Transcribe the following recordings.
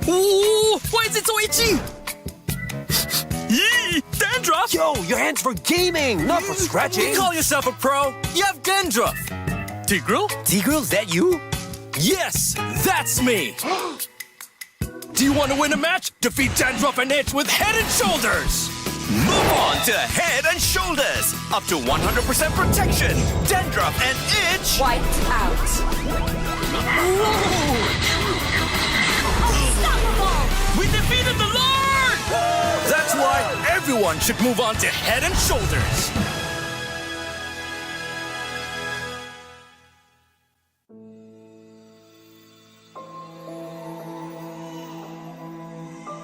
Why is it so itchy? Yee! Dandruff! Yo, your hands for gaming, not for scratching. You call yourself a pro? You have dandruff. Tigreal? Tigreal, is that you? Yes, that's me. Do you want to win a match? Defeat Dandruff and Itch with Head and Shoulders. Move on to Head and Shoulders. Up to 100% protection. Dandruff and Itch. Wiped out. Unstoppable! We defeated the Lord! That's why everyone should move on to Head and Shoulders.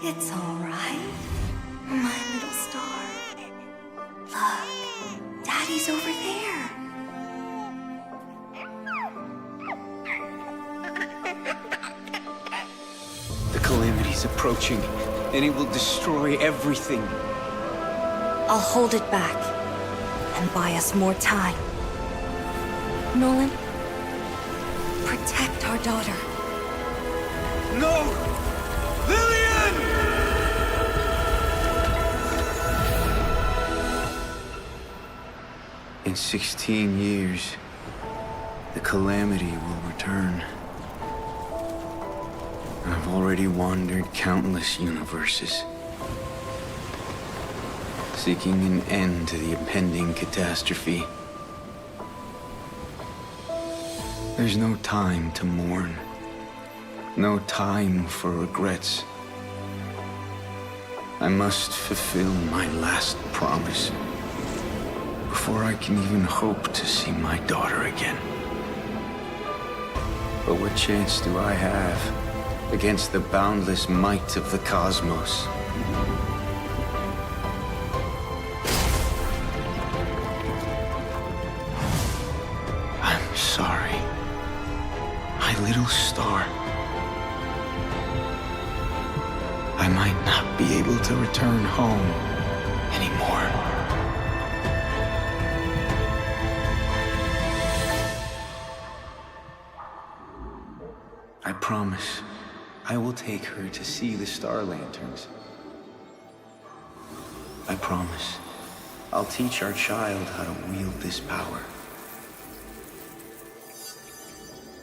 It's all right, my little star. Look, Daddy's over there. The calamity's approaching, and it will destroy everything. I'll hold it back and buy us more time. Nolan, protect our daughter. No! Lillian! In 16 years, the calamity will return. I've already wandered countless universes, seeking an end to the impending catastrophe. There's no time to mourn. No time for regrets. I must fulfill my last promise before I can even hope to see my daughter again. But what chance do I have against the boundless might of the cosmos? I'm sorry, my little star. I might not be able to return home anymore. I promise I will take her to see the star lanterns. I promise I'll teach our child how to wield this power.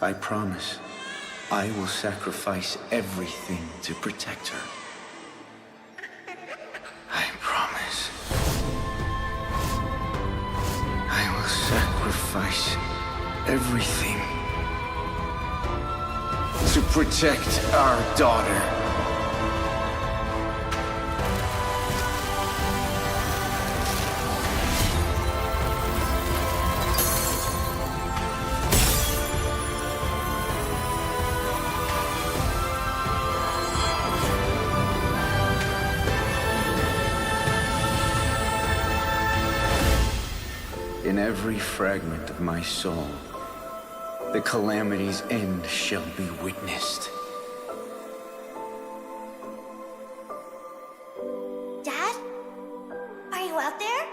I promise I will sacrifice everything to protect her. I promise. I will sacrifice everything to protect our daughter. In every fragment of my soul, the calamity's end shall be witnessed. Dad? Are you out there?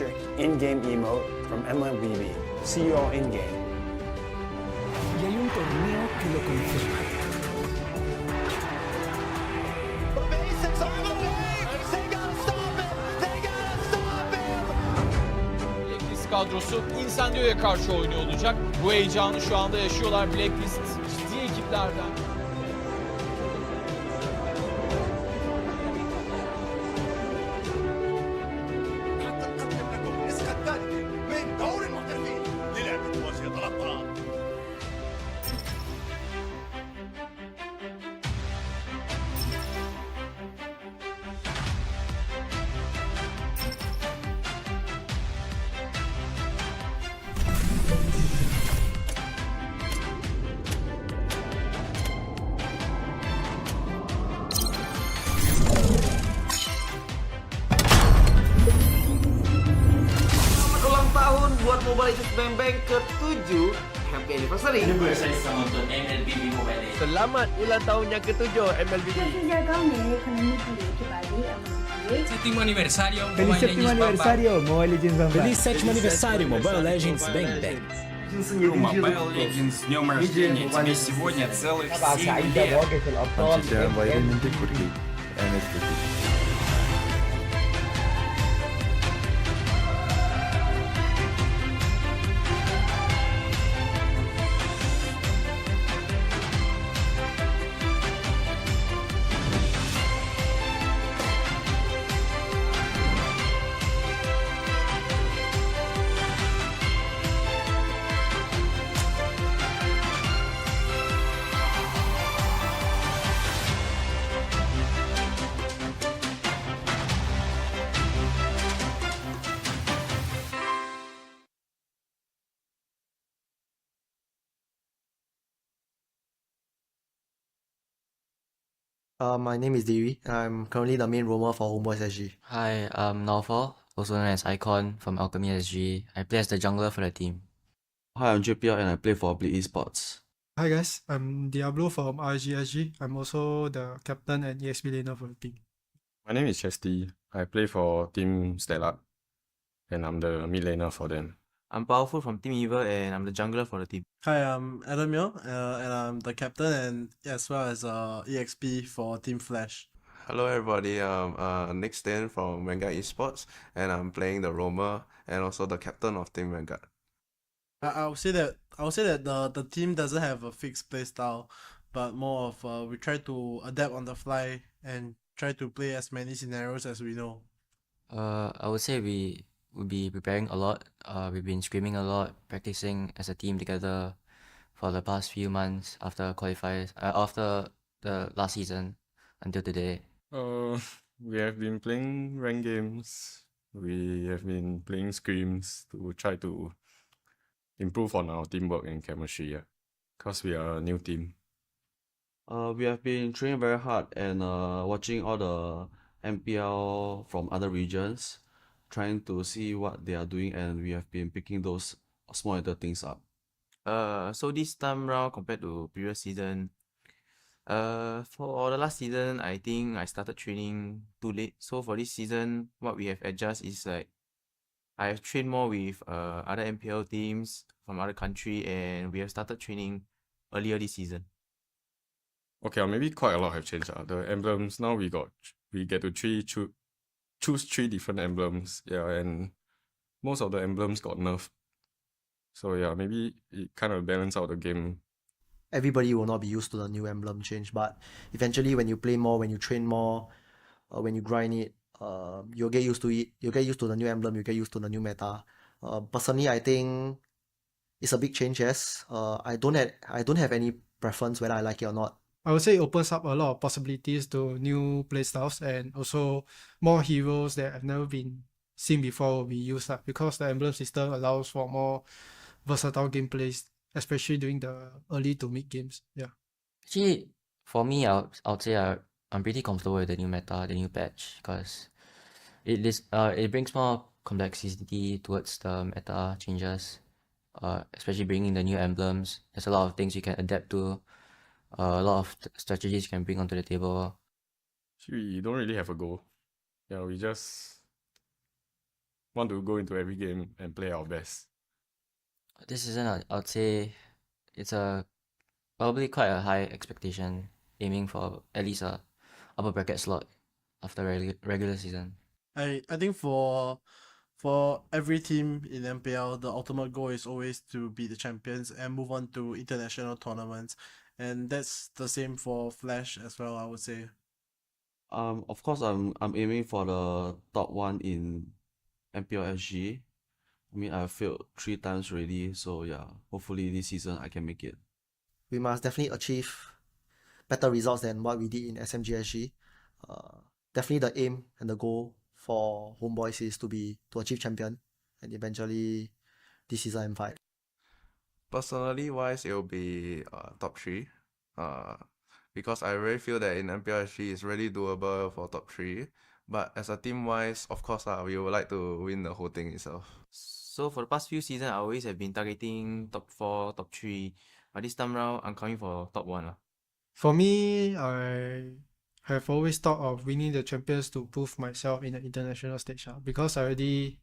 electric in-game emote from MLBB. See you all in-game. Y hay un torneo que lo confirma. Blacklist kadrosu Incendios'a karşı oynuyor olacak. Bu heyecanı şu anda yaşıyorlar. Blacklist ciddi ekiplerden. Selamat ulang tahun buat Mobile Legends Bang Bang ke-7. Happy anniversary. Selamat ulang tahun yang ke-7 MLBB. Séptimo aniversario, Feliz séptimo aniversario, Mobile Legends Bang Bang. Feliz sétimo aniversário, Mobile Legends Bang Bang. Mobile Legends, с днем рождения! Тебе сегодня целых 7 лет! Тебя военный декурли. My name is Dewi. I'm currently the main roamer for Home SG. Hi, I'm Naufal, also known as Icon from Alchemy SG. I play as the jungler for the team. Hi, I'm JPL and I play for Bleed Esports. Hi guys, I'm Diablo from RSG. I'm also the captain and EXP laner for the team. My name is Chesty. I play for Team Stellar and I'm the mid laner for them. I'm Powerful from Team Evil and I'm the jungler for the team. Hi, I'm Adam Yo, and I'm the captain and as well as EXP for Team Flash. Hello everybody, I'm Nick Stain from Vanguard Esports and I'm playing the roamer and also the captain of Team Vanguard. I would say that the team doesn't have a fixed play style, but more of we try to adapt on the fly and try to play as many scenarios as we know. I would say we will be preparing a lot. We've been screaming a lot, practicing as a team together for the past few months after qualifiers, after the last season until today. We have been playing rank games. We have been playing scrims to try to improve on our teamwork and chemistry, because we are a new team. We have been training very hard and watching all the MPL from other regions, trying to see what they are doing, and we have been picking those small little things up. So this time round compared to previous season, for the last season, I think I started training too late. So for this season, what we have adjusted is like I have trained more with other MPL teams from other country, and we have started training earlier this season. Okay, maybe quite a lot have changed. The emblems now we get to choose 3 different emblems. Yeah, and most of the emblems got nerfed. So yeah, maybe it kind of balance out the game. Everybody will not be used to the new emblem change, but eventually when you play more, when you train more, when you grind it, you'll get used to it. You'll get used to the new emblem. You get used to the new meta. Personally, I think it's a big change. Yes. I don't have any preference whether I like it or not. I would say it opens up a lot of possibilities to new playstyles and also more heroes that have never been seen before will be used up because the emblem system allows for more versatile gameplays, especially during the early to mid games. Yeah. Actually, for me, I'll say I'm pretty comfortable with the new meta, the new patch, because it brings more complexity towards the meta changes, especially bringing the new emblems. There's a lot of things you can adapt to, a lot of strategies you can bring onto the table. We don't really have a goal. Yeah, we just want to go into every game and play our best. This season, I'd say it's probably quite a high expectation, aiming for at least a upper bracket slot after regular season. I think for every team in MPL, the ultimate goal is always to be the champions and move on to international tournaments, and that's the same for Flash as well, I would say. Of course, I'm aiming for the top one in MPL SG. I mean, I've failed 3 times already, so yeah, hopefully this season I can make it. We must definitely achieve better results than what we did in SMGSG. Definitely the aim and the goal for Homeboys is to achieve champion and eventually this season M5. Personally wise, it'll be top 3. Because I really feel that in MPLSG it's really doable for top 3. But as a team wise, of course, we would like to win the whole thing itself. So for the past few seasons, I always have been targeting top 4, top 3. But this time round, I'm coming for top 1. For me, I have always thought of winning the champions to prove myself in the international stage, because I already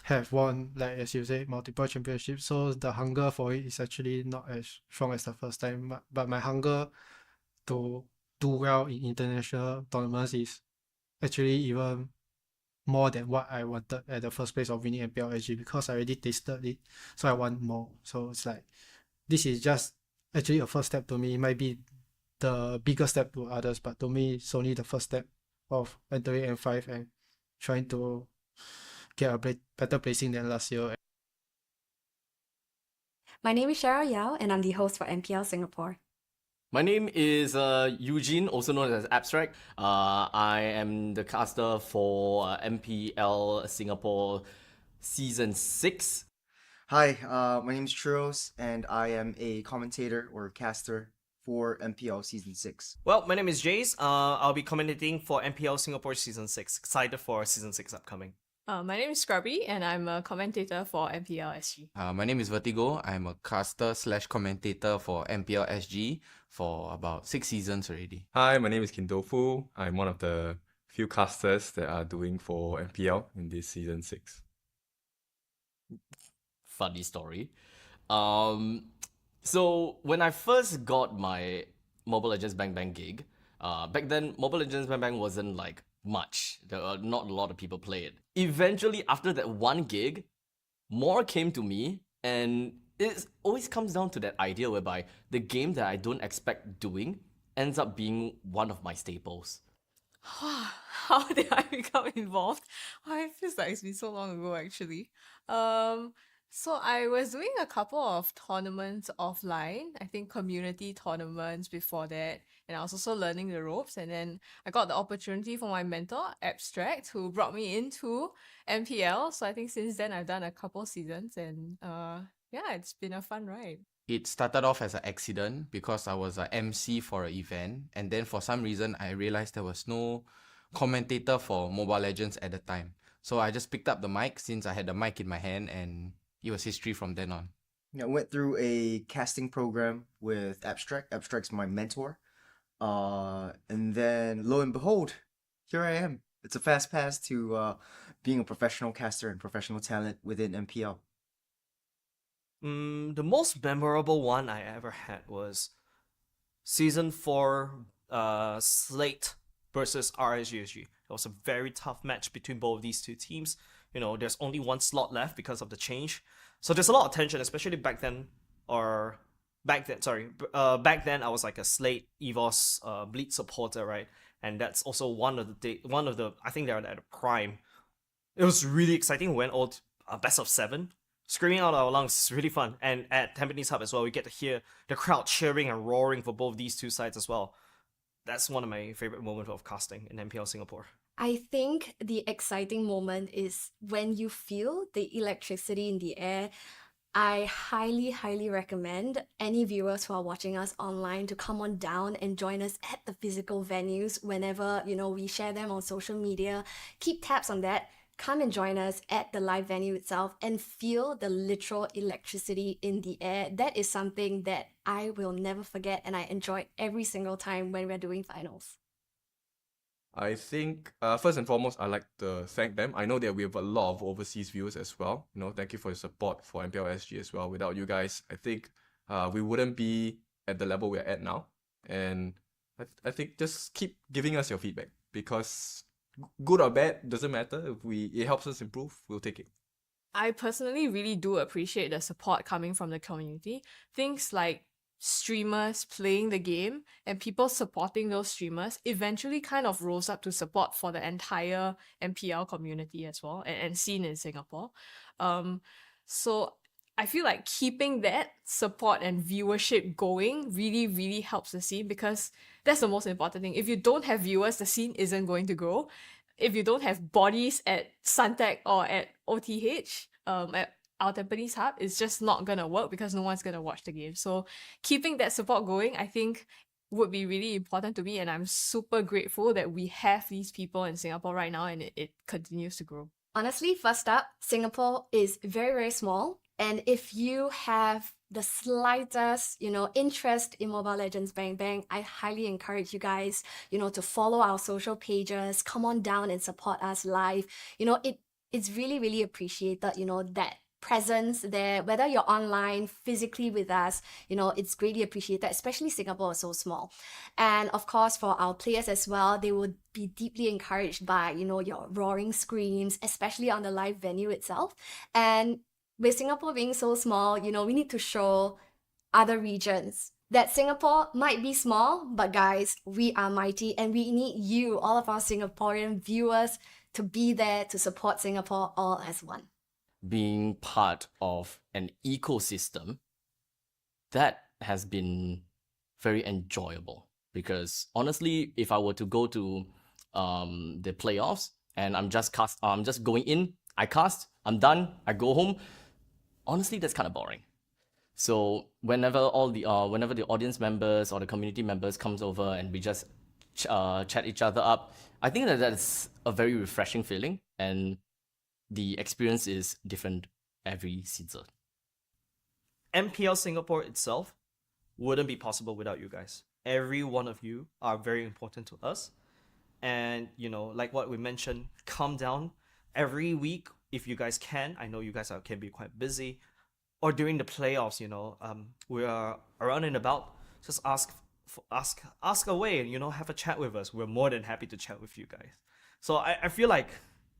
have won, like as you say, multiple championships. So the hunger for it is actually not as strong as the first time. But my hunger to do well in international tournaments is actually even more than what I wanted at the first place of winning MPL SG, because I already tasted it. So I want more. So it's like, this is just actually a first step to me. It might be the bigger step to others, but to me, it's only the first step of entering M5 and trying to get a better placing than last year. My name is Cheryl Yao, and I'm the host for MPL Singapore. My name is Eugene, also known as Abstract. I am the caster for MPL Singapore Season 6. Hi, my name is Churros, and I am a commentator or caster for MPL Season 6. Well, my name is Jace. I'll be commentating for MPL Singapore Season 6. Excited for Season 6 upcoming. My name is Scrubby, and I'm a commentator for MPL SG. My name is Vertigo. I'm a caster / commentator for MPL SG for about 6 seasons already. Hi, my name is Kindofu. I'm one of the few casters that are doing for MPL in this season 6. Funny story. So when I first got my Mobile Legends Bang Bang gig, back then Mobile Legends Bang Bang wasn't like much. There were not a lot of people play it. Eventually, after that one gig, more came to me, and it always comes down to that idea whereby the game that I don't expect doing ends up being one of my staples. How did I become involved? It feels like it's been so long ago, actually. So I was doing a couple of tournaments offline, I think community tournaments before that, and I was also learning the ropes, and then I got the opportunity from my mentor, Abstract, who brought me into MPL. So I think since then I've done a couple seasons, and yeah, it's been a fun ride. It started off as an accident because I was an MC for an event, and then for some reason I realized there was no commentator for Mobile Legends at the time. So I just picked up the mic since I had the mic in my hand, and it was history from then on. I went through a casting program with Abstract. Abstract's my mentor. And then lo and behold, here I am. It's a fast pass to being a professional caster and professional talent within MPL. The most memorable one I ever had was Season 4 Slate versus RSG. It was a very tough match between both of these two teams. You know, there's only one slot left because of the change. So there's a lot of tension, especially back then I was like a Slate EVOS Bleed supporter, right? And that's also one of the I think they're at a prime. It was really exciting. We went all best of 7, screaming out our lungs. It's really fun. And at Tampines Hub as well, we get to hear the crowd cheering and roaring for both these two sides as well. That's one of my favorite moments of casting in MPL Singapore. I think the exciting moment is when you feel the electricity in the air. I highly recommend any viewers who are watching us online to come on down and join us at the physical venues whenever, we share them on social media. Keep tabs on that. Come and join us at the live venue itself and feel the literal electricity in the air. That is something that I will never forget, and I enjoy every single time when we're doing finals. I think first and foremost, I'd like to thank them. I know that we have a lot of overseas viewers as well. Thank you for your support for MPL SG as well. Without you guys, I think we wouldn't be at the level we're at now. And I think just keep giving us your feedback, because good or bad doesn't matter. If it helps us improve, we'll take it. I personally really do appreciate the support coming from the community. Things like streamers playing the game and people supporting those streamers eventually kind of rolls up to support for the entire MPL community as well, and scene in Singapore. So I feel like keeping that support and viewership going really, really helps the scene, because that's the most important thing. If you don't have viewers, the scene isn't going to grow. If you don't have bodies at Suntec or at OTH, at our Tampines hub, it's just not gonna work because no one's gonna watch the game. So keeping that support going, I think, would be really important to me, and I'm super grateful that we have these people in Singapore right now, and it continues to grow. Honestly, first up, Singapore is very, very small. And if you have the slightest, interest in Mobile Legends Bang Bang, I highly encourage you guys, to follow our social pages, come on down and support us live. It's really, really appreciated, that presence there, whether you're online, physically with us, it's greatly appreciated, especially Singapore is so small. And of course, for our players as well, they would be deeply encouraged by, your roaring screams, especially on the live venue itself. And with Singapore being so small, we need to show other regions that Singapore might be small, but guys, we are mighty, and we need you, all of our Singaporean viewers, to be there to support Singapore all as one. Being part of an ecosystem, that has been very enjoyable, because honestly, if I were to go to the playoffs and I'm just going in, I cast, I'm done, I go home, honestly, that's kind of boring. So whenever whenever the audience members or the community members comes over and we just chat each other up, I think that's a very refreshing feeling, and the experience is different every season. MPL Singapore itself wouldn't be possible without you guys. Every one of you are very important to us. And, like what we mentioned, come down every week if you guys can. I know you guys can be quite busy. Or during the playoffs, we are around and about. Just ask away and, have a chat with us. We're more than happy to chat with you guys. So I feel like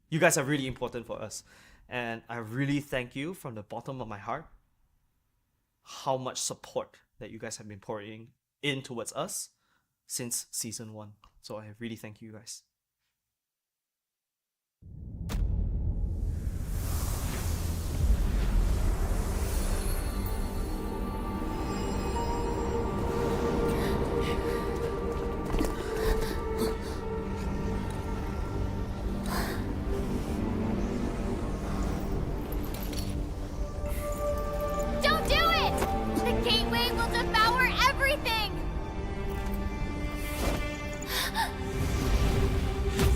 you guys are really important for us. And I really thank you from the bottom of my heart how much support that you guys have been pouring in towards us since season 1. So I really thank you guys. Don't do it! The gateway will devour everything!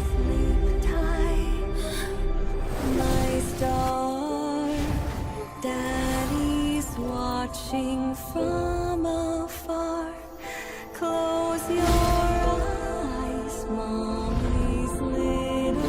Sleep tight, my star. Daddy's watching from afar. Close your eyes, mommy's little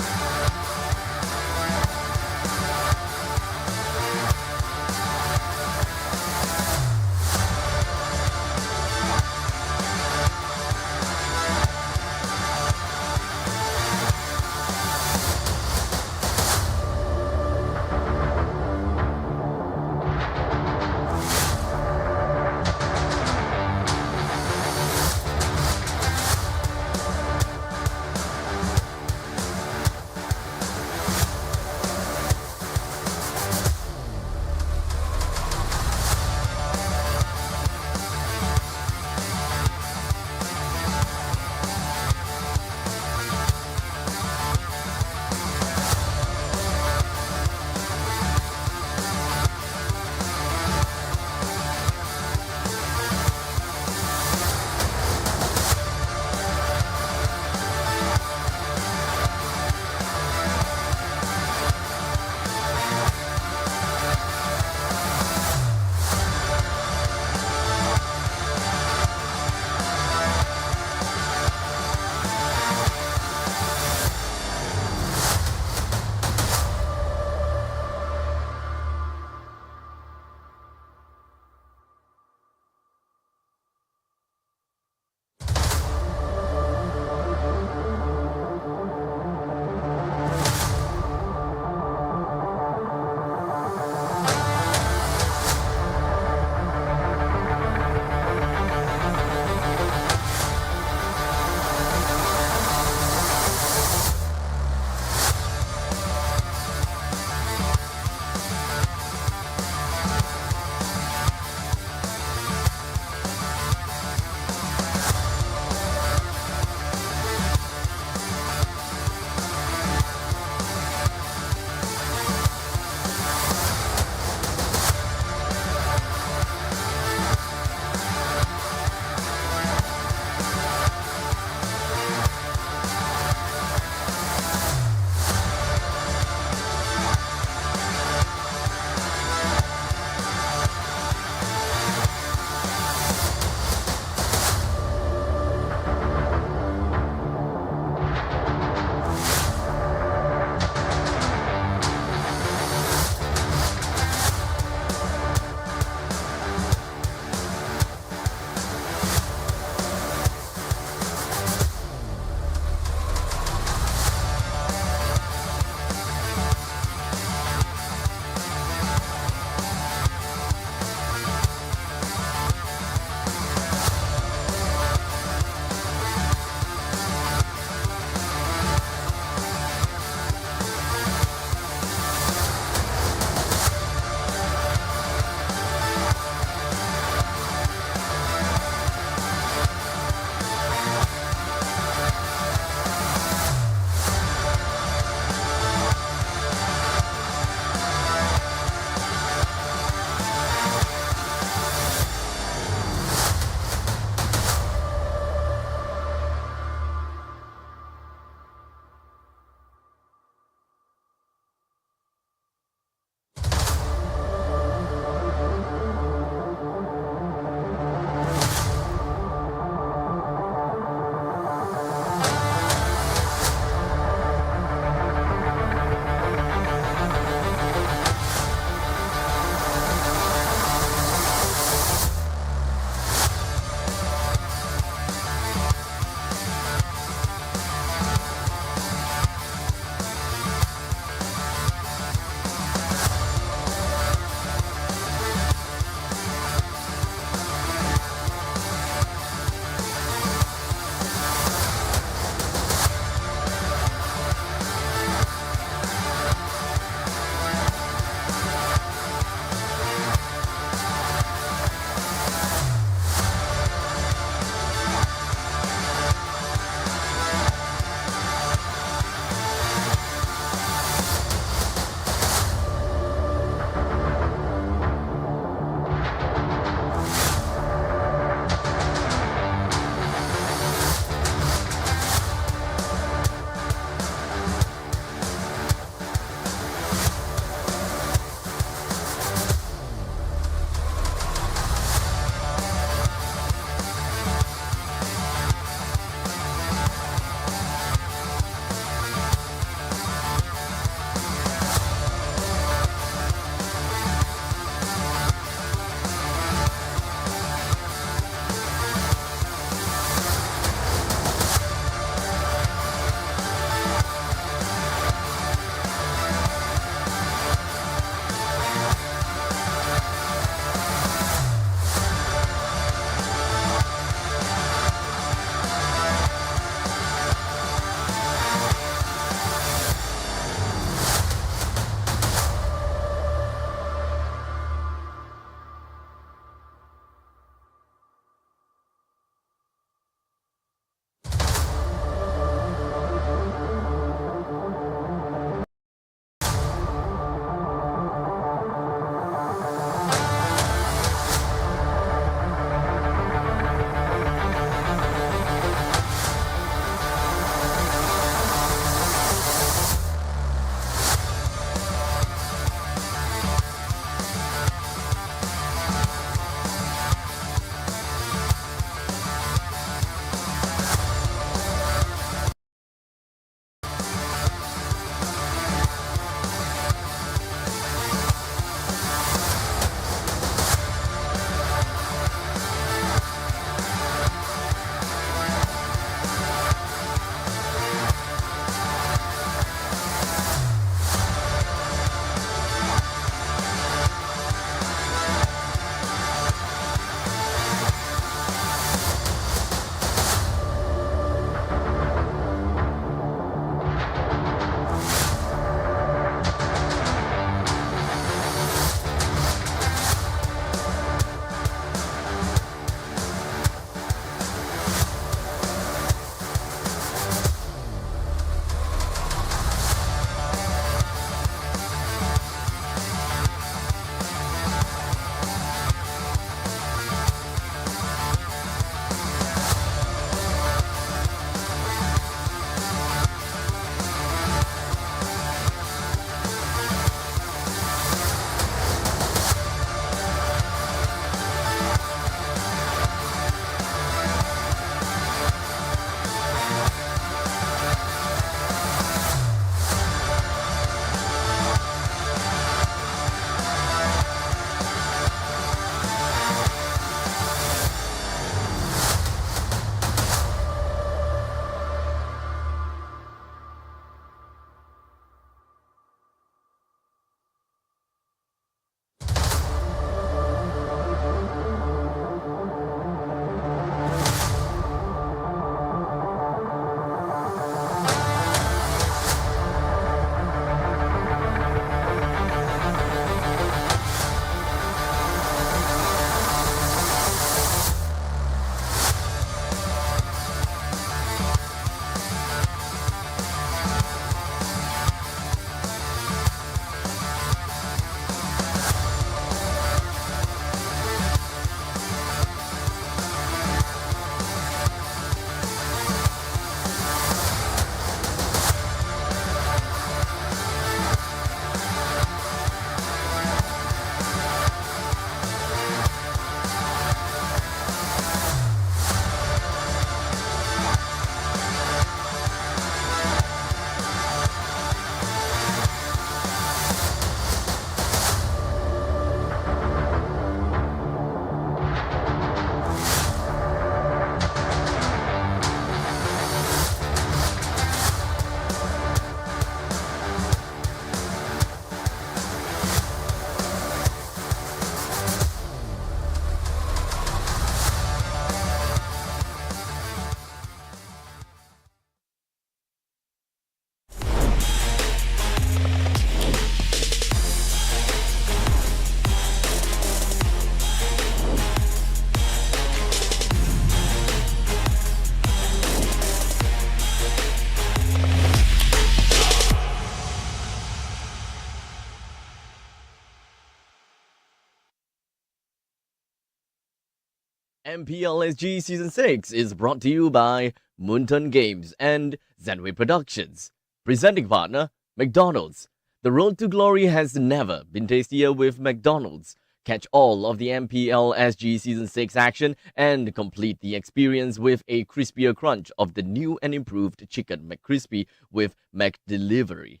MPLSG Season 6 is brought to you by Moonton Games and Zenway Productions. Presenting partner, McDonald's. The road to glory has never been tastier with McDonald's. Catch all of the MPLSG Season 6 action and complete the experience with a crispier crunch of the new and improved Chicken McCrispy with McDelivery.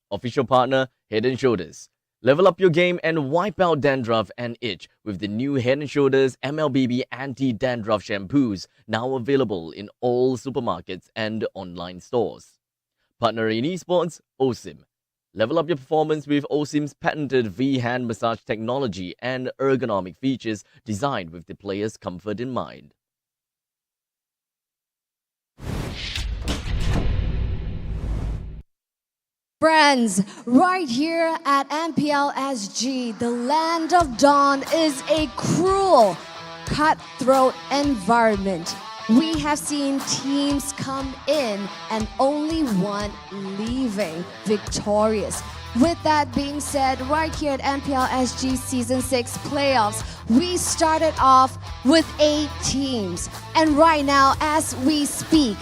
Official partner, Head & Shoulders. Level up your game and wipe out dandruff and itch with the new Head & Shoulders MLBB Anti-Dandruff Shampoos, now available in all supermarkets and online stores. Partner in esports, OSIM. Level up your performance with OSIM's patented V-hand massage technology and ergonomic features designed with the player's comfort in mind. Friends, right here at MPLSG, the land of dawn is a cruel, cutthroat environment. We have seen teams come in and only one leaving victorious. With that being said, right here at MPLSG Season 6 playoffs, we started off with 8 teams. And right now, as we speak,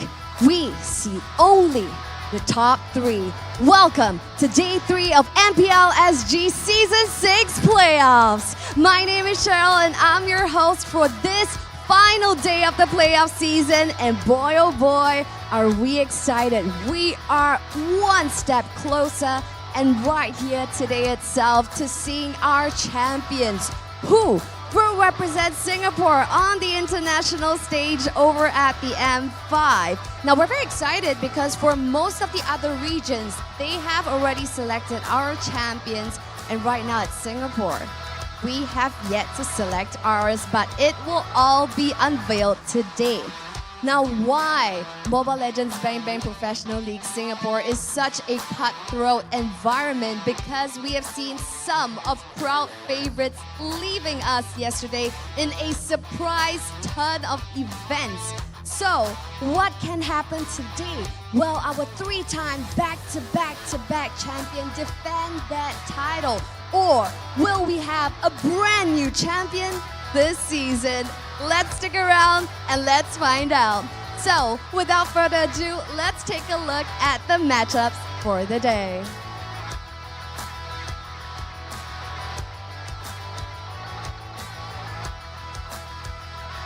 we see only the top 3. Welcome to Day 3 of MPLSG Season 6 playoffs. My name is Cheryl and I'm your host for this final day of the playoff season. And boy, oh boy, are we excited. We are one step closer and right here today itself to seeing our champions who will represent Singapore on the international stage over at the M5. Now we're very excited because for most of the other regions, they have already selected our champions, and right now it's Singapore. We have yet to select ours, but it will all be unveiled today. Now, why Mobile Legends Bang Bang Professional League Singapore is such a cutthroat environment? Because we have seen some of crowd favorites leaving us yesterday in a surprise ton of events. So, what can happen today? Well, our 3-time back-to-back-to-back champion defend that title. Or will we have a brand new champion this season? Let's stick around and let's find out. So, without further ado, let's take a look at the matchups for the day.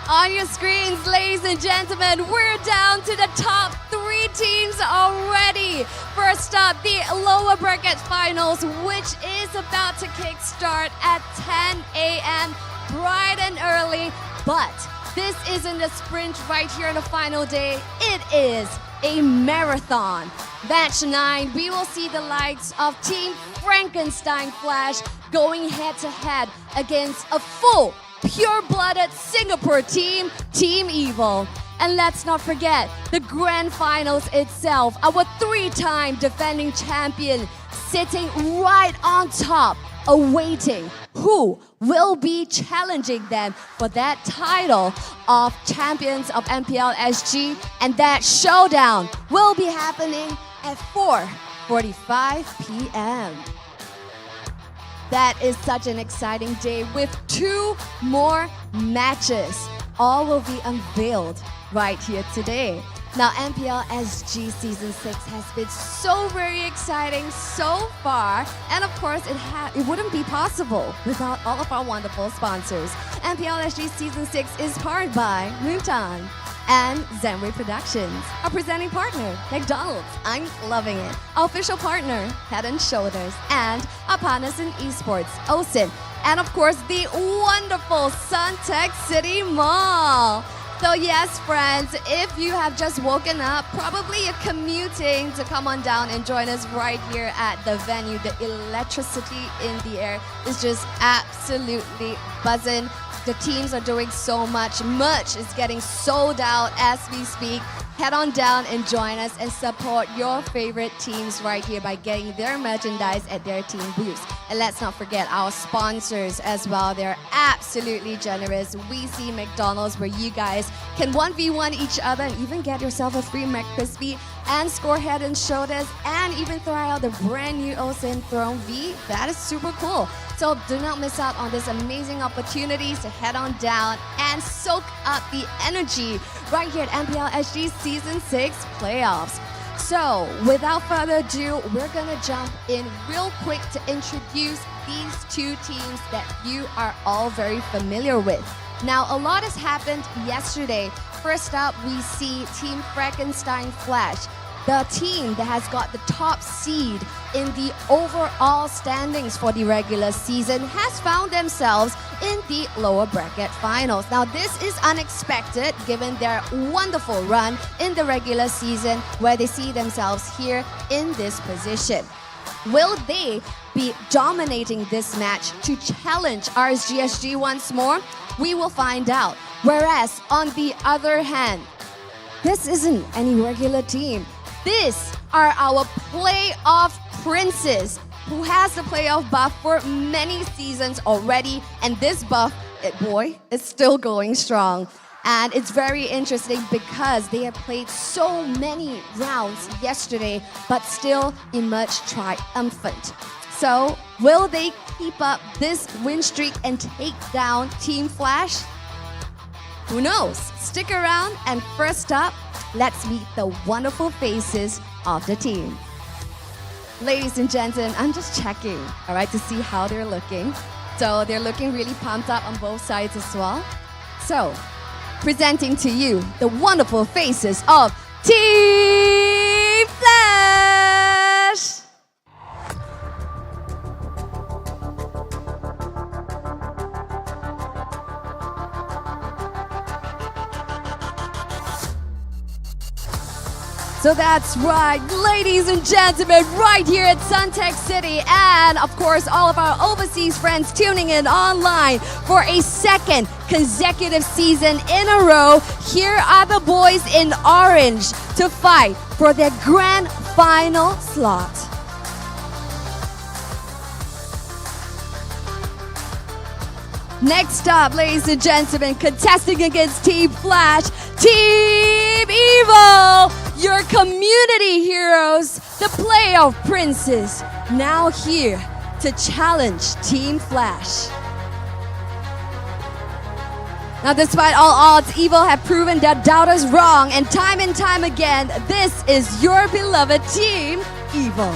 On your screens, ladies and gentlemen, we're down to the top 3 teams already. First up, the lower bracket finals, which is about to kickstart at 10 a.m. bright and early. But this isn't a sprint right here on the final day. It is a marathon. Match 9, we will see the likes of Team Frankenstein Flash going head-to-head against a full pure-blooded Singapore team, Team Evil. And let's not forget the grand finals itself, our 3-time defending champion sitting right on top, awaiting who will be challenging them for that title of champions of MPLSG. And that showdown will be happening at 4:45 p.m. That is such an exciting day with 2 more matches. All will be unveiled right here today. Now, MPLSG Season 6 has been so very exciting so far. And of course, it wouldn't be possible without all of our wonderful sponsors. MPLSG Season 6 is powered by Moonton and Zenway Productions. Our presenting partner, McDonald's. I'm loving it. Our official partner, Head & Shoulders. And our partners in esports, OSIM. And of course, the wonderful Suntec City Mall. So yes, friends, if you have just woken up, probably you're commuting to come on down and join us right here at the venue. The electricity in the air is just absolutely buzzing. The teams are doing so much. Merch is getting sold out as we speak. Head on down and join us and support your favorite teams right here by getting their merchandise at their team booths. And let's not forget our sponsors as well. They're absolutely generous. We see McDonald's where you guys can 1v1 each other and even get yourself a free McCrispy and score Head & Shoulders and even try out the brand new OSIM Throne V. That is super cool. So So do not miss out on this amazing opportunities to head on down and soak up the energy right here at MPL SG Season 6 playoffs. So without further ado, we're gonna jump in real quick to introduce these two teams that you are all very familiar with. Now, a lot has happened yesterday. First up, we see Team Frankenstein Flash, the team that has got the top seed in the overall standings for the regular season, has found themselves in the lower bracket finals. Now, this is unexpected given their wonderful run in the regular season, where they see themselves here in this position. Will they be dominating this match to challenge RSGSG once more? We will find out. Whereas, on the other hand, this isn't any regular team. These are our playoff princes, who has the playoff buff for many seasons already, and this buff, boy, is still going strong. And it's very interesting because they have played so many rounds yesterday, but still emerged triumphant. So, will they keep up this win streak and take down Team Flash? Who knows? Stick around, and first up, let's meet the wonderful faces of the team. Ladies and gentlemen, I'm just checking, all right, to see how they're looking. So they're looking really pumped up on both sides as well. So, presenting to you the wonderful faces of Team Flash! So that's right, ladies and gentlemen, right here at Suntec City, and of course all of our overseas friends tuning in online for a second consecutive season in a row. Here are the boys in orange to fight for their grand final slot. Next up, ladies and gentlemen, contesting against Team Flash, Team Evil, your community heroes, the playoff princes, now here to challenge Team Flash. Now, despite all odds, Evil have proven their doubters wrong, and time again, this is your beloved Team Evil.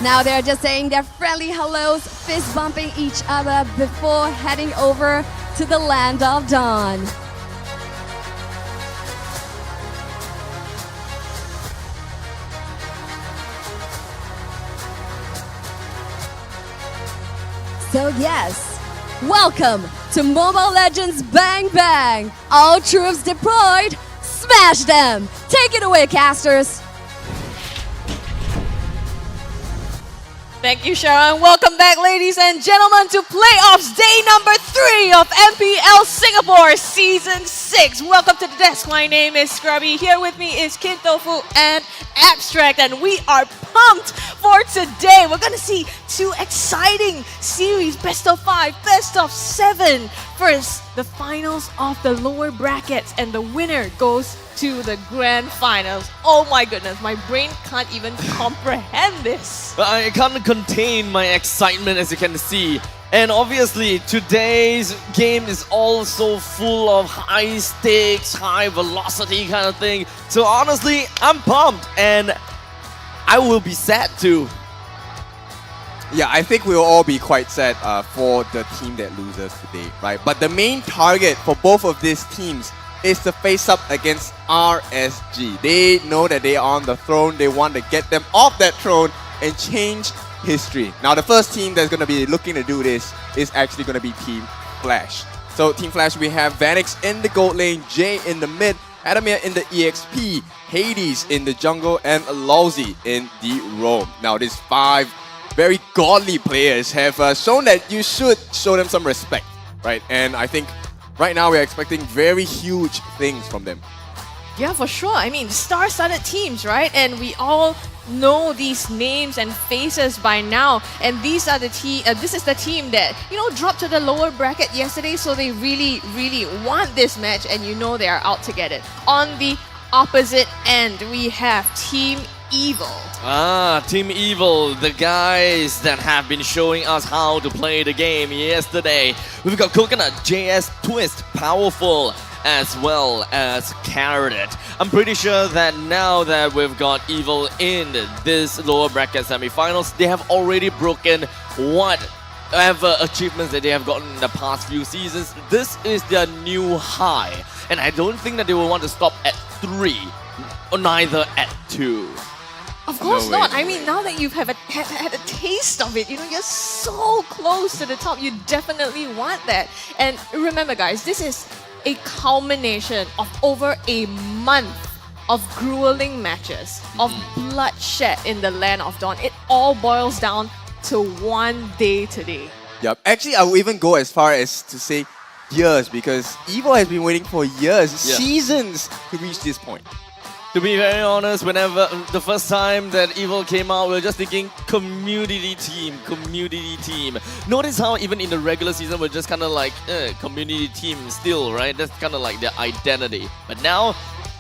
Now they're just saying their friendly hellos, fist bumping each other before heading over to the land of dawn. So yes, welcome to Mobile Legends Bang Bang. All troops deployed, smash them. Take it away, casters. Thank you, Sharon. Welcome back, ladies and gentlemen, to playoffs day number 3 of MPL Singapore Season 6. Welcome to the desk. My name is Scrubby. Here with me is Kid Tofu and Abstract, and we are pumped for today. We're going to see 2 exciting series, best of 5, best of 7. First, the finals of the lower brackets, and the winner goes to the grand finals. Oh my goodness, my brain can't even comprehend this. I can't contain my excitement, as you can see. And obviously, today's game is also full of high stakes, high velocity kind of thing. So honestly, I'm pumped, and I will be sad too. Yeah, I think we'll all be quite sad for the team that loses today, right? But the main target for both of these teams is to face up against RSG. They know that they are on the throne. They want to get them off that throne and change history. Now, the first team that's going to be looking to do this is actually going to be Team Flash. So, Team Flash, we have Vanix in the gold lane, Jay in the mid, Adamir in the EXP, Hades in the jungle, and Lousy in the roam. Now, these 5 very godly players have shown that you should show them some respect, right? And I think right now we're expecting very huge things from them. Yeah, for sure. I mean, star-studded teams, right? And we all know these names and faces by now. And these are the this is the team that, you know, dropped to the lower bracket yesterday. So they really, really want this match, and you know they are out to get it. On the opposite end, we have Team Evil. Team Evil, the guys that have been showing us how to play the game yesterday. We've got Coconut, JS, Twist, Powerful, as well as Carrot. I'm pretty sure that now that we've got Evil in this lower bracket semifinals, they have already broken whatever achievements that they have gotten in the past few seasons. This is their new high, and I don't think that they will want to stop at 3, or neither at 2. Of course No way, not. no I mean, now that you've had a taste of it, you're so close to the top. You definitely want that. And remember, guys, this is a culmination of over a month of grueling matches, of bloodshed in the Land of Dawn. It all boils down to one day today. Yep. Actually, I would even go as far as to say years, because Evo has been waiting for years, Yeah. seasons to reach this point. To be very honest, whenever the first time that Evil came out, we were just thinking community team. Notice how even in the regular season, we're just kind of like community team still, right? That's kind of like their identity. But now,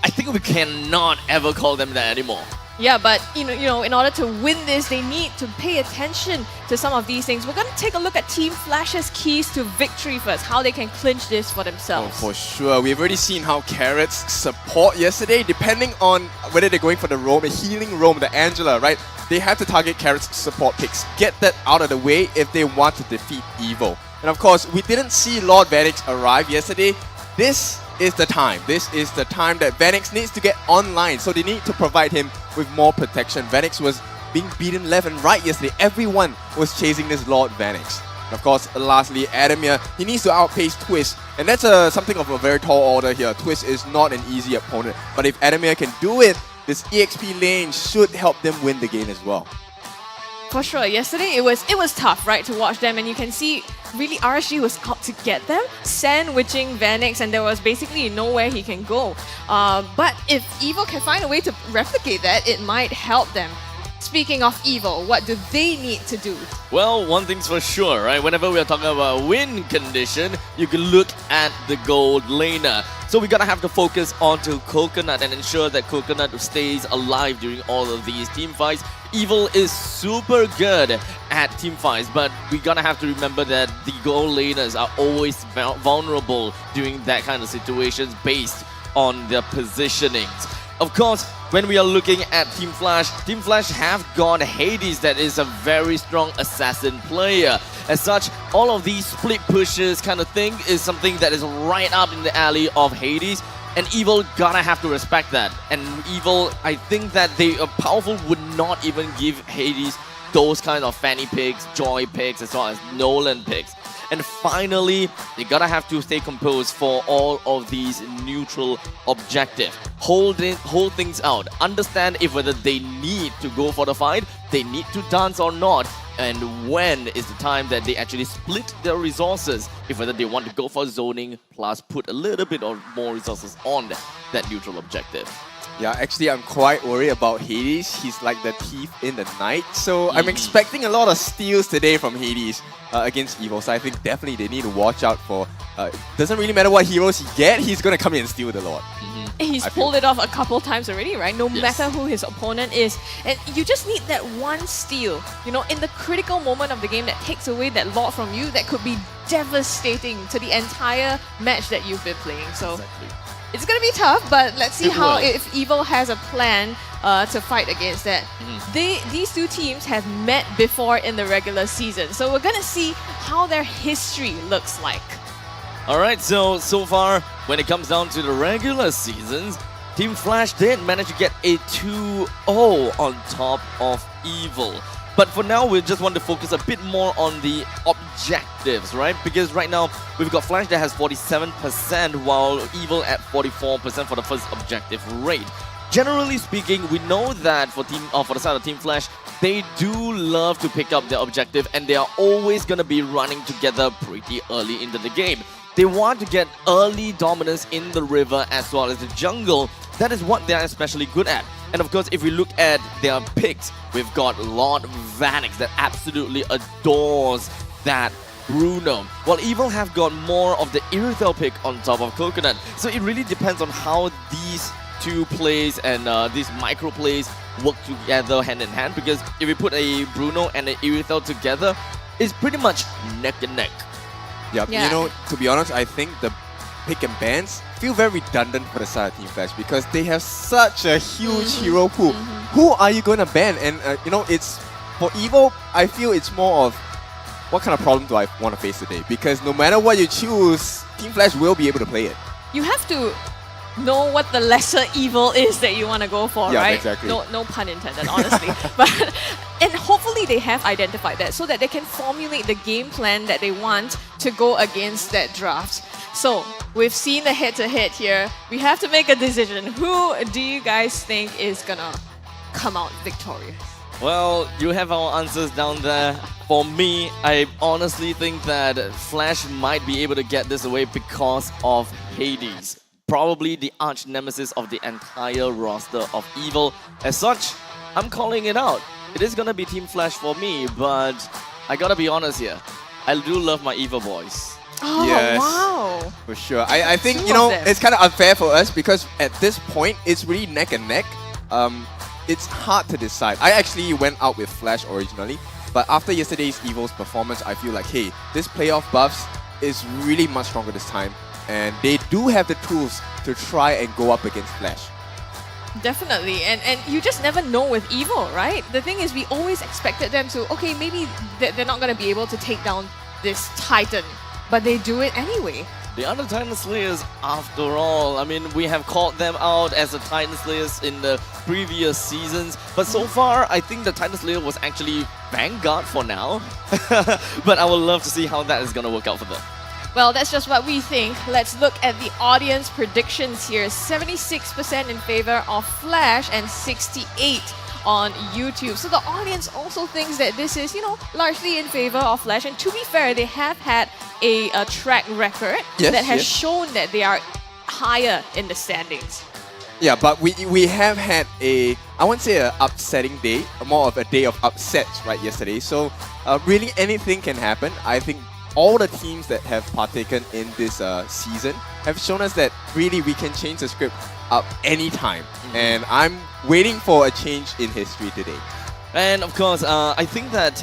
I think we cannot ever call them that anymore. Yeah, but in order to win this, they need to pay attention to some of these things. We're going to take a look at Team Flash's keys to victory first, how they can clinch this for themselves. For sure. We've already seen how Carrot's support yesterday, depending on whether they're going for the roam, the healing roam, the Angela, right? They have to target Carrot's support picks. Get that out of the way if they want to defeat Evo. And of course, we didn't see Lord Vanix arrive yesterday. This is the time. This is the time that Vanix needs to get online, so they need to provide him with more protection. Vanix was being beaten left and right yesterday. Everyone was chasing this Lord Vanix. And of course, lastly, Adamir, he needs to outpace Twist, and that's something of a very tall order here. Twist is not an easy opponent, but if Adamir can do it, this EXP lane should help them win the game as well. For sure, yesterday it was tough, right, to watch them, and you can see really RSG was out to get them, sandwiching Vanix, and there was basically nowhere he can go. But if Evo can find a way to replicate that, it might help them. Speaking of Evo, what do they need to do? Well, one thing's for sure, right? Whenever we are talking about win condition, you can look at the gold laner. So we gotta have to focus onto Coconut and ensure that Coconut stays alive during all of these team fights. Evil is super good at team fights, but we gotta have to remember that the gold laners are always vulnerable during that kind of situations based on their positionings. Of course, when we are looking at Team Flash have got Hades, that is a very strong assassin player. As such, all of these split pushes kind of thing is something that is right up in the alley of Hades, and Evil gotta have to respect that. And Evil, I think that they Powerful would not even give Hades those kind of Fanny picks, Joy picks, as well as Nolan picks. And finally, they gotta have to stay composed for all of these neutral objectives. Hold things out. Understand if whether they need to go for the fight, they need to dance or not, and when is the time that they actually split their resources, if whether they want to go for zoning plus put a little bit of more resources on that neutral objective. Yeah, actually, I'm quite worried about Hades. He's like the thief in the night. So I'm expecting a lot of steals today from Hades against Evo. So I think definitely they need to watch out for... doesn't really matter what heroes he get, he's going to come in and steal the Lord. He's pulled it off a couple times already, right? No matter who his opponent is. And you just need that one steal, in the critical moment of the game that takes away that Lord from you, that could be devastating to the entire match that you've been playing. So it's going to be tough, but let's see if Evil has a plan to fight against that. These two teams have met before in the regular season, so we're going to see how their history looks like. Alright, so far, when it comes down to the regular seasons, Team Flash did manage to get a 2-0 on top of Evil. But for now, we just want to focus a bit more on the objectives, right? Because right now, we've got Flash that has 47%, while Evil at 44% for the first objective rate. Generally speaking, we know that for the side of Team Flash, they do love to pick up their objective, and they are always going to be running together pretty early into the game. They want to get early dominance in the river as well as the jungle. That is what they are especially good at. And of course, if we look at their picks, we've got Lord Vanix that absolutely adores that Bruno, while Evil have got more of the Irithel pick on top of Coconut. So it really depends on how these two plays and these micro plays work together hand in hand, because if we put a Bruno and an Irithel together, it's pretty much neck and neck. Yep. Yeah. You know, to be honest, I think the pick and bans feel very redundant for the side of Team Flash because they have such a huge hero pool. Who are you going to ban? And you know, it's for Evo, I feel it's more of what kind of problem do I want to face today? Because no matter what you choose, Team Flash will be able to play it. You have to know what the lesser evil is that you want to go for, Yeah, right? exactly. No pun intended, honestly. And hopefully they have identified that so that they can formulate the game plan that they want to go against that draft. So we've seen the head-to-head here. We have to make a decision. Who do you guys think is gonna come out victorious? Well, you have our answers down there. For me, I honestly think that Flash might be able to get this away because of Hades. Probably the arch nemesis of the entire roster of Evil. As such, I'm calling it out. It is gonna be Team Flash for me, but I gotta be honest here. I do love my Evil boys. Oh, Yes. wow. For sure. I think, Two you know, of them. it's kind of unfair for us because at this point, it's really neck and neck. It's hard to decide. I actually went out with Flash originally, but after yesterday's Evil's performance, I feel like, hey, this playoff buffs is really much stronger this time, and they do have the tools to try and go up against Flash. Definitely, and you just never know with Evil, right? The thing is, we always expected them to, okay, maybe they're not going to be able to take down this Titan, but they do it anyway. The other Titan Slayers, after all, I mean, we have called them out as the Titan Slayers in the previous seasons, but so far, I think the Titan Slayer was actually Vanguard for now. But I would love to see how that is going to work out for them. Well, that's just what we think. Let's look at the audience predictions here. 76% in favor of Flash and 68 on YouTube. So the audience also thinks that this is, you know, largely in favor of Flash. And to be fair, they have had a track record that has shown that they are higher in the standings. Yeah, but we have had a, I won't say an upsetting day, more of a day of upsets, right, yesterday. So really anything can happen. I think all the teams that have partaken in this season have shown us that really we can change the script up anytime. And I'm waiting for a change in history today. And of course, I think that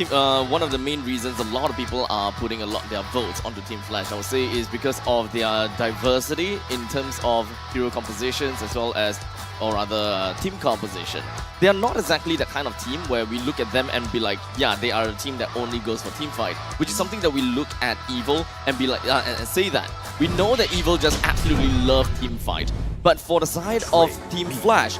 one of the main reasons a lot of people are putting their votes onto Team Flash, I would say, is because of their diversity in terms of hero compositions as well as, or rather, team composition. They are not exactly that kind of team where we look at them and be like, yeah, they are a team that only goes for team fight, which is something that we look at Evil and be like, and say that. We know that Evil just absolutely love team fight, but for the side of Team Flash,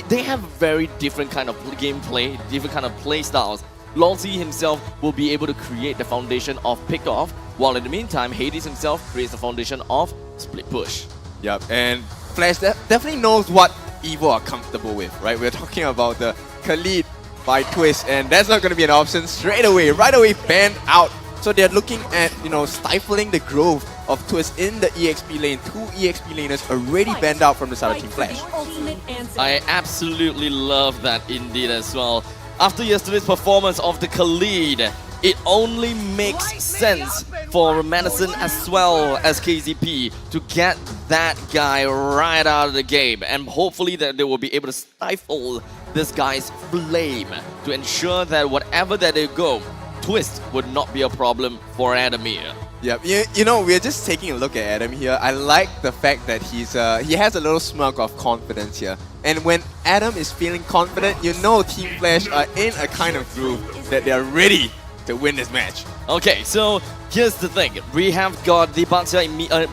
they have very different kind of gameplay, different kind of play styles. Longzy himself will be able to create the foundation of pick-off, while in the meantime, Hades himself creates the foundation of split push. Yep, and Flash definitely knows what Evil are comfortable with, right? We're talking about the Khalid by Twist, and that's not going to be an option straight away, right away banned out. So they're looking at, you know, stifling the growth of Twist in the EXP lane. 2 EXP laners already banned out from the side of Team Flash. I absolutely love that indeed as well. After yesterday's performance of the Khalid, it only makes sense for Madison as well as KZP to get that guy right out of the game, and hopefully that they will be able to stifle this guy's flame to ensure that whatever that they go, Twist would not be a problem for Adamir. Yep, you know, we're just taking a look at Adam here. I like the fact that he has a little smirk of confidence here. And when Adam is feeling confident, you know Team Flash are in a kind of groove that they're ready to win this match. Okay, so here's the thing. We have got the Baxia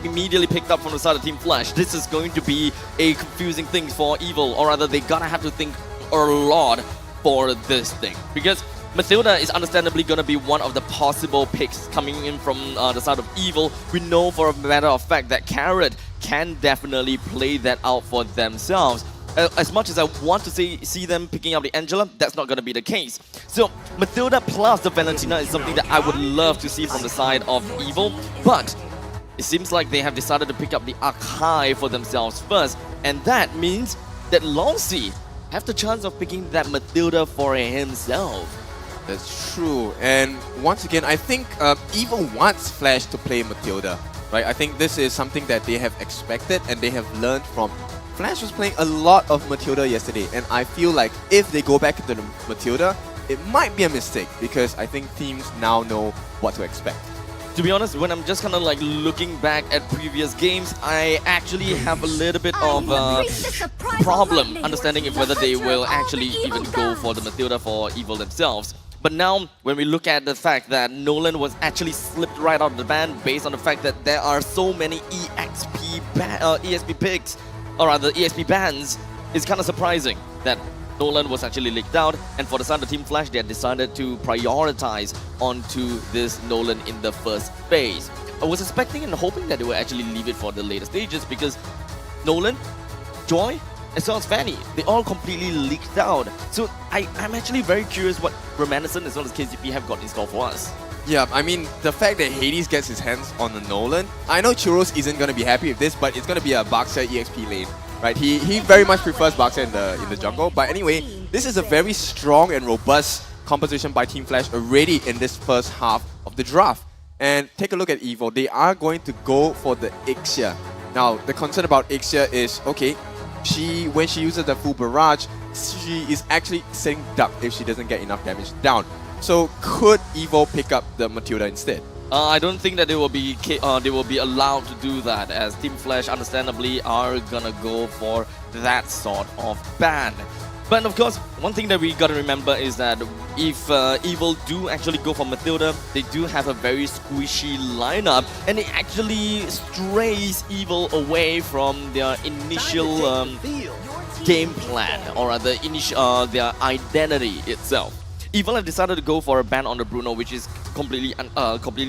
immediately picked up from the side of Team Flash. This is going to be a confusing thing for Evil, or rather they're gonna have to think a lot for this thing. Because Mathilda is understandably going to be one of the possible picks coming in from the side of Evil. We know for a matter of fact that Carrot can definitely play that out for themselves. As much as I want to see them picking up the Angela, that's not going to be the case. So Mathilda plus the Valentina is something that I would love to see from the side of Evil, but it seems like they have decided to pick up the Archive for themselves first, and that means that Longzy have the chance of picking that Mathilda for himself. That's true. And once again, I think Evil wants Flash to play Matilda, right? I think this is something that they have expected and they have learned from. Flash was playing a lot of Matilda yesterday, and I feel like if they go back into the Matilda, it might be a mistake because I think teams now know what to expect. To be honest, when I'm just kind of like looking back at previous games, I actually have a little bit of a problem understanding if whether they will actually even go for the Matilda for Evil themselves. But now, when we look at the fact that Nolan was actually slipped right out of the ban based on the fact that there are so many ESP picks, or rather ESP bans, it's kind of surprising that Nolan was actually leaked out, and for the side of Team Flash, they had decided to prioritize onto this Nolan in the first phase. I was expecting and hoping that they would actually leave it for the later stages because Nolan, Joy, as well as Fanny, they all completely leaked out. So I'm actually very curious what Reminiscent as well as KCP have got in store for us. Yeah, I mean, the fact that Hades gets his hands on the Nolan, I know Churros isn't going to be happy with this, but it's going to be a Boxer EXP lane, right? He very much prefers Boxer in the jungle, but anyway, this is a very strong and robust composition by Team Flash already in this first half of the draft. And take a look at Evo, they are going to go for the Ixia. Now, the concern about Ixia is, okay, when she uses the full barrage, she is actually sitting duck if she doesn't get enough damage down. So could Evo pick up the Matilda instead? I don't think that they will be allowed to do that, as Team Flash understandably are gonna go for that sort of ban. But of course, one thing that we gotta remember is that if Evil do actually go for Matilda, they do have a very squishy lineup, and it actually strays Evil away from their initial game plan, or rather their identity itself. Evil have decided to go for a ban on the Bruno, which is completely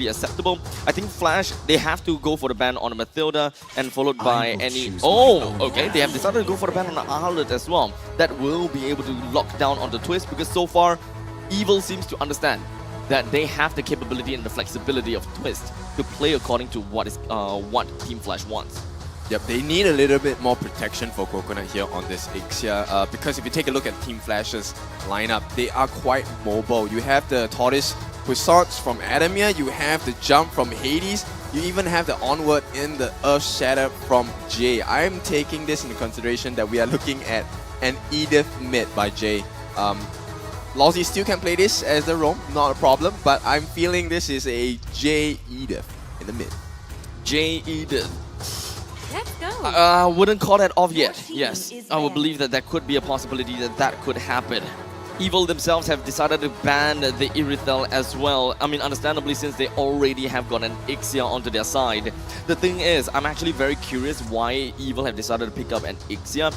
acceptable. I think Flash, they have to go for the ban on the Matilda and followed by any... Oh, okay, they have decided to go for the ban on the Arlet as well. That will be able to lock down on the Twist because so far, Evil seems to understand that they have the capability and the flexibility of Twist to play according to what Team Flash wants. Yep, they need a little bit more protection for Coconut here on this Ixia because if you take a look at Team Flash's lineup, they are quite mobile. You have the Tortoise Puissance from Adamir, you have the jump from Hades, you even have the onward in the Earth Shatter from Jay. I am taking this into consideration that we are looking at an Edith mid by Jay. Lousy still can play this as the roam, not a problem, but I'm feeling this is a Jay Edith in the mid. Jay Edith. Let's go. I wouldn't call that off yet. Yes, I would believe that there could be a possibility that that could happen. Evil themselves have decided to ban the Irithel as well. I mean, understandably, since they already have got an Ixia onto their side. The thing is, I'm actually very curious why Evil have decided to pick up an Ixia.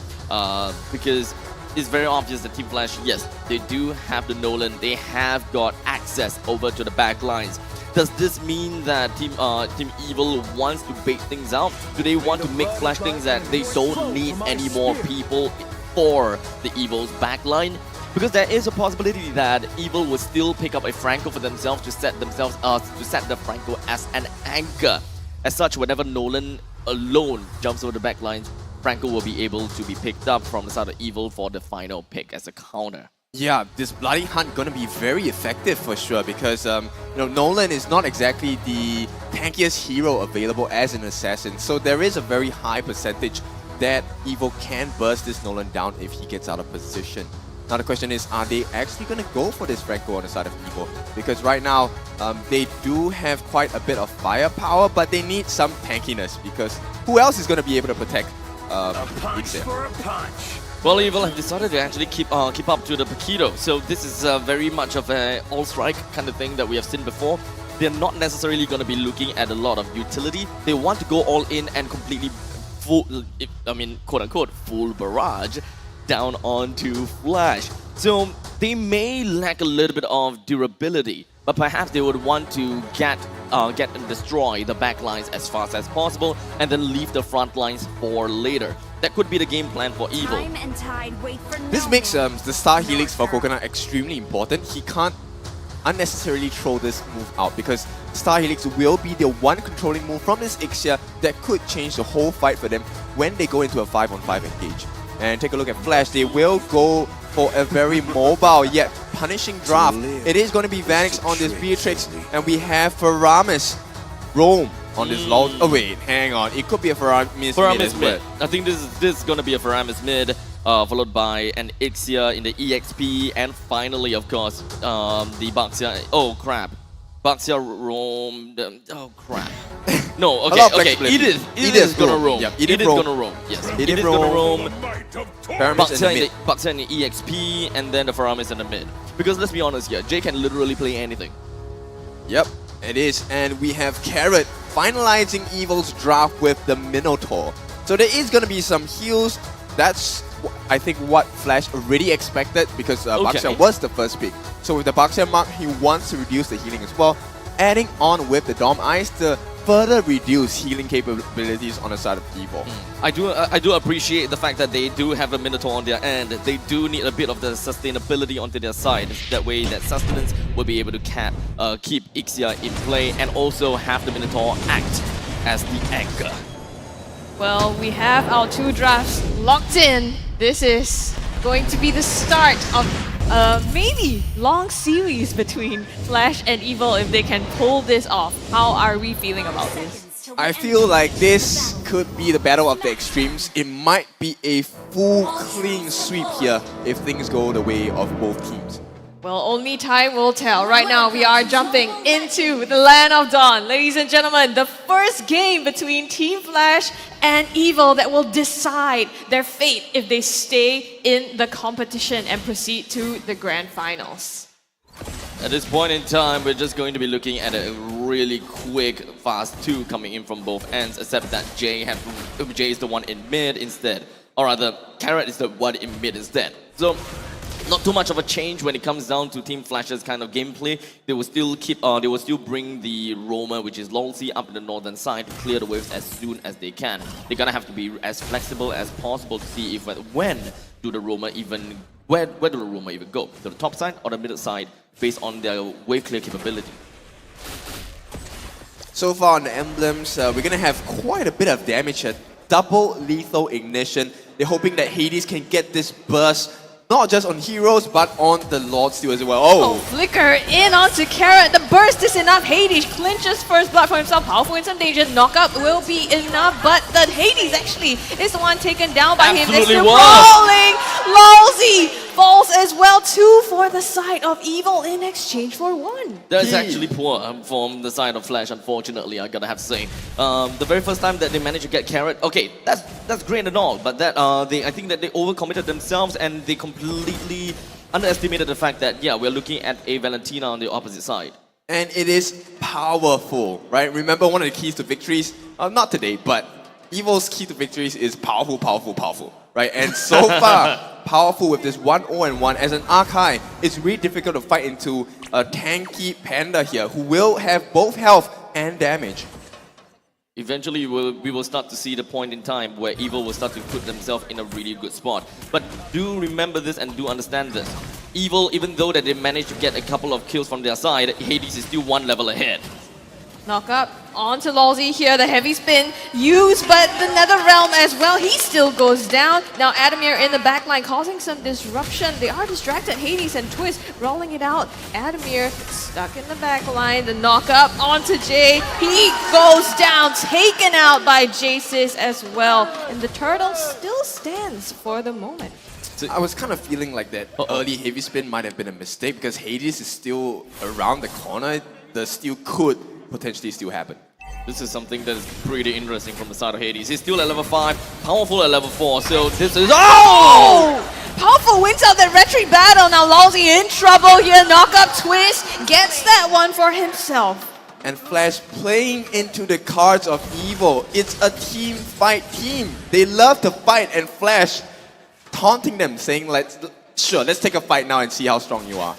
Because it's very obvious that Team Flash, yes, they do have the Nolan. They have got access over to the back lines. Does this mean that Team Evil wants to bait things out? Do they want to make Flash things that they don't need any more people for the Evil's backline? Because there is a possibility that Evil will still pick up a Franco for themselves to set the Franco as an anchor. As such, whenever Nolan alone jumps over the backlines, Franco will be able to be picked up from the side of Evil for the final pick as a counter. Yeah, this Bloody Hunt gonna be very effective for sure because Nolan is not exactly the tankiest hero available as an assassin, so there is a very high percentage that Evo can burst this Nolan down if he gets out of position. Now the question is, are they actually gonna go for this Franco on the side of Evo? Because right now, they do have quite a bit of firepower, but they need some tankiness because who else is gonna be able to protect Ixia? Well, Evil have decided to actually keep up to the Paquito, so this is very much of a all-strike kind of thing that we have seen before. They're not necessarily going to be looking at a lot of utility. They want to go all in and completely quote-unquote, full barrage down onto Flash. So they may lack a little bit of durability, but perhaps they would want to get and destroy the backlines as fast as possible and then leave the front lines for later. That could be the game plan for Evil. This makes the Star Helix for Coconut extremely important. He can't unnecessarily throw this move out because Star Helix will be the one controlling move from this Ixia that could change the whole fight for them when they go into a 5-on-5 engage. And take a look at Flash, they will go for a very mobile yet punishing draft. It is going to be Vanix on this Beatrix, and we have Faramis roam on this Lord. Oh wait, hang on. It could be a Faramis mid as well. I think this is going to be a Faramis mid, followed by an Ixia in the EXP, and finally, of course, the Baxia. Oh crap. Baxia roam. Oh crap. No, okay. Edith is gonna roam. Yep, Edith gonna roam. Yes, Edith gonna roam. Baxia in the EXP, and then the Faramis in the mid. Because let's be honest here, Jay can literally play anything. Yep, it is. And we have Carrot finalizing Evil's draft with the Minotaur. So there is gonna be some heals. That's, I think, what Flash already expected, because Baxia was the first pick. So with the Baxia mark, he wants to reduce the healing as well, adding on with the Dom Eyes to further reduce healing capabilities on the side of Evil. I do appreciate the fact that they do have a Minotaur on their end. They do need a bit of the sustainability onto their side. That way that sustenance will be able to keep Ixia in play, and also have the Minotaur act as the anchor. Well, we have our 2 drafts locked in. This is going to be the start of maybe long series between Flash and Evil if they can pull this off. How are we feeling about this? I feel like this could be the battle of the extremes. It might be a full clean sweep here if things go the way of both teams. Well, only time will tell. Right now, we are jumping into the Land of Dawn. Ladies and gentlemen, the first game between Team Flash and Evil that will decide their fate if they stay in the competition and proceed to the Grand Finals. At this point in time, we're just going to be looking at a really quick, fast 2 coming in from both ends, except that Jay is the one in mid instead. Or rather, Carrot is the one in mid instead. So, not too much of a change when it comes down to Team Flash's kind of gameplay. They will still bring the roamer, which is Lolzy, up in the northern side to clear the waves as soon as they can. They're gonna have to be as flexible as possible to see if where do the roamer even go? To the top side or the middle side, based on their wave clear capability. So far on the emblems, we're gonna have quite a bit of damage here. Double lethal ignition. They're hoping that Hades can get this burst, not just on heroes, but on the Lord Steel as well. Oh, Flicker in onto Carrot. The burst is enough. Hades clinches first blood for himself. Powerful in some danger. Knockup will be enough, but the Hades actually is the one taken down by him. They're still rolling. Lolzy falls as well. 2 for the side of Evil in exchange for 1. That's actually poor from the side of Flash, unfortunately, I gotta have to say. The very first time that they managed to get Carrot, okay, that's great and all, but that I think that they overcommitted themselves, and they completely underestimated the fact that, yeah, we're looking at a Valentina on the opposite side. And it is powerful, right? Remember, one of the keys to victories, not today, but Evil's key to victories is powerful, powerful, powerful, right? And so far, powerful with this 1-0-1 as an Archive, it's really difficult to fight into a tanky Panda here who will have both health and damage. Eventually, we will start to see the point in time where Evil will start to put themselves in a really good spot. But do remember this and do understand this. Evil, even though that they managed to get a couple of kills from their side, Hades is still 1 level ahead. Knock up onto Lolzy here, the heavy spin used, but the Nether Realm as well, he still goes down. Now Adamir in the backline causing some disruption. They are distracted, Hades and Twist rolling it out. Adamir stuck in the backline, the knock up onto Jay. He goes down, taken out by Jasis as well. And the turtle still stands for the moment. I was kind of feeling like that early heavy spin might have been a mistake, because Hades is still around the corner. The steal could potentially still happen. This is something that is pretty interesting from the side of Hades. He's still at level 5, powerful at level 4, so this is... Oh! Powerful wins out that retreat battle. Now Lolzy in trouble here. Knock up Twist gets that one for himself. And Flash playing into the cards of Evil. It's a team fight team. They love to fight, and Flash taunting them, saying, let's take a fight now and see how strong you are.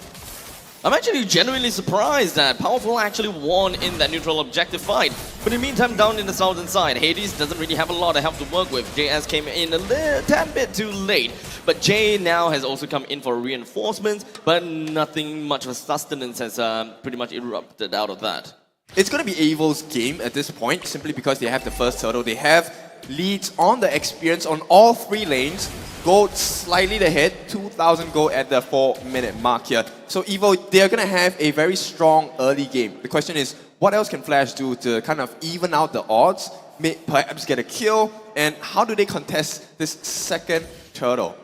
I'm actually genuinely surprised that Powerful actually won in that neutral objective fight. But in the meantime, down in the southern side, Hades doesn't really have a lot of help to work with. JS came in a tad bit too late. But Jay now has also come in for reinforcements, but nothing much of a sustenance has pretty much erupted out of that. It's going to be Evil's game at this point, simply because they have the first turtle. They have leads on the experience on all 3 lanes. gold slightly ahead, 2,000 gold at the 4-minute mark here. So Evo, they're gonna have a very strong early game. The question is, what else can Flash do to kind of even out the odds, perhaps get a kill, and how do they contest this second turtle?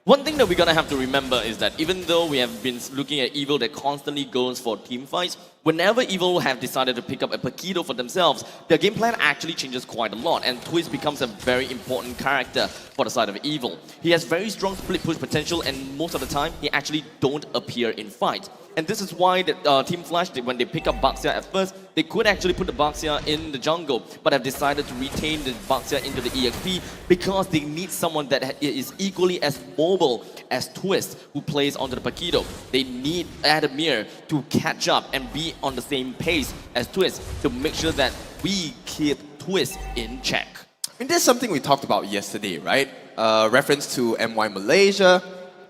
One thing that we're gonna have to remember is that even though we have been looking at Evil that constantly goes for team fights, whenever Evil have decided to pick up a Paquito for themselves, their game plan actually changes quite a lot, and Twist becomes a very important character for the side of Evil. He has very strong split push potential, and most of the time, he actually don't appear in fights. And this is why Team Flash, when they pick up Baxia at first, they could actually put the Baxia in the jungle, but have decided to retain the Baxia into the EXP because they need someone that is equally as mobile as Twist, who plays onto the Paquito. They need Adamir to catch up and be on the same pace as Twist to make sure that we keep Twist in check. I mean, there's something we talked about yesterday, right? Reference to MY Malaysia.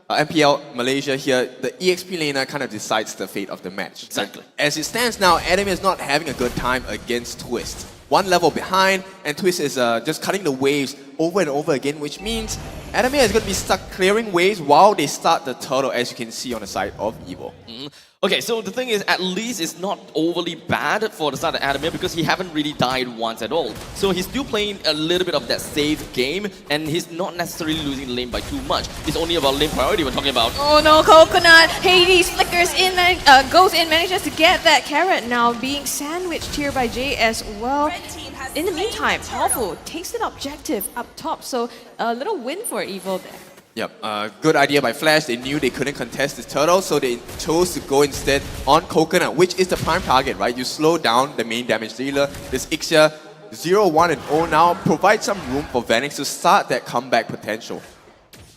MPL Malaysia here, the EXP laner kind of decides the fate of the match. Exactly. As it stands now, Adamir is not having a good time against Twist. One level behind, and Twist is just cutting the waves over and over again, which means Adamir is going to be stuck clearing waves while they start the turtle, as you can see on the side of Evo. Okay, so the thing is, at least it's not overly bad for the side of Adamir because he haven't really died once at all. So he's still playing a little bit of that safe game, and he's not necessarily losing lane by too much. It's only about lane priority we're talking about. Oh no, Coconut! Hades flickers in, goes in, manages to get that carrot, now being sandwiched here by Jay as well. In the meantime, Powerful takes an objective up top, so a little win for Evil there. Yep, good idea by Flash. They knew they couldn't contest this turtle, so they chose to go instead on Coconut, which is the prime target, right? You slow down the main damage dealer. This Ixia 0, 1, and 0 now provides some room for Vanix to start that comeback potential.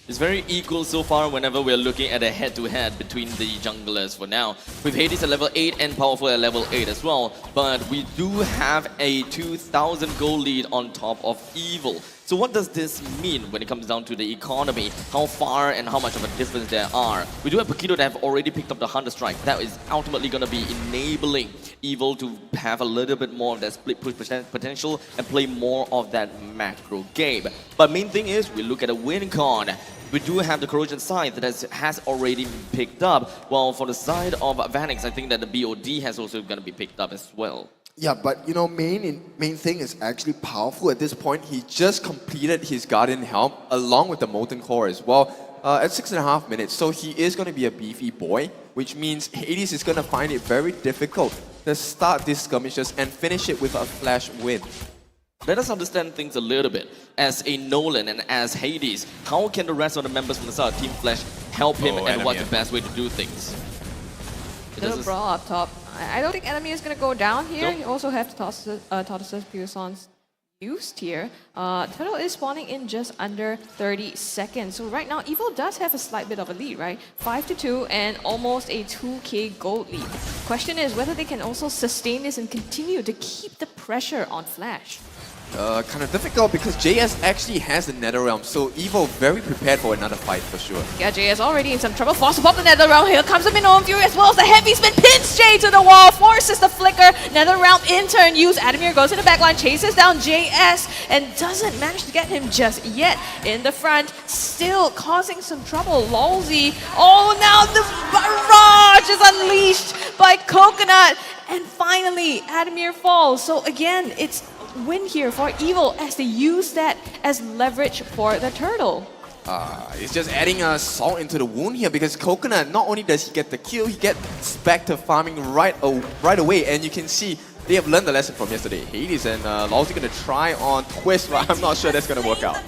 It's very equal so far whenever we're looking at a head-to-head between the junglers for now. With Hades at level 8 and Powerful at level 8 as well. But we do have a 2,000 gold lead on top of Evil. So what does this mean when it comes down to the economy? How far and how much of a difference there are? We do have Paquito that have already picked up the Hunter Strike. That is ultimately going to be enabling Evil to have a little bit more of that split push potential and play more of that macro game. But main thing is, we look at a win con. We do have the Corrosion Scythe that has already been picked up. While for the side of Vanix, I think that the BOD has also going to be picked up as well. Yeah, but you know, main thing is actually Powerful at this point. He just completed his Guardian Helm along with the Molten Core as well at 6.5 minutes. So he is going to be a beefy boy, which means Hades is going to find it very difficult to start these skirmishes and finish it with a Flash win. Let us understand things a little bit. As a Nolan and as Hades, how can the rest of the members from the side of Team Flash help him, and what's the best way to do things? Little brawl up top. I don't think enemy is going to go down here. You also have Tortoises, Puissance used here. Turtle is spawning in just under 30 seconds. So right now, Evil does have a slight bit of a lead, right? 5-2 and almost a 2k gold lead. Question is whether they can also sustain this and continue to keep the pressure on Flash. Kind of difficult because JS actually has the Netherrealm, so Evo very prepared for another fight for sure. Yeah, JS already in some trouble. Forced to pop the Netherrealm. Here comes the Minoan Fury as well as the heavy spin. Pins Jay to the wall. Forces the flicker. Netherrealm in turn used. Adamir goes in the backline, chases down JS and doesn't manage to get him just yet. In the front, still causing some trouble. Lolzy. Oh, now the barrage is unleashed by Coconut. And finally, Adamir falls. So again, it's win here for Evil as they use that as leverage for the turtle. It's just adding salt into the wound here because Coconut, not only does he get the kill, he gets back to farming right away, and you can see they have learned the lesson from yesterday. Hades and Lawsy going to try on Twist, but I'm not sure that's going to work out.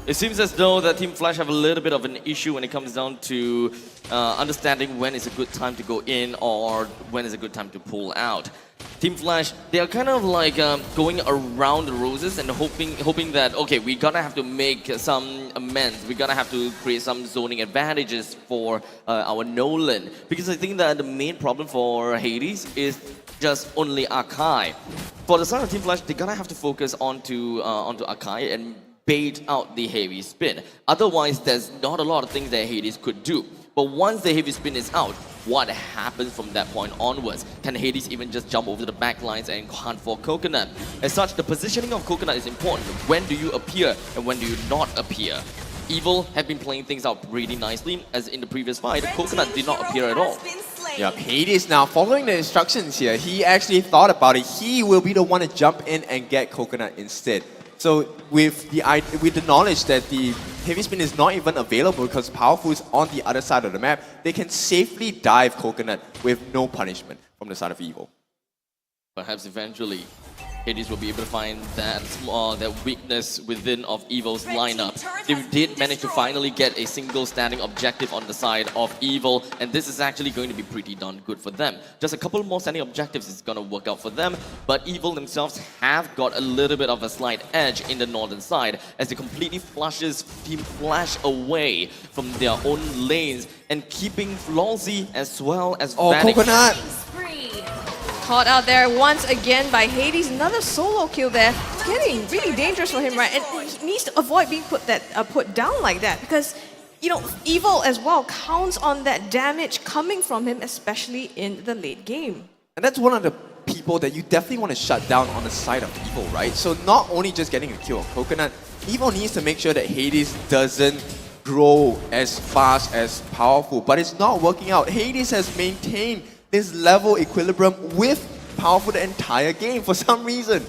It seems as though that Team Flash have a little bit of an issue when it comes down to understanding when is a good time to go in or when is a good time to pull out. Team Flash, they are kind of like going around the roses and hoping that, okay, we're gonna have to make some amends. We're gonna have to create some zoning advantages for our Nolan. Because I think that the main problem for Hades is just only Akai. For the side of Team Flash, they're gonna have to focus onto Akai and bait out the heavy spin. Otherwise, there's not a lot of things that Hades could do. But once the heavy spin is out, what happens from that point onwards? Can Hades even just jump over the back lines and hunt for Coconut? As such, the positioning of Coconut is important. When do you appear and when do you not appear? Evil have been playing things out really nicely, as in the previous fight, Coconut did not appear at all. Yeah, Hades now, following the instructions here, he actually thought about it. He will be the one to jump in and get Coconut instead. So with the knowledge that the heavy spin is not even available because Powerful is on the other side of the map, they can safely dive Coconut with no punishment from the side of Evil. Perhaps eventually, Hades will be able to find that that weakness within of Evil's lineup. They did manage to finally get a single standing objective on the side of Evil, and this is actually going to be pretty darn good for them. Just a couple more standing objectives is going to work out for them, but Evil themselves have got a little bit of a slight edge in the northern side as it completely flushes Team Flash away from their own lanes and keeping Flawsy as well as Vanek. Coconut! Caught out there once again by Hades. Another solo kill there. It's getting really dangerous for him, right? And he needs to avoid being put down like that because, you know, Evil as well counts on that damage coming from him, especially in the late game. And that's one of the people that you definitely want to shut down on the side of Evil, right? So not only just getting a kill on Coconut, Evil needs to make sure that Hades doesn't grow as fast as Powerful, but it's not working out. Hades has maintained this level equilibrium with Powerful the entire game for some reason.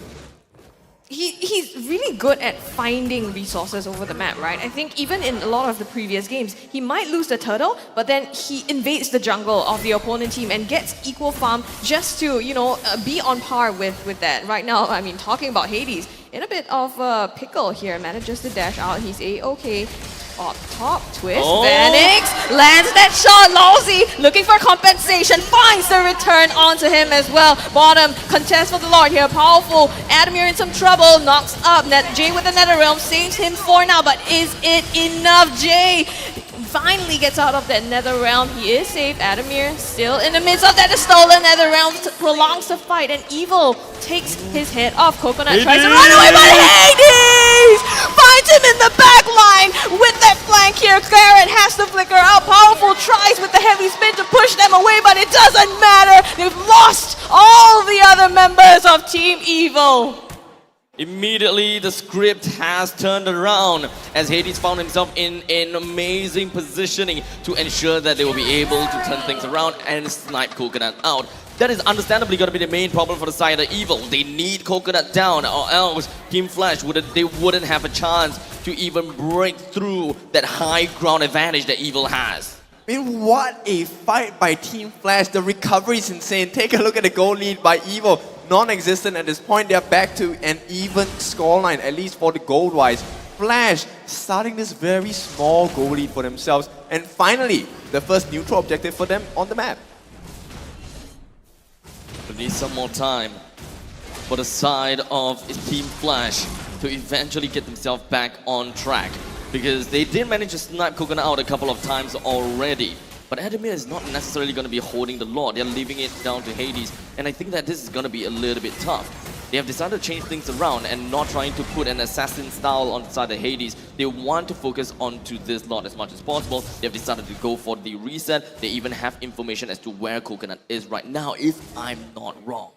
He's really good at finding resources over the map, right? I think even in a lot of the previous games, he might lose the turtle, but then he invades the jungle of the opponent team and gets equal farm just to, you know, be on par with that. Right now, I mean, talking about Hades, in a bit of a pickle here, manages to dash out. He's A-okay. Up top, twist, Vanek lands that shot, Lousy looking for compensation, finds the return onto him as well. Bottom, contest for the Lord here, Powerful, Adamir in some trouble, knocks up, Jay with the Netherrealm, saves him for now, but is it enough? Jay finally gets out of that Netherrealm, he is safe, Adamir still in the midst of that stolen Netherrealm, prolongs the fight, and Evil takes his head off. Coconut tries to run away, but Hades finds him in the back line with that flank here. Garrett has to flicker out. Powerful tries with the heavy spin to push them away, but it doesn't matter. They've lost all the other members of Team Evil. Immediately, the script has turned around as Hades found himself in an amazing positioning to ensure that they will be able to turn things around and snipe Coconut out. That is understandably going to be the main problem for the side of Evil. They need Coconut down, or else Team Flash wouldn't have a chance to even break through that high ground advantage that Evil has. I mean, what a fight by Team Flash. The recovery is insane. Take a look at the goal lead by Evil. Non-existent at this point. They're back to an even scoreline, at least for the gold-wise. Flash starting this very small goal lead for themselves. And finally, the first neutral objective for them on the map. We need some more time for the side of Team Flash to eventually get themselves back on track, because they did manage to snipe Coconut out a couple of times already. But Adamir is not necessarily going to be holding the Lord. They're leaving it down to Hades, and I think that this is going to be a little bit tough. They have decided to change things around and not trying to put an assassin style on the side of Hades. They want to focus onto this Lord as much as possible. They have decided to go for the reset. They even have information as to where Coconut is right now, if I'm not wrong.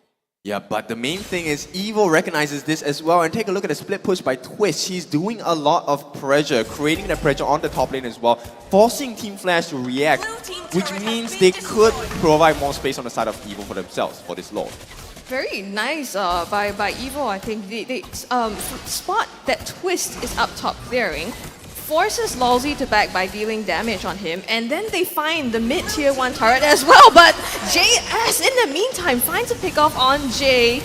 Yeah, but the main thing is Evil recognizes this as well, and take a look at the split push by Twist. He's doing a lot of pressure, creating the pressure on the top lane as well, forcing Team Flash to react, which means they could provide more space on the side of Evil for themselves for this Lord. Very nice by Evil, I think. They spot that Twist is up top clearing, forces Lousy to back by dealing damage on him, and then they find the mid-tier 1 turret as well, but JS in the meantime finds a pick off on Jay,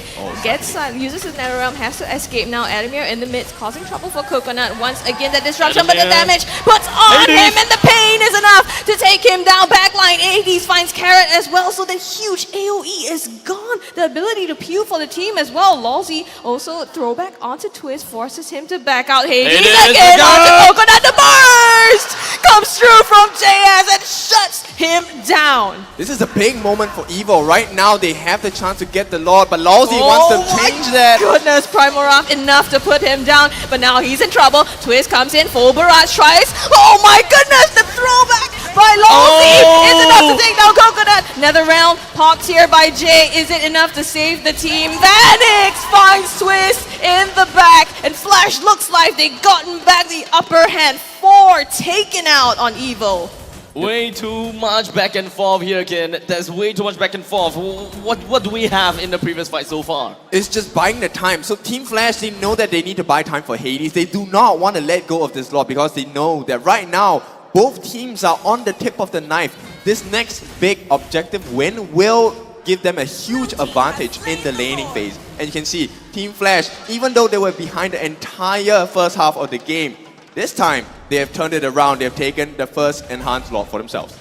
uses his Netherrealm, has to escape now. Adamir in the midst, causing trouble for Coconut. Once again the disruption, but the damage puts on him, and the pain is enough to take him down. Backline, Hades finds Carrot as well, so the huge AoE is gone. The ability to pew for the team as well. Lousy also throwback onto Twist, forces him to back out. Hades again onto Coconut. The burst comes through from JS and shuts him down. This is a big moment for Evil. Right now, they have the chance to get the Lord, but Lousy wants to change that. Goodness, Primoraph enough to put him down, but now he's in trouble. Twist comes in, full barrage tries. Oh my goodness, the throwback by Lousy is enough to take down Coconut. Netherrealm popped here by Jay. Is it enough to save the team? Vanek finds Twist in the back, and Flash looks like they've gotten back the upper hand. 4 4 taken out on Evo. Way too much back and forth here again. There's way too much back and forth. What do we have in the previous fight so far? It's just buying the time. So Team Flash, they know that they need to buy time for Hades. They do not want to let go of this lot because they know that right now, both teams are on the tip of the knife. This next big objective win will give them a huge advantage in the laning phase. And you can see, Team Flash, even though they were behind the entire first half of the game, this time, they have turned it around. They have taken the first enhanced lot for themselves.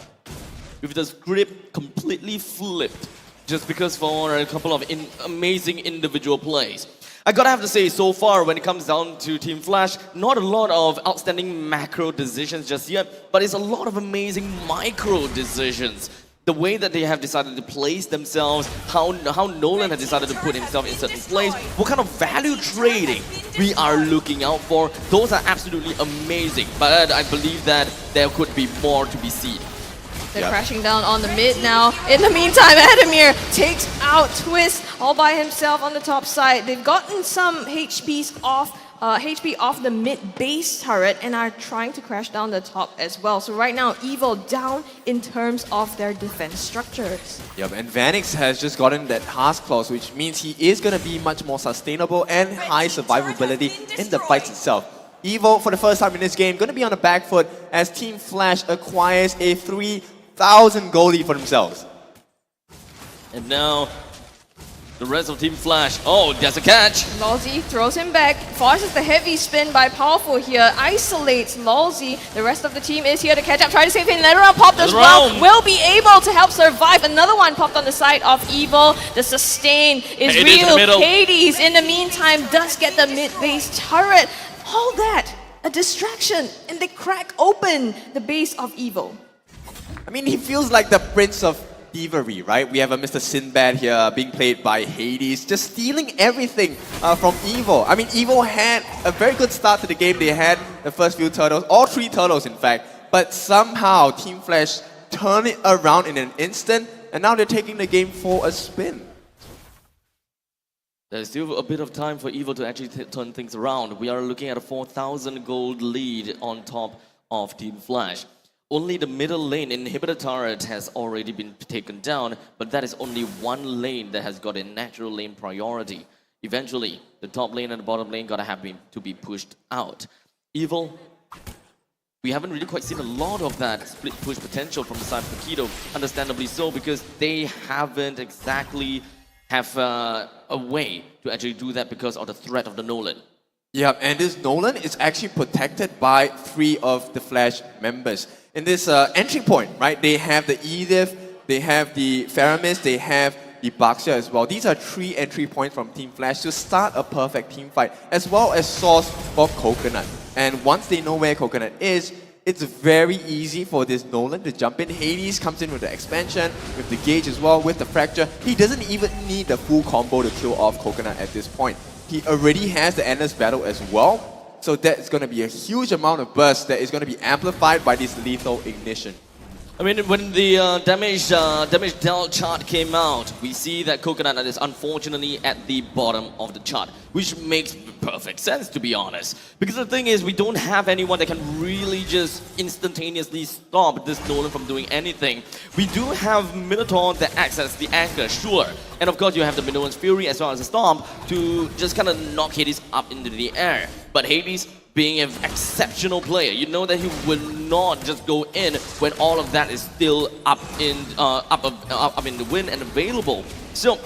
With the script completely flipped, just because for a couple of amazing individual plays. I gotta have to say, so far, when it comes down to Team Flash, not a lot of outstanding macro decisions just yet, but it's a lot of amazing micro decisions. The way that they have decided to place themselves, how Nolan has decided to put himself in certain place, what kind of value trading we are looking out for, those are absolutely amazing. But I believe that there could be more to be seen. They're crashing down on the mid now. In the meantime, Adamir takes out Twist all by himself on the top side. They've gotten some HP off the mid base turret and are trying to crash down the top as well. So right now, Evo down in terms of their defense structures. Yep, and Vanix has just gotten that Task Clause, which means he is going to be much more sustainable and high survivability in the fights itself. Evo, for the first time in this game, going to be on the back foot as Team Flash acquires a 3,000 gold lead for themselves. And now, the rest of Team Flash. Oh, there's a catch. Lolzy throws him back, forces the heavy spin by Powerful here, isolates Lolzy. The rest of the team is here to catch up, try to save him. Another round popped as well. Will be able to help survive. Another one popped on the side of Evil. The sustain is real. Hades, in the meantime, does get the mid-base turret. All that, a distraction, and they crack open the base of Evil. I mean, he feels like the Prince of Thievery, right? We have a Mr. Sinbad here being played by Hades, just stealing everything from Evo. I mean, Evo had a very good start to the game. They had the first few turtles, all 3 turtles in fact, but somehow Team Flash turned it around in an instant, and now they're taking the game for a spin. There's still a bit of time for Evo to actually turn things around. We are looking at a 4,000 gold lead on top of Team Flash. Only the middle lane inhibitor turret has already been taken down, but that is only one lane that has got a natural lane priority. Eventually, the top lane and the bottom lane gotta have to be pushed out. Evil, we haven't really quite seen a lot of that split push potential from the side of Paquito, understandably so, because they haven't exactly have a way to actually do that because of the threat of the Nolan. Yeah, and this Nolan is actually protected by 3 of the Flash members. In this entry point, right, they have the Edith, they have the Faramis, they have the Baxia as well. These are 3 entry points from Team Flash to start a perfect team fight, as well as source for Coconut. And once they know where Coconut is, it's very easy for this Nolan to jump in. Hades comes in with the expansion, with the gauge as well, with the fracture. He doesn't even need the full combo to kill off Coconut at this point. He already has the Endless Battle as well. So that's going to be a huge amount of burst that is going to be amplified by this lethal ignition. I mean, when the damage dealt chart came out, we see that Coconut is unfortunately at the bottom of the chart, which makes perfect sense, to be honest. Because the thing is, we don't have anyone that can really just instantaneously stop this Nolan from doing anything. We do have Minotaur that acts as the anchor, sure. And of course, you have the Minoan's Fury as well as the Storm to just kind of knock Hades up into the air. But Hades, being an exceptional player, you know that he will not just go in when all of that is still up in the wind and available. So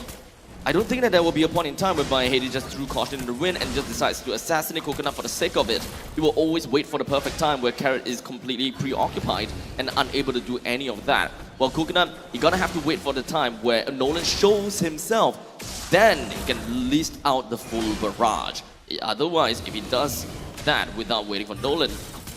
I don't think that there will be a point in time whereby Hades just threw caution in the wind and just decides to assassinate Coconut for the sake of it. He will always wait for the perfect time where Carrot is completely preoccupied and unable to do any of that. While Coconut, you're gonna have to wait for the time where Nolan shows himself, then he can list out the full barrage. Otherwise, if he does that without waiting for Nolan,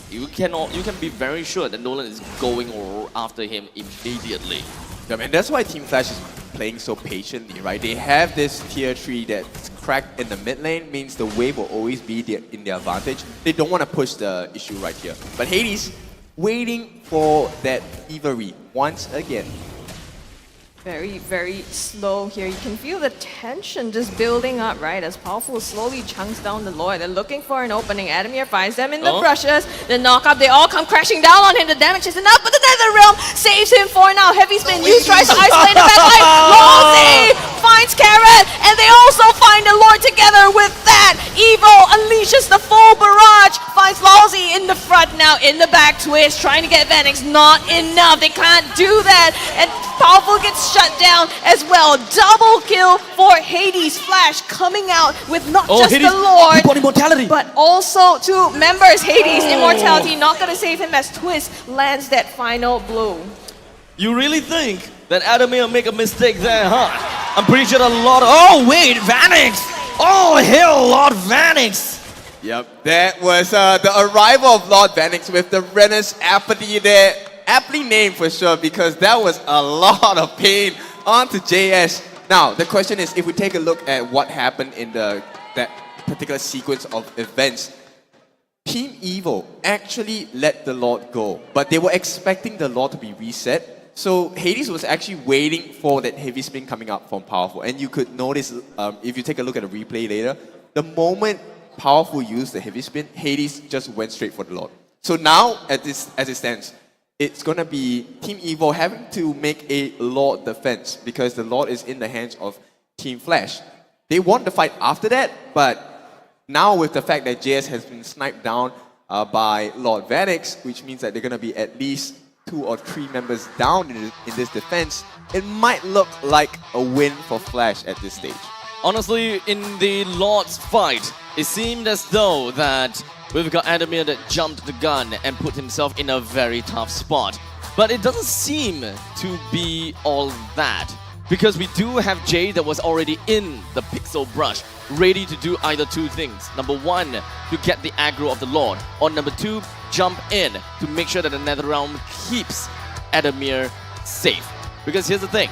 you can be very sure that Nolan is going after him immediately. Yeah, and that's why Team Flash is playing so patiently, right? They have this tier 3 that's cracked in the mid lane, means the wave will always be in their advantage. They don't want to push the issue right here. But Hades, waiting for that thievery once again. very, very slow here. You can feel the tension just building up, right? As Powerful slowly chunks down the Lord. They're looking for an opening. Adamir finds them in the brushes. The knock-up, they all come crashing down on him. The damage is enough, but the Nether Realm saves him for now. Heavy spin used, tries to isolate the back line. Lawsy finds Carrot, and they also find the Lord together with that. Evo unleashes the full barrage, finds Lawsy in the front now, in the back twist, trying to get Vanix. Not enough, they can't do that. And Powerful gets shut down as well. Double kill for Hades. Flash coming out with not just Hades, the Lord, he got immortality, but also two members. Hades immortality, not gonna save him as Twist lands that final blow. You really think that Adamir make a mistake there, huh? I'm pretty sure a lot of... Oh, wait, Vanix! Oh, hell, Lord Vanix! Yep, that was the arrival of Lord Vanix with the Renner's apathy there. Aptly named for sure, because that was a lot of pain onto JS. Now, the question is, if we take a look at what happened in that particular sequence of events, Team Evo actually let the Lord go, but they were expecting the Lord to be reset. So Hades was actually waiting for that heavy spin coming up from Powerful, and you could notice, if you take a look at the replay later, the moment Powerful used the heavy spin, Hades just went straight for the Lord. So now, as it stands, it's going to be Team Evo having to make a Lord defense because the Lord is in the hands of Team Flash. They won the fight after that, but now with the fact that JS has been sniped down by Lord Vanix, which means that they're going to be at least 2 or 3 members down in this defense, it might look like a win for Flash at this stage. Honestly, in the Lord's fight, it seemed as though that we've got Adamir that jumped the gun and put himself in a very tough spot. But it doesn't seem to be all that, because we do have Jay that was already in the Pixel Brush, ready to do either two things. Number one, to get the aggro of the Lord, or number two, jump in to make sure that the Netherrealm keeps Adamir safe. Because here's the thing,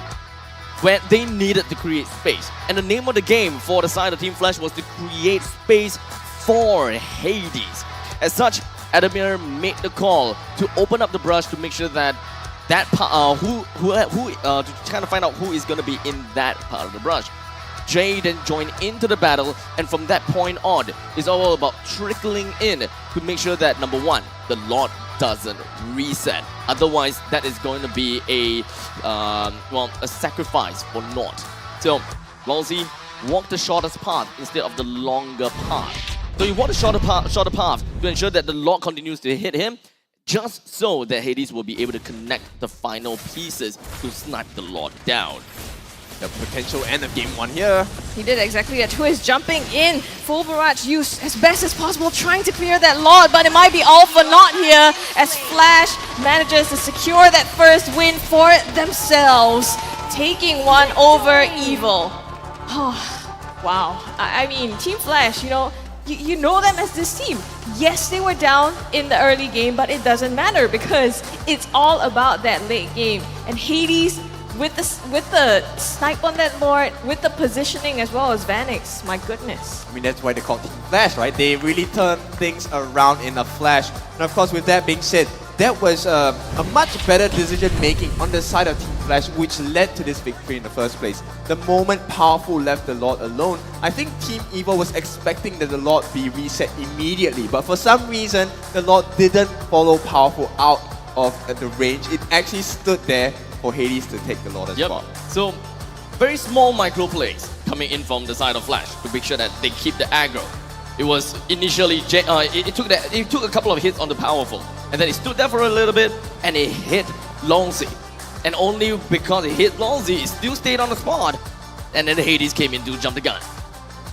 when they needed to create space, and the name of the game for the side of Team Flash was to create space for Hades. As such, Adamir made the call to open up the brush to make sure that to kind of find out who is going to be in that part of the brush. Jay then joined into the battle, and from that point on, it's all about trickling in to make sure that number one, the Lord doesn't reset. Otherwise, that is going to be a sacrifice for naught. So, Lawsy walked the shortest path instead of the longer path. So you want a shorter path to ensure that the Lord continues to hit him, just so that Hades will be able to connect the final pieces to snipe the Lord down. The potential end of game 1 here. He did exactly that. Twist jumping in, full barrage use as best as possible, trying to clear that Lord, but it might be all for naught here as Flash manages to secure that first win for themselves, taking one over Evil. Oh, wow. I mean, Team Flash, you know them as this team. Yes, they were down in the early game, but it doesn't matter because it's all about that late game. And Hades, with the snipe on that Lord, with the positioning as well as Vanix, my goodness. I mean, that's why they call Team Flash, right? They really turn things around in a flash. And of course, with that being said, that was a much better decision making on the side of Team Flash, which led to this victory in the first place. The moment Powerful left the Lord alone, I think Team Evo was expecting that the Lord be reset immediately, but for some reason, the Lord didn't follow Powerful out of the range. It actually stood there for Hades to take the Lord as well. So, very small micro plays coming in from the side of Flash to make sure that they keep the aggro. It was initially, it took a couple of hits on the Powerful, and then it stood there for a little bit, and it hit Lawsy. And only because it hit Lawsy, it still stayed on the spot, and then Hades came in to jump the gun.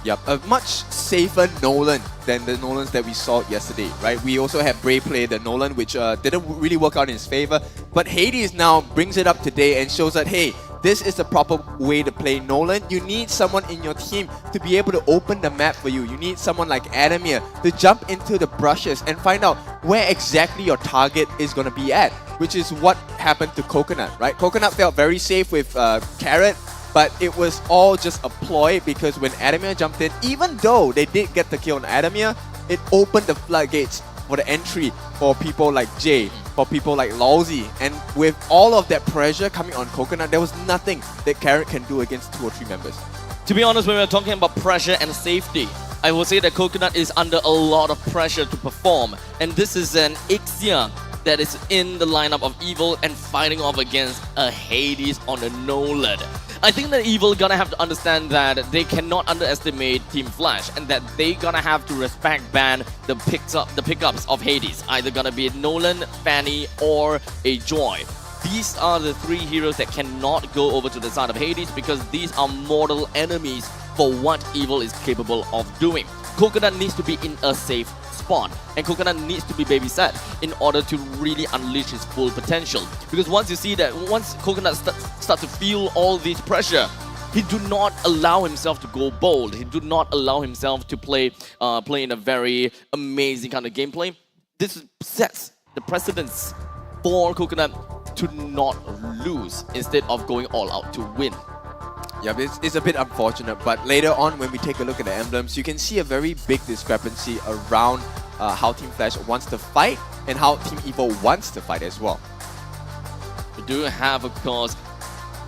Yep, a much safer Nolan than the Nolans that we saw yesterday, right? We also had Bray play the Nolan, which didn't really work out in his favor, but Hades now brings it up today and shows that, hey, this is the proper way to play Nolan. You need someone in your team to be able to open the map for you. You need someone like Adamir to jump into the brushes and find out where exactly your target is going to be at, which is what happened to Coconut, right? Coconut felt very safe with Carrot, but it was all just a ploy because when Adamir jumped in, even though they did get the kill on Adamir, it opened the floodgates for the entry for people like Jay, for people like Lousy. And with all of that pressure coming on Coconut, there was nothing that Carrot can do against 2 or 3 members. To be honest, when we're talking about pressure and safety, I will say that Coconut is under a lot of pressure to perform. And this is an Ixia that is in the lineup of Evil and fighting off against a Hades on a Nolan. I think that Evil gonna have to understand that they cannot underestimate Team Flash and that they gonna have to respect ban the pickups of Hades. Either gonna be Nolan, Fanny, or a Joy. These are the 3 heroes that cannot go over to the side of Hades because these are mortal enemies for what Evil is capable of doing. Coconut needs to be in a safe spot, and Coconut needs to be babysat in order to really unleash his full potential. Because once you see that, once Coconut starts to feel all this pressure, he do not allow himself to go bold. He do not allow himself to play in a very amazing kind of gameplay. This sets the precedence for Coconut to not lose instead of going all out to win. Yeah, it's a bit unfortunate, but later on when we take a look at the emblems, you can see a very big discrepancy around how Team Flash wants to fight and how Team Evil wants to fight as well. We do have, of course,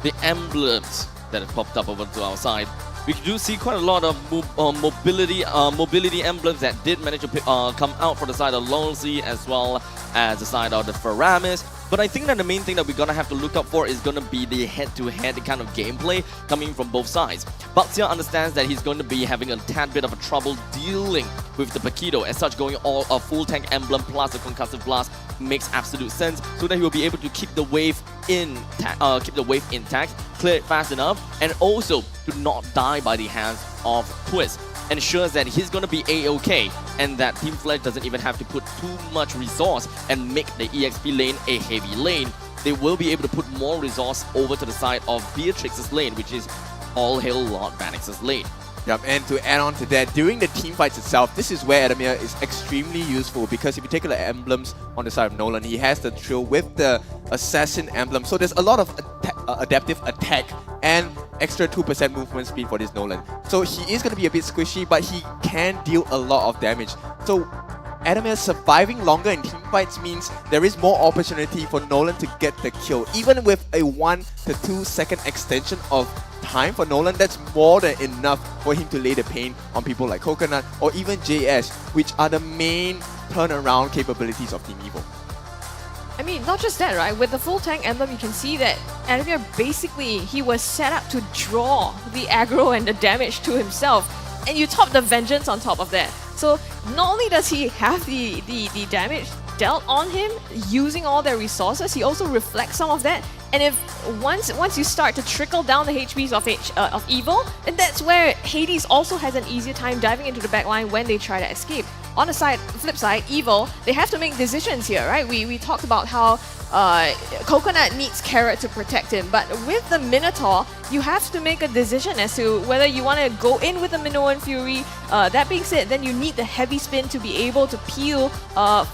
the emblems that have popped up over to our side. We do see quite a lot of mobility emblems that did manage to come out for the side of Longsy as well as the side of the Faramis. But I think that the main thing that we're gonna have to look out for is gonna be the head-to-head kind of gameplay coming from both sides. Baxia understands that he's going to be having a tad bit of a trouble dealing with the Paquito. As such, going all a full tank emblem plus a concussive blast makes absolute sense, so that he will be able to keep the wave intact, clear it fast enough, and also to not die by the hands of Twist. Ensures that he's gonna be A-OK and that Team Flash doesn't even have to put too much resource and make the EXP lane a heavy lane. They will be able to put more resource over to the side of Beatrix's lane, which is all hail Lord Vanix's lane. Yep, and to add on to that, during the team fights itself, this is where Adamir is extremely useful because if you take a look at emblems on the side of Nolan, he has the Trill with the Assassin emblem. So there's a lot of adaptive attack and extra 2% movement speed for this Nolan. So he is going to be a bit squishy, but he can deal a lot of damage. So Adamir surviving longer in team fights means there is more opportunity for Nolan to get the kill. Even with a 1 to 2 second extension of time for Nolan, that's more than enough for him to lay the pain on people like Coconut or even JS, which are the main turnaround capabilities of Team Evil. I mean, not just that, right? With the full tank emblem, you can see that Adamir basically, he was set up to draw the aggro and the damage to himself. And you top the vengeance on top of that. So not only does he have the damage dealt on him using all their resources, he also reflects some of that. And if once you start to trickle down the HPs of Evil, then that's where Hades also has an easier time diving into the backline when they try to escape. On the flip side, Evil, they have to make decisions here, right? We talked about how Coconut needs Carrot to protect him, but with the Minotaur, you have to make a decision as to whether you want to go in with the Minoan Fury. That being said, then you need the heavy spin to be able to peel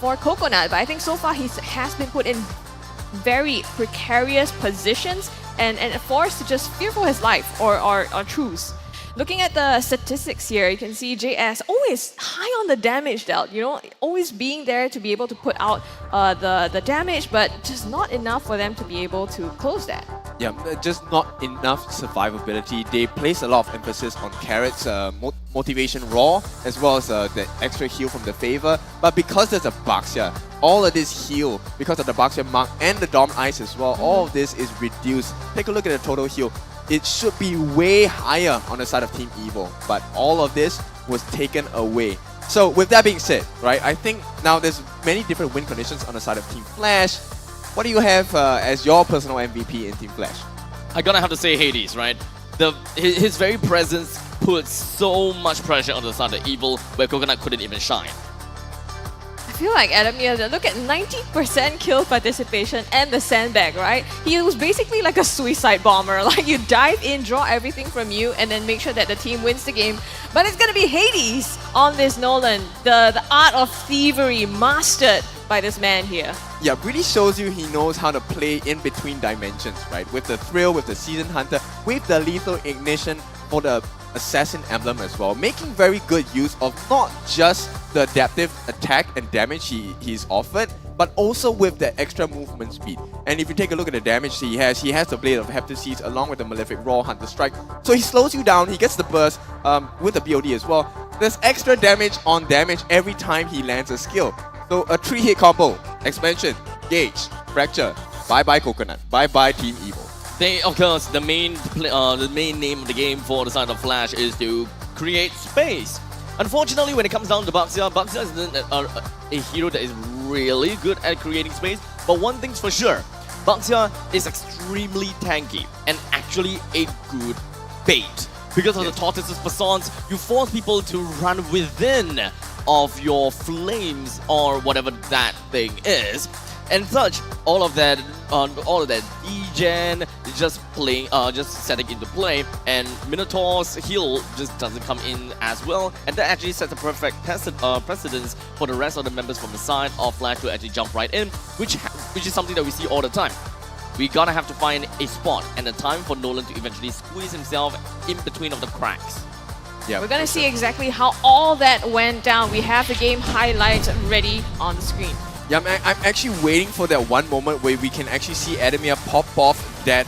for Coconut, but I think so far he has been put in very precarious positions and forced to just fear for his life or truce. Looking at the statistics here, you can see JS always high on the damage dealt, you know, always being there to be able to put out the damage, but just not enough for them to be able to close that. Yeah, just not enough survivability. They place a lot of emphasis on Carrot's motivation raw, as well as the extra heal from the favor. But because there's a Baxia, all of this heal, because of the Baxia mark and the Dom Ice as well, all of this is reduced. Take a look at the total heal. It should be way higher on the side of Team Evil, but all of this was taken away. So with that being said, right, I think now there's many different win conditions on the side of Team Flash. What do you have as your personal MVP in Team Flash? I'm gonna have to say Hades, right? His very presence puts so much pressure on the side of Evil where Coconut couldn't even shine. I feel like Adamir, look at 90% kill participation and the sandbag, right? He was basically like a suicide bomber. Like you dive in, draw everything from you, and then make sure that the team wins the game. But it's gonna be Hades on this Nolan. The art of thievery mastered by this man here. Yeah, really shows you he knows how to play in between dimensions, right? With the Thrill, with the Season Hunter, with the Lethal Ignition for the Assassin emblem as well. Making very good use of not just the adaptive attack and damage he's offered, but also with the extra movement speed. And if you take a look at the damage he has the Blade of Heptaseeds along with the Malefic Raw Hunter Strike. So he slows you down, he gets the burst with the BOD as well. There's extra damage on damage every time he lands a skill. So a 3-hit combo, Expansion, Gauge, Fracture, bye-bye Coconut, bye-bye Team Evil. Of course, the main name of the game for the side of Flash is to create space. Unfortunately, when it comes down to Baxia isn't a hero that is really good at creating space. But one thing's for sure, Baxia is extremely tanky and actually a good bait. Because of the Tortoise's Facades, you force people to run within of your flames or whatever that thing is. And such, all of that degen just setting into play, and Minotaur's heal just doesn't come in as well, and that actually sets a perfect precedence for the rest of the members from the side of Flash to actually jump right in, which is something that we see all the time. We gotta have to find a spot and a time for Nolan to eventually squeeze himself in between of the cracks. Yeah, we're gonna see exactly how all that went down. We have the game highlights ready on the screen. Yeah, I'm actually waiting for that one moment where we can actually see Adamir pop off that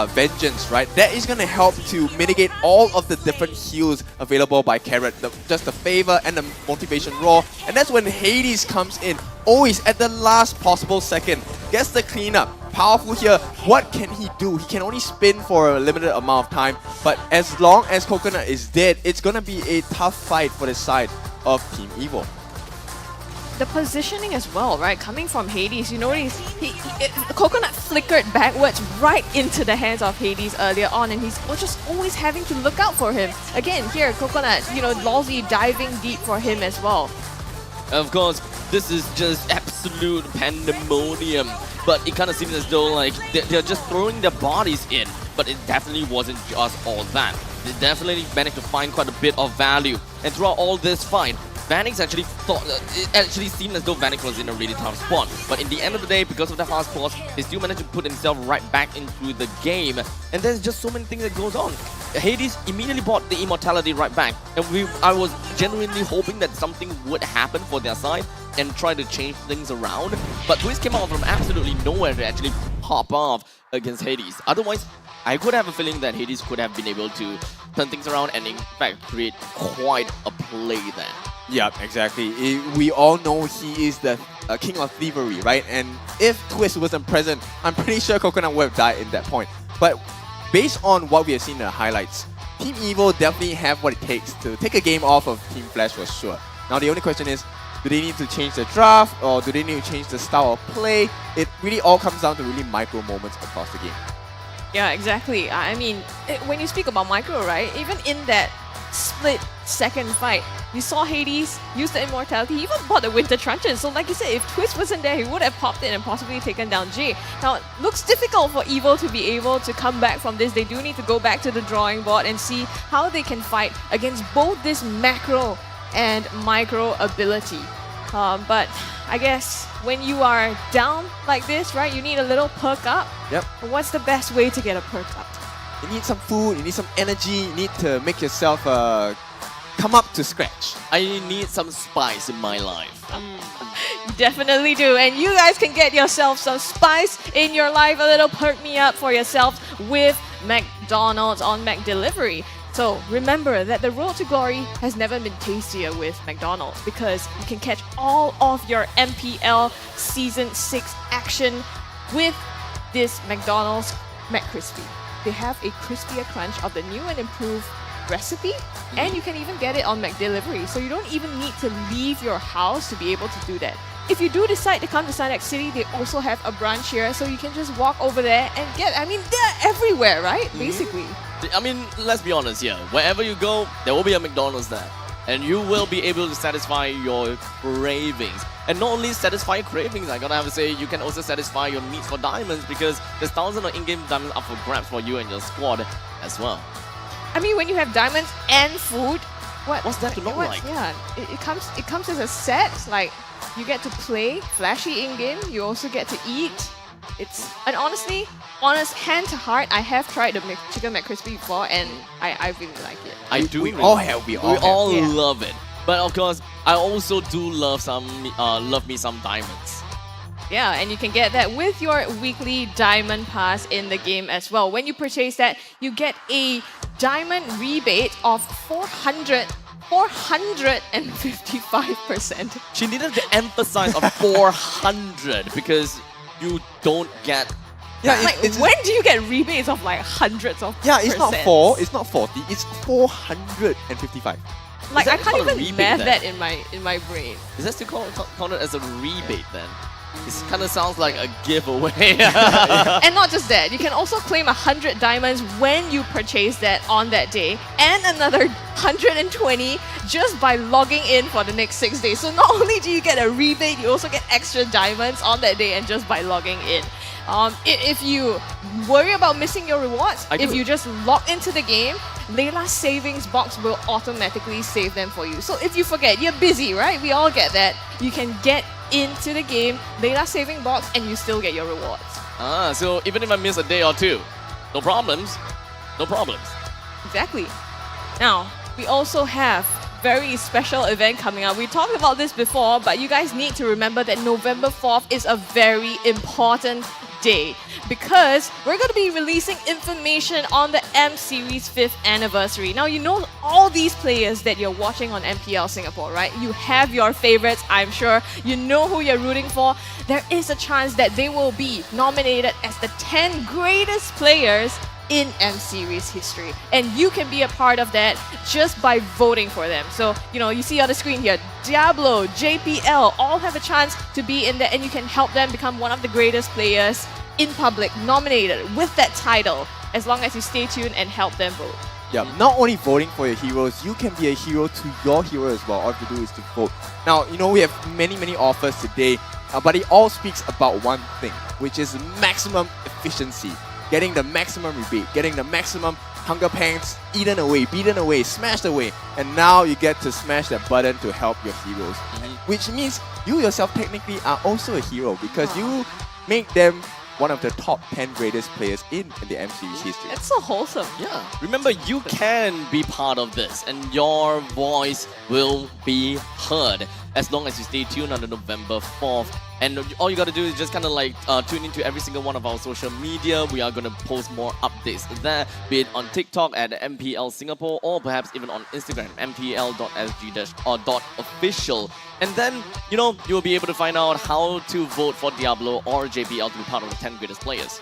Vengeance, right? That is going to help to mitigate all of the different heals available by Carrot. Just the Favor and the Motivation Raw. And that's when Hades comes in, always at the last possible second. Gets the cleanup. Powerful here. What can he do? He can only spin for a limited amount of time. But as long as Coconut is dead, it's going to be a tough fight for the side of Team Evil. The positioning as well, right? Coming from Hades, you notice Coconut flickered backwards right into the hands of Hades earlier on, and he's just always having to look out for him. Again, here, Coconut, Lawsy diving deep for him as well. Of course, this is just absolute pandemonium, but it kind of seems as though like they're just throwing their bodies in, but it definitely wasn't just all that. They definitely managed to find quite a bit of value, and throughout all this fight, Vanix actually it actually seemed as though Vanix was in a really tough spot. But in the end of the day, because of the hard pause, he still managed to put himself right back into the game. And there's just so many things that goes on. Hades immediately bought the immortality right back. And I was genuinely hoping that something would happen for their side and try to change things around. But Twist came out from absolutely nowhere to actually pop off against Hades. Otherwise, I could have a feeling that Hades could have been able to turn things around and in fact create quite a play there. Yeah, exactly. We all know he is the king of thievery, right? And if Twist wasn't present, I'm pretty sure Coconut would have died in that point. But based on what we have seen in the highlights, Team Evil definitely have what it takes to take a game off of Team Flash for sure. Now the only question is, do they need to change the draft or do they need to change the style of play? It really all comes down to really micro moments across the game. Yeah, exactly. I mean, when you speak about micro, right? Even in that split-second fight, you saw Hades use the immortality. He even bought the Winter Truncheon. So like you said, if Twist wasn't there, he would have popped in and possibly taken down Jay. Now, it looks difficult for Evil to be able to come back from this. They do need to go back to the drawing board and see how they can fight against both this macro and micro ability. But I guess when you are down like this, right, you need a little perk up. Yep. What's the best way to get a perk up? You need some food, you need some energy, you need to make yourself come up to scratch. I need some spice in my life. You definitely do. And you guys can get yourself some spice in your life, a little perk me up for yourself with McDonald's on McDelivery. So remember that the road to glory has never been tastier with McDonald's because you can catch all of your MPL Season 6 action with this McDonald's McCrispy. They have a crispier crunch of the new and improved recipe, and you can even get it on McDelivery, so you don't even need to leave your house to be able to do that. If you do decide to come to Sinex City, they also have a branch here, so you can just walk over there and get, I mean, they're everywhere, right? Basically. I mean, let's be honest here. Wherever you go, there will be a McDonald's there. And you will be able to satisfy your cravings. And not only satisfy cravings, I gotta have to say, you can also satisfy your needs for diamonds because there's thousands of in-game diamonds up for grabs for you and your squad as well. I mean, when you have diamonds and food, what's that to look like? Yeah, it comes as a set. Like, you get to play flashy in-game, you also get to eat. And honestly, hand to heart, I have tried the chicken McCrispy before and I really like it. I do. We all have. We all love it. But of course, I also do love me some diamonds. Yeah, and you can get that with your weekly diamond pass in the game as well. When you purchase that, you get a diamond rebate of 455%. She needed to emphasize on 400 because you don't get. Yeah, when do you get rebates of like hundreds of it's not percents? 4, it's not 40, it's 455. Like I Is that can't called a even rebate math then? that in my brain. Is that still counted as a rebate then? This kind of sounds like a giveaway. And not just that, you can also claim 100 diamonds when you purchase that on that day, and another 120 just by logging in for the next 6 days. So not only do you get a rebate, you also get extra diamonds on that day and just by logging in. If you worry about missing your rewards, if you just log into the game, Layla's savings box will automatically save them for you. So if you forget, you're busy, right? We all get that. You can get into the game, Layla's saving box, and you still get your rewards. So even if I miss a day or two, no problems. No problems. Exactly. Now, we also have very special event coming up. We talked about this before, but you guys need to remember that November 4th is a very important day because we're going to be releasing information on the M Series 5th anniversary. Now, you know all these players that you're watching on MPL Singapore, right? You have your favorites, I'm sure. You know who you're rooting for. There is a chance that they will be nominated as the 10 greatest players in M Series history. And you can be a part of that just by voting for them. So, you see on the screen here, Diablo, JPL, all have a chance to be in there, and you can help them become one of the greatest players in public, nominated with that title, as long as you stay tuned and help them vote. Yeah, not only voting for your heroes, you can be a hero to your hero as well. All you have to do is to vote. Now, we have many offers today, but it all speaks about one thing, which is maximum efficiency. Getting the maximum rebate, getting the maximum hunger pangs eaten away, beaten away, smashed away, and now you get to smash that button to help your heroes. Which means you yourself technically are also a hero because you make them one of the top 10 greatest players in the M Series history. It's so wholesome. Yeah. Remember, you can be part of this and your voice will be heard as long as you stay tuned on the November 4th. And all you gotta do is just kind of like tune into every single one of our social media. We are gonna post more updates there, be it on TikTok at MPL Singapore or perhaps even on Instagram, mpl.sg/official. And then, you will be able to find out how to vote for Diablo or JPL to be part of the 10 greatest players.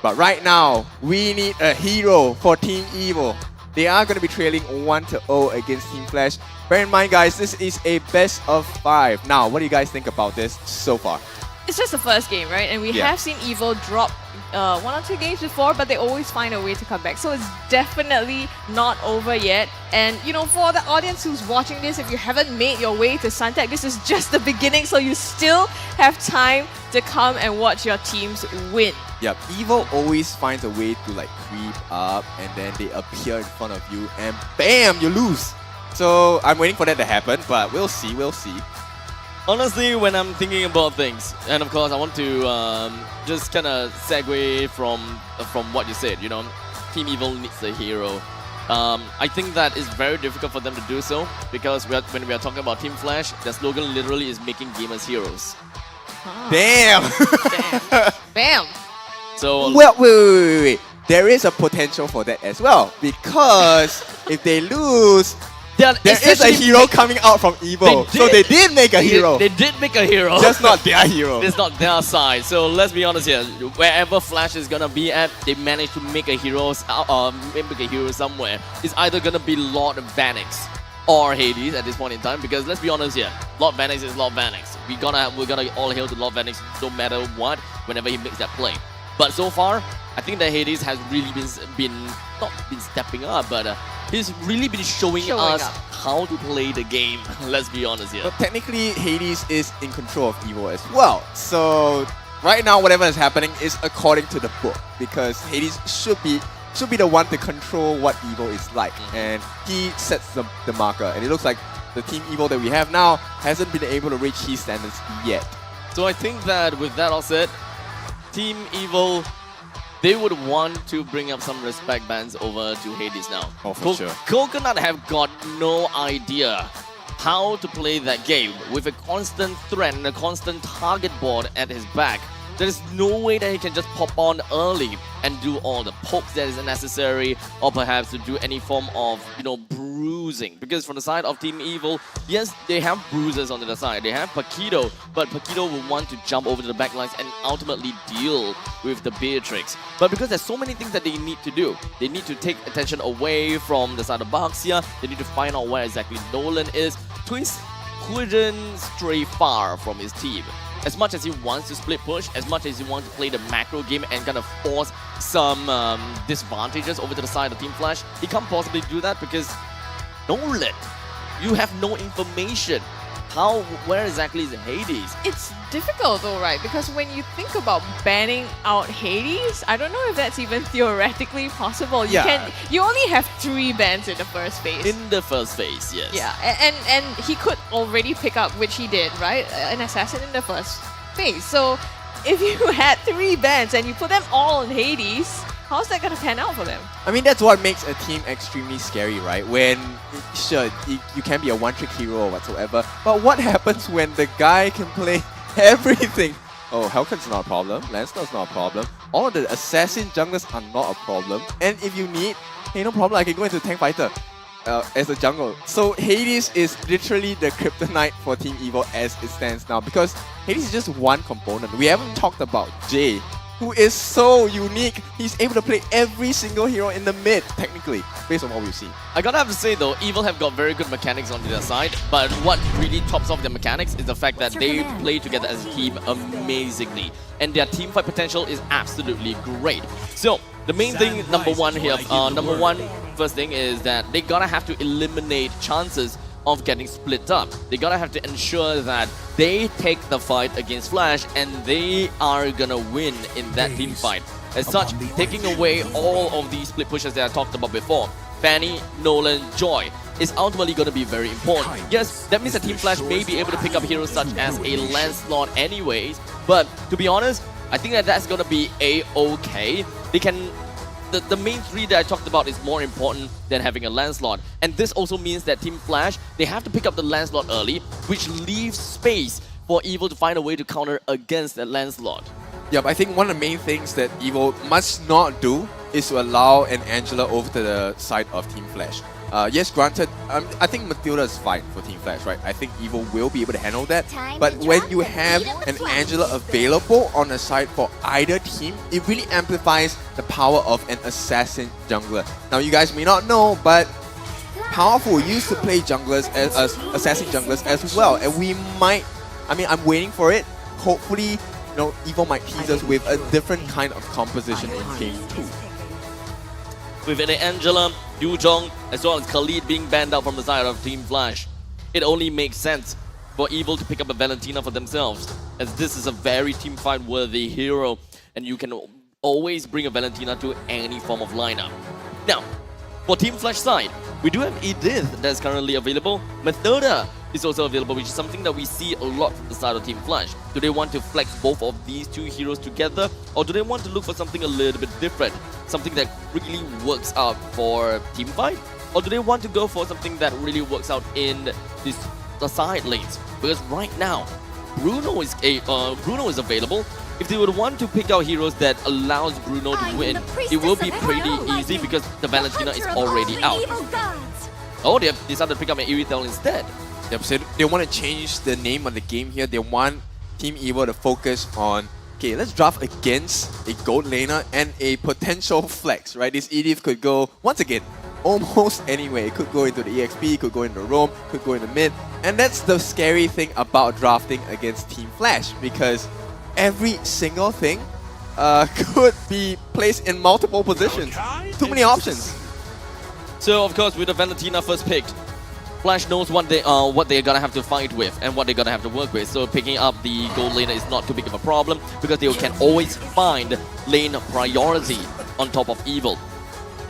But right now, we need a hero for Team Evil. They are going to be trailing 1-0 against Team Flash. Bear in mind, guys, this is a best of 5. Now, what do you guys think about this so far? It's just the first game, right? And we have seen Evil drop 1 or 2 games before, but they always find a way to come back. So it's definitely not over yet. And, for the audience who's watching this, if you haven't made your way to Suntec, this is just the beginning, so you still have time to come and watch your teams win. Yep, Evil always finds a way to creep up and then they appear in front of you and BAM! You lose! So I'm waiting for that to happen, but we'll see. Honestly, when I'm thinking about things, and of course I want to just kind of segue from what you said, Team Evil needs a hero. I think that is very difficult for them to do so because when we are talking about Team Flash, their slogan literally is making gamers heroes. Damn! Bam! So well, wait. There is a potential for that as well because if they lose, there is a hero coming out from Evil. So they did make a hero. They did make a hero. Just not their hero. It's not their side. So let's be honest here. Wherever Flash is gonna be at, they managed to make a hero somewhere. It's either gonna be Lord Vanix or Hades at this point in time. Because let's be honest here, Lord Vanix is Lord Vanix. We're gonna all hail to Lord Vanix no matter what. Whenever he makes that play. But so far, I think that Hades has really not been stepping up, but he's really been showing us how to play the game. Let's be honest here. But technically, Hades is in control of Evil as well. So right now, whatever is happening is according to the book because Hades should be the one to control what Evil is like, and he sets the marker. And it looks like the Team Evil that we have now hasn't been able to reach his standards yet. So I think that with that all said, Team Evil, they would want to bring up some respect bands over to Hades now. Oh, for sure. Coconut have got no idea how to play that game with a constant threat and a constant target board at his back. There is no way that he can just pop on early and do all the pokes that is necessary, or perhaps to do any form of, bruising. Because from the side of Team Evil, yes, they have bruisers on the other side. They have Paquito, but Paquito will want to jump over to the backlines and ultimately deal with the Beatrix. But because there's so many things that they need to do, they need to take attention away from the side of Baxia. They need to find out where exactly Nolan is. Twist couldn't stray far from his team. As much as he wants to split push, as much as he wants to play the macro game and kind of force some disadvantages over to the side of Team Flash, he can't possibly do that because Nolan, you have no information. Where exactly is Hades? It's difficult though, right? Because when you think about banning out Hades, I don't know if that's even theoretically possible. You only have 3 bans in the first phase. In the first phase, yes. Yeah, and he could already pick up, which he did, right? An assassin in the first phase. So if you had 3 bans and you put them all on Hades, how's that gonna pan out for them? I mean, that's what makes a team extremely scary, right? When, sure, you can be a one-trick hero or whatsoever, but what happens when the guy can play everything? Oh, Helcon's not a problem, Lancelot's not a problem, all the assassin junglers are not a problem, and if you need, hey, no problem, I can go into tank fighter as a jungle. So Hades is literally the kryptonite for Team Evil as it stands now, because Hades is just one component. We haven't talked about Jay, who is so unique. He's able to play every single hero in the mid, technically, based on what we've seen. I gotta have to say though, Evil have got very good mechanics on their side, but what really tops off their mechanics is the fact that they play together as a team amazingly, and their team fight potential is absolutely great. So, the main thing, first thing is that they gotta have to eliminate chances of getting split up. They gotta have to ensure that they take the fight against Flash and they are gonna win in that team fight. As such, taking away all of these split pushes that I talked about before, Fanny, Nolan, Joy, is ultimately gonna be very important. Yes, that means that Team Flash may be able to pick up heroes such as a Lancelot anyways, but to be honest, I think that that's gonna be a-okay. They can... The main 3 that I talked about is more important than having a Lancelot. And this also means that Team Flash, they have to pick up the Lancelot early, which leaves space for Evil to find a way to counter against that Lancelot. Yeah, but I think one of the main things that Evil must not do is to allow an Angela over to the side of Team Flash. Yes, granted, I think Matilda is fine for Team Flash, right? I think Evil will be able to handle that. But when you have an Angela available on the side for either team, it really amplifies the power of an assassin jungler. Now, you guys may not know, but Powerful used to play junglers as assassin junglers as well, and we might, I'm waiting for it. Hopefully, Evil might tease us with a different kind of composition in Game 2. With an Angela, Yuzhong, as well as Khalid being banned out from the side of Team Flash, it only makes sense for Evil to pick up a Valentina for themselves, as this is a very team fight worthy hero, and you can always bring a Valentina to any form of lineup. Now, for Team Flash side, we do have Edith that's currently available. Matilda is also available, which is something that we see a lot from the side of Team Flash. Do they want to flex both of these 2 heroes together, or do they want to look for something a little bit different? Something that really works out for team fight? Or do they want to go for something that really works out in the side lanes? Because right now, Bruno is available. If they would want to pick out heroes that allows Bruno to win, it will be pretty easy because the Valentina is already out. Oh, they have decided to pick up an Irithel instead. Yep, so they want to change the name of the game here. They want Team Evil to focus on, okay, let's draft against a gold laner and a potential flex, right? This Edith could go, once again, almost anywhere. It could go into the EXP, could go into Roam, could go into mid. And that's the scary thing about drafting against Team Flash, because every single thing could be placed in multiple positions. Too many options. So, of course, with the Valentina first picked, Flash knows what they're gonna have to fight with and what they're gonna have to work with. So picking up the gold laner is not too big of a problem because they can always find lane priority on top of Evil.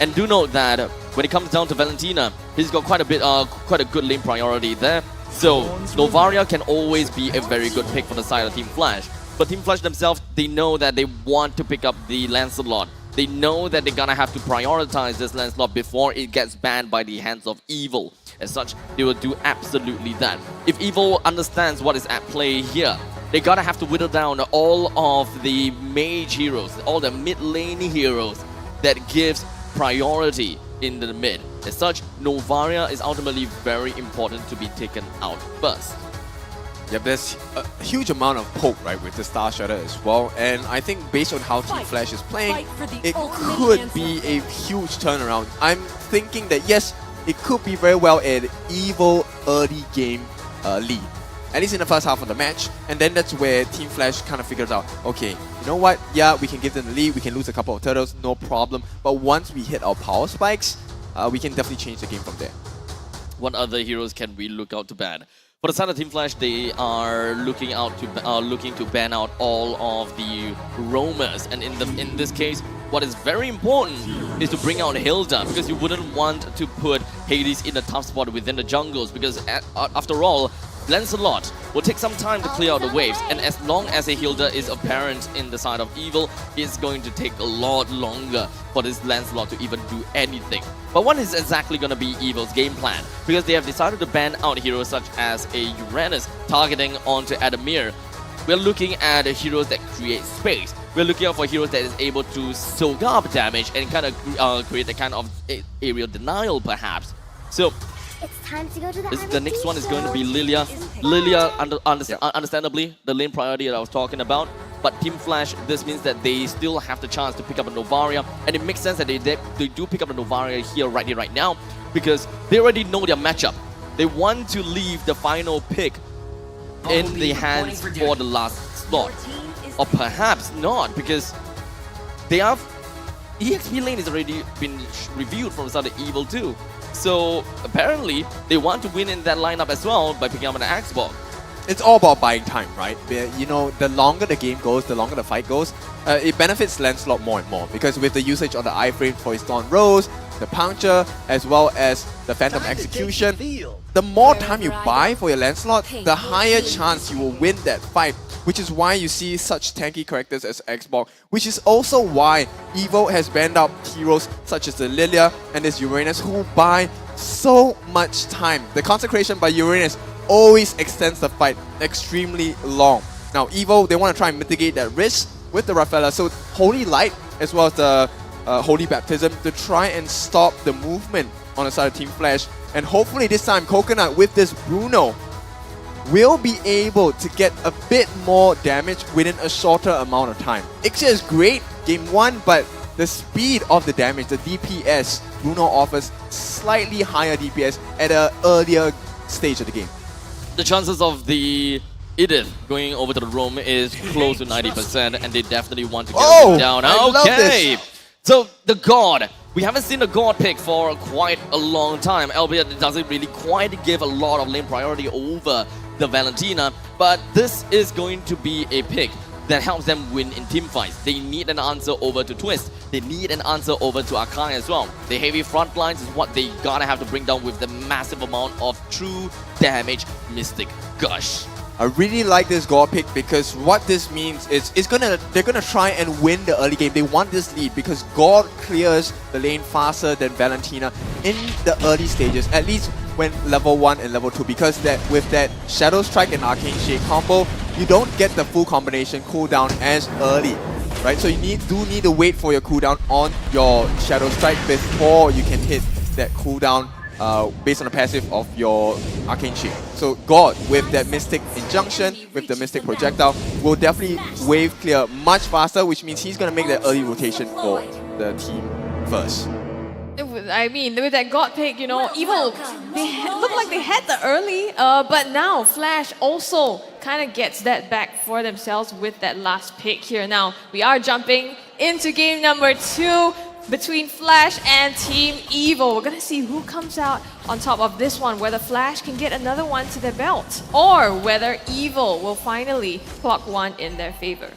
And do note that when it comes down to Valentina, he's got quite a good lane priority there. So Novaria can always be a very good pick for the side of Team Flash. But Team Flash themselves, they know that they want to pick up the Lancelot. They know that they're gonna have to prioritize this Lancelot before it gets banned by the hands of Evil. As such, they will do absolutely that. If Evil understands what is at play here, they gotta have to whittle down all of the mage heroes, all the mid lane heroes that gives priority in the mid. As such, Novaria is ultimately very important to be taken out first. Yep, there's a huge amount of poke, right, with the Star Shatter as well. And I think based on how Team Flash is playing, it could be a huge turnaround. I'm thinking that yes, it could be very well an Evil early game lead. At least in the first half of the match. And then that's where Team Flash kind of figures out, okay, you know what? Yeah, we can give them the lead, we can lose a couple of turtles, no problem. But once we hit our power spikes, we can definitely change the game from there. What other heroes can we look out to ban? For the side of Team Flash, they are looking to ban out all of the roamers, and in this case, what is very important is to bring out Hilda, because you wouldn't want to put Hades in a tough spot within the jungles, because after all, Lancelot will take some time to clear out the waves, and as long as a Hilda is apparent in the side of Evil, it's going to take a lot longer for this Lancelot to even do anything. But what is exactly going to be Evil's game plan? Because they have decided to ban out heroes such as a Uranus targeting onto Adamir. We're looking at heroes that create space. We're looking out for heroes that is able to soak up damage and kind of create a kind of aerial denial perhaps. So It's time to go to the next one is going to be Lilia. Lilia, understandably, the lane priority that I was talking about. But Team Flash, this means that they still have the chance to pick up a Novaria. And it makes sense that they do pick up a Novaria here, right now, because they already know their matchup. They want to leave the final pick in the hands for the last slot. Or perhaps not, because they have... EXP lane has already been reviewed from the side of Evil too. So apparently, they want to win in that lineup as well by picking up an Axbog. It's all about buying time, right? You know, the longer the game goes, the longer the fight goes, it benefits Lancelot more and more, because with the usage of the iframe for his Dawn Rose, the Puncture, as well as the Phantom Execution, the more time you buy for your Lancelot, the higher chance you will win that fight, which is why you see such tanky characters as Xbox, which is also why Evo has banned out heroes such as the Lilia and this Uranus who buy so much time. The Consecration by Uranus always extends the fight extremely long. Now Evo, they want to try and mitigate that risk with the Rafaela, so Holy Light as well as the Holy Baptism to try and stop the movement on the side of Team Flash. And hopefully this time Coconut with this Bruno will be able to get a bit more damage within a shorter amount of time. Ixia is great game 1, but the speed of the damage, the DPS, Bruno offers slightly higher DPS at an earlier stage of the game. The chances of the Edith going over to the roam is close to 90%, and they definitely want to get it down. Okay, so the God. We haven't seen the God pick for quite a long time, albeit it doesn't really quite give a lot of lane priority over the Valentina, but this is going to be a pick that helps them win in team fights. They need an answer over to Twist. They need an answer over to Akai as well. The heavy front lines is what they gotta have to bring down with the massive amount of true damage Mystic Gush. I really like this God pick because what this means is they're gonna try and win the early game. They want this lead because God clears the lane faster than Valentina in the early stages, at least when level 1 and level 2, because that with that Shadow Strike and Arcane Shade combo, you don't get the full combination cooldown as early, right? So you do need to wait for your cooldown on your Shadow Strike before you can hit that cooldown based on the passive of your Arcane Shield. So God, with that Mystic Injunction, with the Mystic Projectile, will definitely wave clear much faster, which means he's going to make that early rotation for the team first. I mean, with that God pick, you know, Evil, they look like they had the early, but now Flash also kind of gets that back for themselves with that last pick here. Now, we are jumping into game number 2 between Flash and Team Evil. We're gonna see who comes out on top of this one, whether Flash can get another one to their belt, or whether Evil will finally clock one in their favor.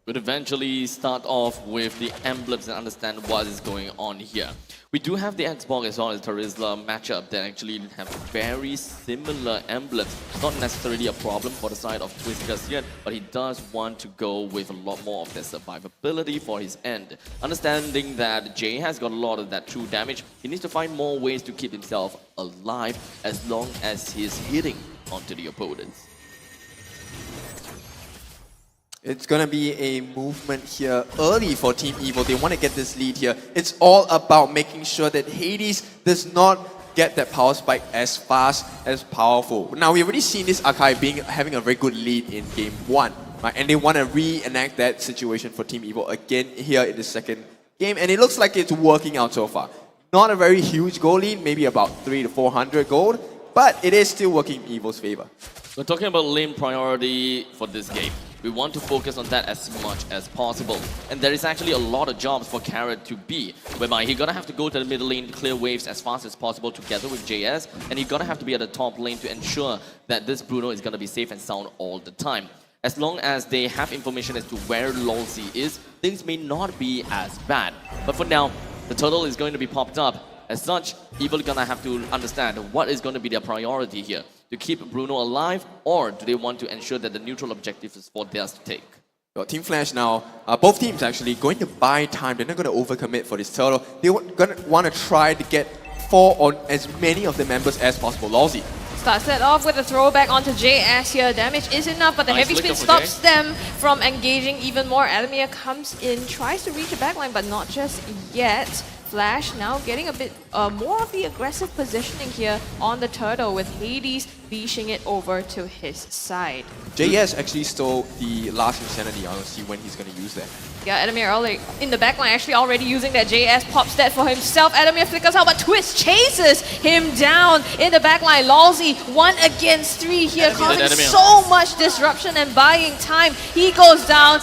We'll eventually start off with the emblems and understand what is going on here. We do have the Xbox as well as Terizla matchup that actually have very similar emblems. Not necessarily a problem for the side of Twist just yet, but he does want to go with a lot more of the survivability for his end. Understanding that Jay has got a lot of that true damage, he needs to find more ways to keep himself alive as long as he's hitting onto the opponents. It's gonna be a movement here early for Team Evil. They want to get this lead here. It's all about making sure that Hades does not get that power spike as fast as powerful. Now we've already seen this Akai having a very good lead in game 1, right? And they want to reenact that situation for Team Evil again here in the second game, and it looks like it's working out so far. Not a very huge gold lead, maybe about 300 to 400 gold, but it is still working in Evil's favor. We're talking about lane priority for this game. We want to focus on that as much as possible. And there is actually a lot of jobs for Carrot to be, whereby he's gonna have to go to the middle lane, clear waves as fast as possible together with JS, and he's gonna have to be at the top lane to ensure that this Bruno is gonna be safe and sound all the time. As long as they have information as to where Lolzy is, things may not be as bad. But for now, the turtle is going to be popped up. As such, Evil are gonna have to understand what is going to be their priority here. To keep Bruno alive, or do they want to ensure that the neutral objective is for theirs to take? Well, Team Flash now, both teams actually going to buy time. They're not going to overcommit for this turtle. They're going to want to try to get 4 on as many of the members as possible. Lolzy starts that off with a throwback onto JS here. Damage is enough, but the Nice heavy spin flicker for stops them from engaging even more. Adamir comes in, tries to reach the backline, but not just yet. Flash now getting a bit more of the aggressive positioning here on the turtle, with Hades beaching it over to his side. JS actually stole the last Insanity. I don't see when he's going to use that. Yeah, Adamir early in the backline actually already using that JS pops that for himself. Adamir flickers out, but Twist chases him down in the backline. Lolzy 1 against 3 here, causing so much disruption and buying time. He goes down.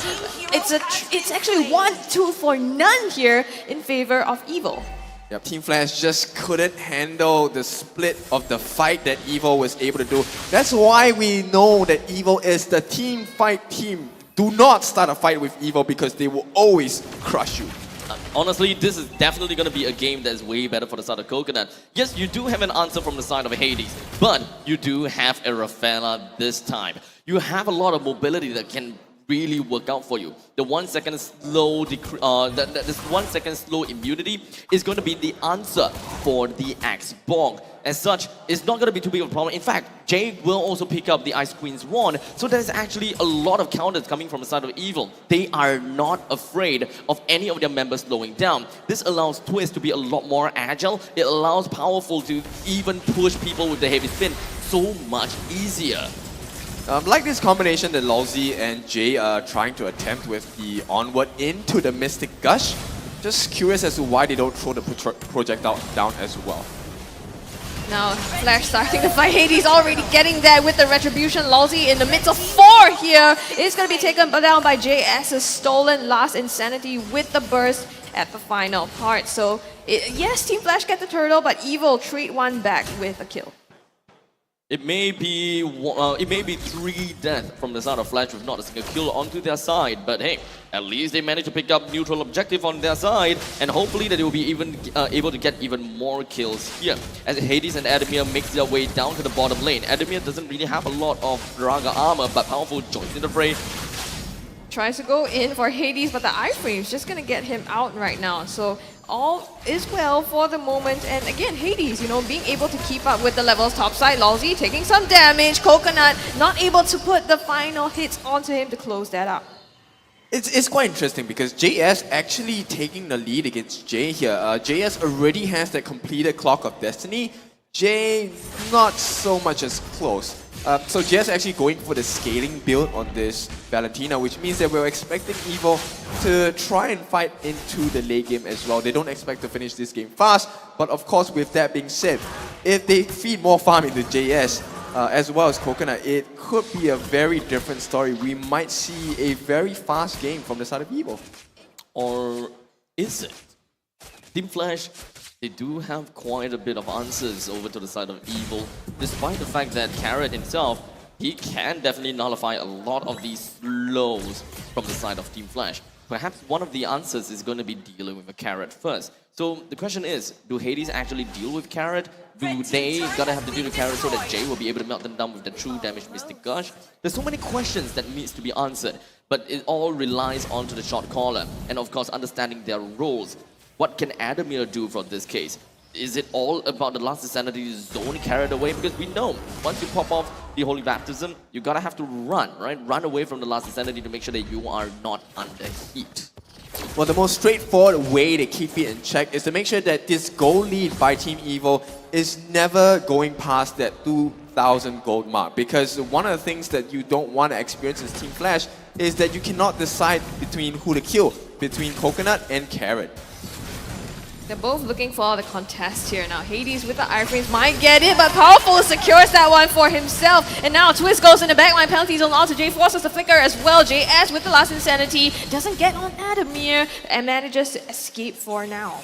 It's actually 1-2 for none here in favor of Evil. Yep, Team Flash just couldn't handle the split of the fight that Evil was able to do. That's why we know that Evil is the team fight team. Do not start a fight with Evil because they will always crush you. Honestly, this is definitely going to be a game that's way better for the side of Coconut. Yes, you do have an answer from the side of Hades, but you do have a Rafaela this time. You have a lot of mobility that can really work out for you. The 1 second slow this 1 second slow immunity is going to be the answer for the Axe Bong. As such, it's not going to be too big of a problem. In fact, Jay will also pick up the Ice Queen's wand, so there's actually a lot of counters coming from the side of Evil. They are not afraid of any of their members slowing down. This allows Twist to be a lot more agile. It allows Powerful to even push people with the heavy spin so much easier. Like this combination that Lolzy and Jay are trying to attempt with the onward into the Mystic Gush. Just curious as to why they don't throw the projectile down as well. Now Flash starting to fight. Hades already getting there with the Retribution. Lolzy in the midst of 4 here is going to be taken down by JS's stolen last Insanity with the burst at the final part. So yes, Team Flash get the turtle, but Evil trade one back with a kill. It may be 3 deaths from the side of Flash with not a single kill onto their side, but hey, at least they managed to pick up neutral objective on their side, and hopefully that they will be even able to get even more kills here. As Hades and Adamir make their way down to the bottom lane. Adamir doesn't really have a lot of Braga armor, but Powerful joins in the fray. Tries to go in for Hades, but the iframe is just going to get him out right now. So all is well for the moment. And again, Hades, being able to keep up with the levels topside. Lolzy taking some damage. Coconut not able to put the final hits onto him to close that up. It's quite interesting because JS actually taking the lead against Jay here. JS already has that completed Clock of Destiny. Jay not so much as close. So JS actually going for the scaling build on this Valentina, which means that we're expecting Evil to try and fight into the late game as well. They don't expect to finish this game fast, but of course with that being said, if they feed more farm into JS as well as Coconut, it could be a very different story. We might see a very fast game from the side of Evil. Or is it? Team Flash, they do have quite a bit of answers over to the side of Evil, despite the fact that Carrot himself, he can definitely nullify a lot of these slows from the side of Team Flash. perhaps one of the answers is going to be dealing with a carrot first. So the question is, do Hades actually deal with carrot? Do they gotta have to deal with carrot so that Jay will be able to melt them down with the true damage Mystic Gush? There's so many questions that needs to be answered, but it all relies onto the shot caller, and of course understanding their roles. What can Adamir do for this case? Is it all about the last insanity zone carried away? Because we know, once you pop off the Holy Baptism, you gotta have to run, right? Run away from the last insanity to make sure that you are not under heat. Well, the most straightforward way to keep it in check is to make sure that this goal lead by Team Evo is never going past that 2,000 gold mark. Because one of the things that you don't want to experience as Team Flash is that you cannot decide between who to kill, between Coconut and Carrot. They're both looking for the contest here. Now Hades with the iframes might get it, but Powerful secures that one for himself. And now Twist goes in the backline, penalty zone onto Jay, forces the flicker as well. JS with the last insanity, doesn't get on Adamir, and manages to escape for now.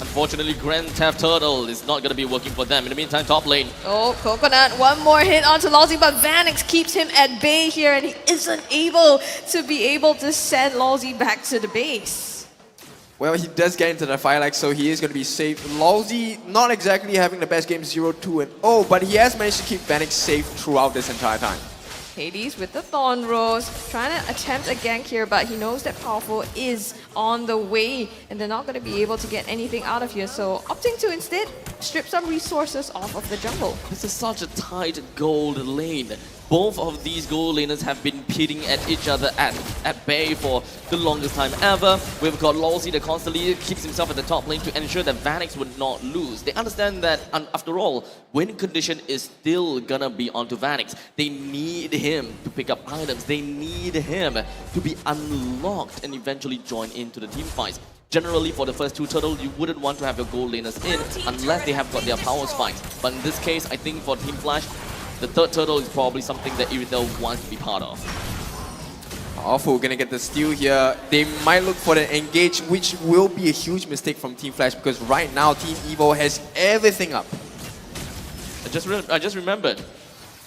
Unfortunately, Grand Theft Turtle is not going to be working for them. In the meantime, top lane. Oh, Coconut, one more hit onto Lawsy, but Vanix keeps him at bay here, and he isn't able to send Lawsy back to the base. Well, he does get into the Firelight, so he is going to be safe. Lawsy not exactly having the best game, 0-2-0, but he has managed to keep Vanix safe throughout this entire time. Hades with the Thorn Rose, trying to attempt a gank here, but he knows that Powerful is on the way, and they're not going to be able to get anything out of here, so opting to instead strip some resources off of the jungle. This is such a tight gold lane. Both of these gold laners have been pitting at each other at bay for the longest time ever. We've got Lawsy that constantly keeps himself at the top lane to ensure that Vanix would not lose. They understand that, after all, win condition is still gonna be onto Vanix. They need him to pick up items. They need him to be unlocked and eventually join into the team fights. Generally, for the first two turtles, you wouldn't want to have your gold laners in unless they have got their power spikes. But in this case, I think for Team Flash, the third turtle is probably something that Irithel wants to be part of. Powerful gonna get the steal here. They might look for the engage, which will be a huge mistake from Team Flash because right now Team Evo has everything up. I just remembered.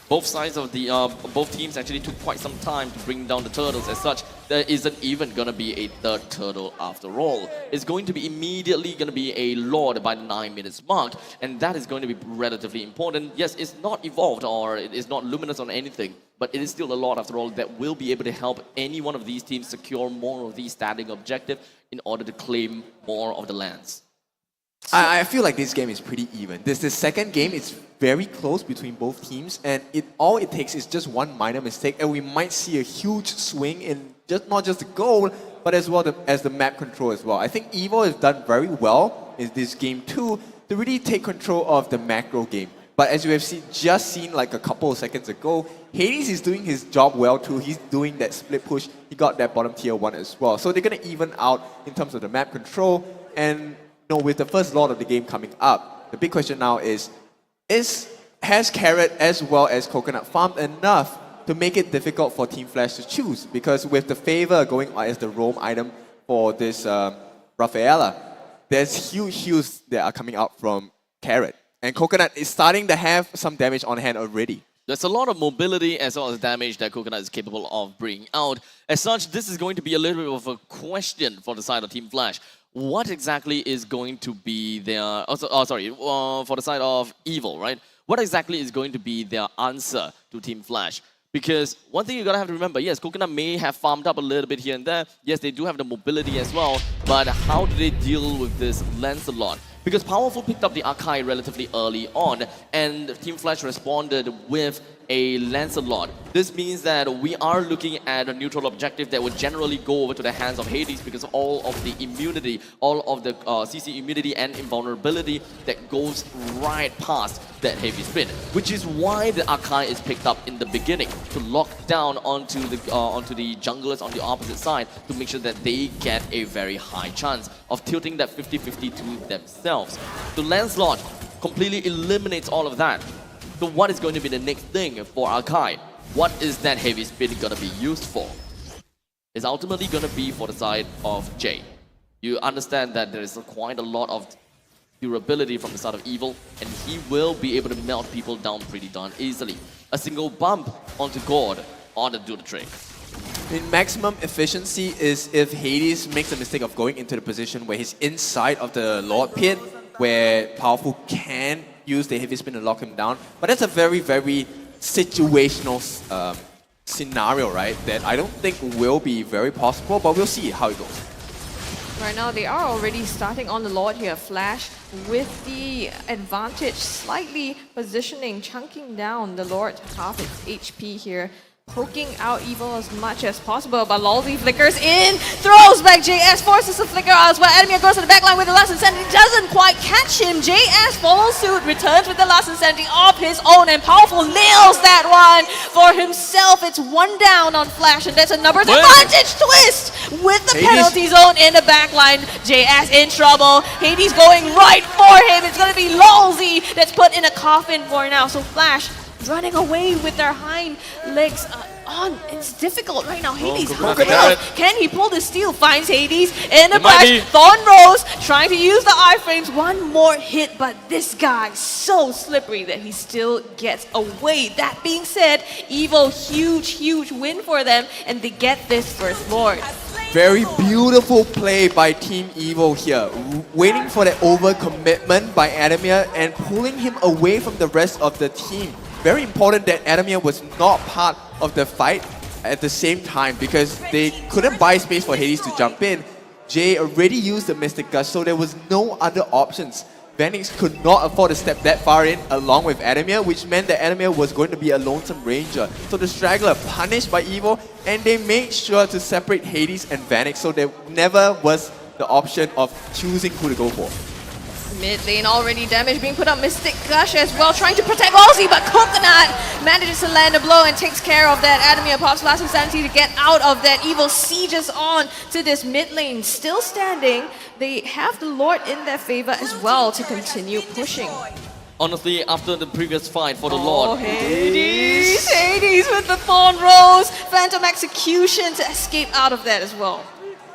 Both sides of the both teams actually took quite some time to bring down the turtles. As such, there isn't even gonna be a third turtle after all. It's going to be immediately gonna be a Lord by the 9 minutes mark, and that is going to be relatively important. Yes, it's not evolved or it is not luminous on anything, but it is still a Lord after all that will be able to help any one of these teams secure more of these static objectives in order to claim more of the lands. I feel like this game is pretty even. This second game is very close between both teams, and all it takes is just one minor mistake, and we might see a huge swing in not just the goal, but as well as the map control as well. I think Evo has done very well in this game too to really take control of the macro game. But as you have just seen like a couple of seconds ago, Hades is doing his job well too. He's doing that split push. He got that bottom tier 1 as well. So they're going to even out in terms of the map control. And with the first Lord of the game coming up, the big question now has Carrot as well as Coconut farmed enough to make it difficult for Team Flash to choose? Because with the favor going as the roam item for this Rafaela, there's huge heals that are coming out from Carrot. And Coconut is starting to have some damage on hand already. There's a lot of mobility as well as damage that Coconut is capable of bringing out. As such, this is going to be a little bit of a question for the side of Team Flash. What exactly is going to be their... for the side of Evil, right? What exactly is going to be their answer to Team Flash? Because one thing you gotta have to remember, yes, Coconut may have farmed up a little bit here and there. Yes, they do have the mobility as well. But how do they deal with this Lancelot? Because Powerful picked up the Archive relatively early on, and Team Flash responded with a Lancelot. This means that we are looking at a neutral objective that would generally go over to the hands of Hades because of all of the immunity, all of the CC immunity and invulnerability that goes right past that heavy spin. Which is why the Archive is picked up in the beginning, to lock down onto the junglers on the opposite side to make sure that they get a very high chance of tilting that 50-50 to themselves. So Lancelot completely eliminates all of that. So what is going to be the next thing for Archive? What is that heavy spin going to be used for? It's ultimately going to be for the side of Jay. You understand that there is quite a lot of durability from the side of Evil, and he will be able to melt people down pretty darn easily. A single bump onto God ought to do the trick. In maximum efficiency is if Hades makes the mistake of going into the position where he's inside of the Lord Pit, where Powerful can use the heavy spin to lock him down. But that's a very, very situational scenario, right? That I don't think will be very possible, but we'll see how it goes. Right now, they are already starting on the Lord here. Flash with the advantage, slightly positioning, chunking down the Lord half its HP here. Poking out Evil as much as possible, but Lolzy flickers in, throws back JS, forces the flicker out as well. Adamir goes to the backline with the last insanity, doesn't quite catch him. JS follows suit, returns with the last insanity of his own, and Powerful nails that one for himself. It's one down on Flash, and that's a number advantage twist with the penalty zone in the backline. JS in trouble. Hades going right for him. It's going to be Lolzy that's put in a coffin for now. So Flash running away with their hind legs on. It's difficult right now. Hades, can he pull the steal? Finds Hades in the flash. Thorn Rose trying to use the iframes. One more hit, but this guy so slippery that he still gets away. That being said, Evo, huge win for them, and they get this first Lord. Very beautiful play by Team Evo here. Waiting for that overcommitment by Adamir and pulling him away from the rest of the team. Very important that Adamir was not part of the fight at the same time because they couldn't buy space for Hades to jump in. Jay already used the Mystic Gush, so there was no other options. Vanix could not afford to step that far in along with Adamir, which meant that Adamir was going to be a lonesome ranger. So the Straggler punished by Evo, and they made sure to separate Hades and Vanix, so there never was the option of choosing who to go for. Mid lane already damaged, being put up Mystic Gush as well, trying to protect Lolzy, but Coconut manages to land a blow and takes care of that. Adamir pops last insanity to get out of that. Evil sieges on to this mid lane, still standing. They have the Lord in their favor as well to continue pushing. Honestly, after the previous fight for the Lord, Hades with the Thorn Rose, Phantom Execution to escape out of that as well.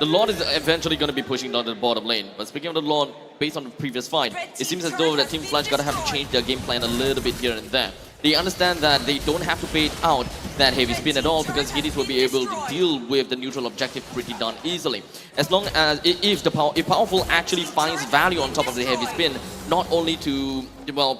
the Lord is eventually going to be pushing down to the bottom lane. But speaking of the Lord, based on the previous fight, it seems as though that Team Flash gotta have to change their game plan a little bit here and there. They understand that they don't have to bait out that heavy spin at all because Hades will be able to deal with the neutral objective pretty darn easily. As long as if Powerful actually finds value on top of the heavy spin, not only to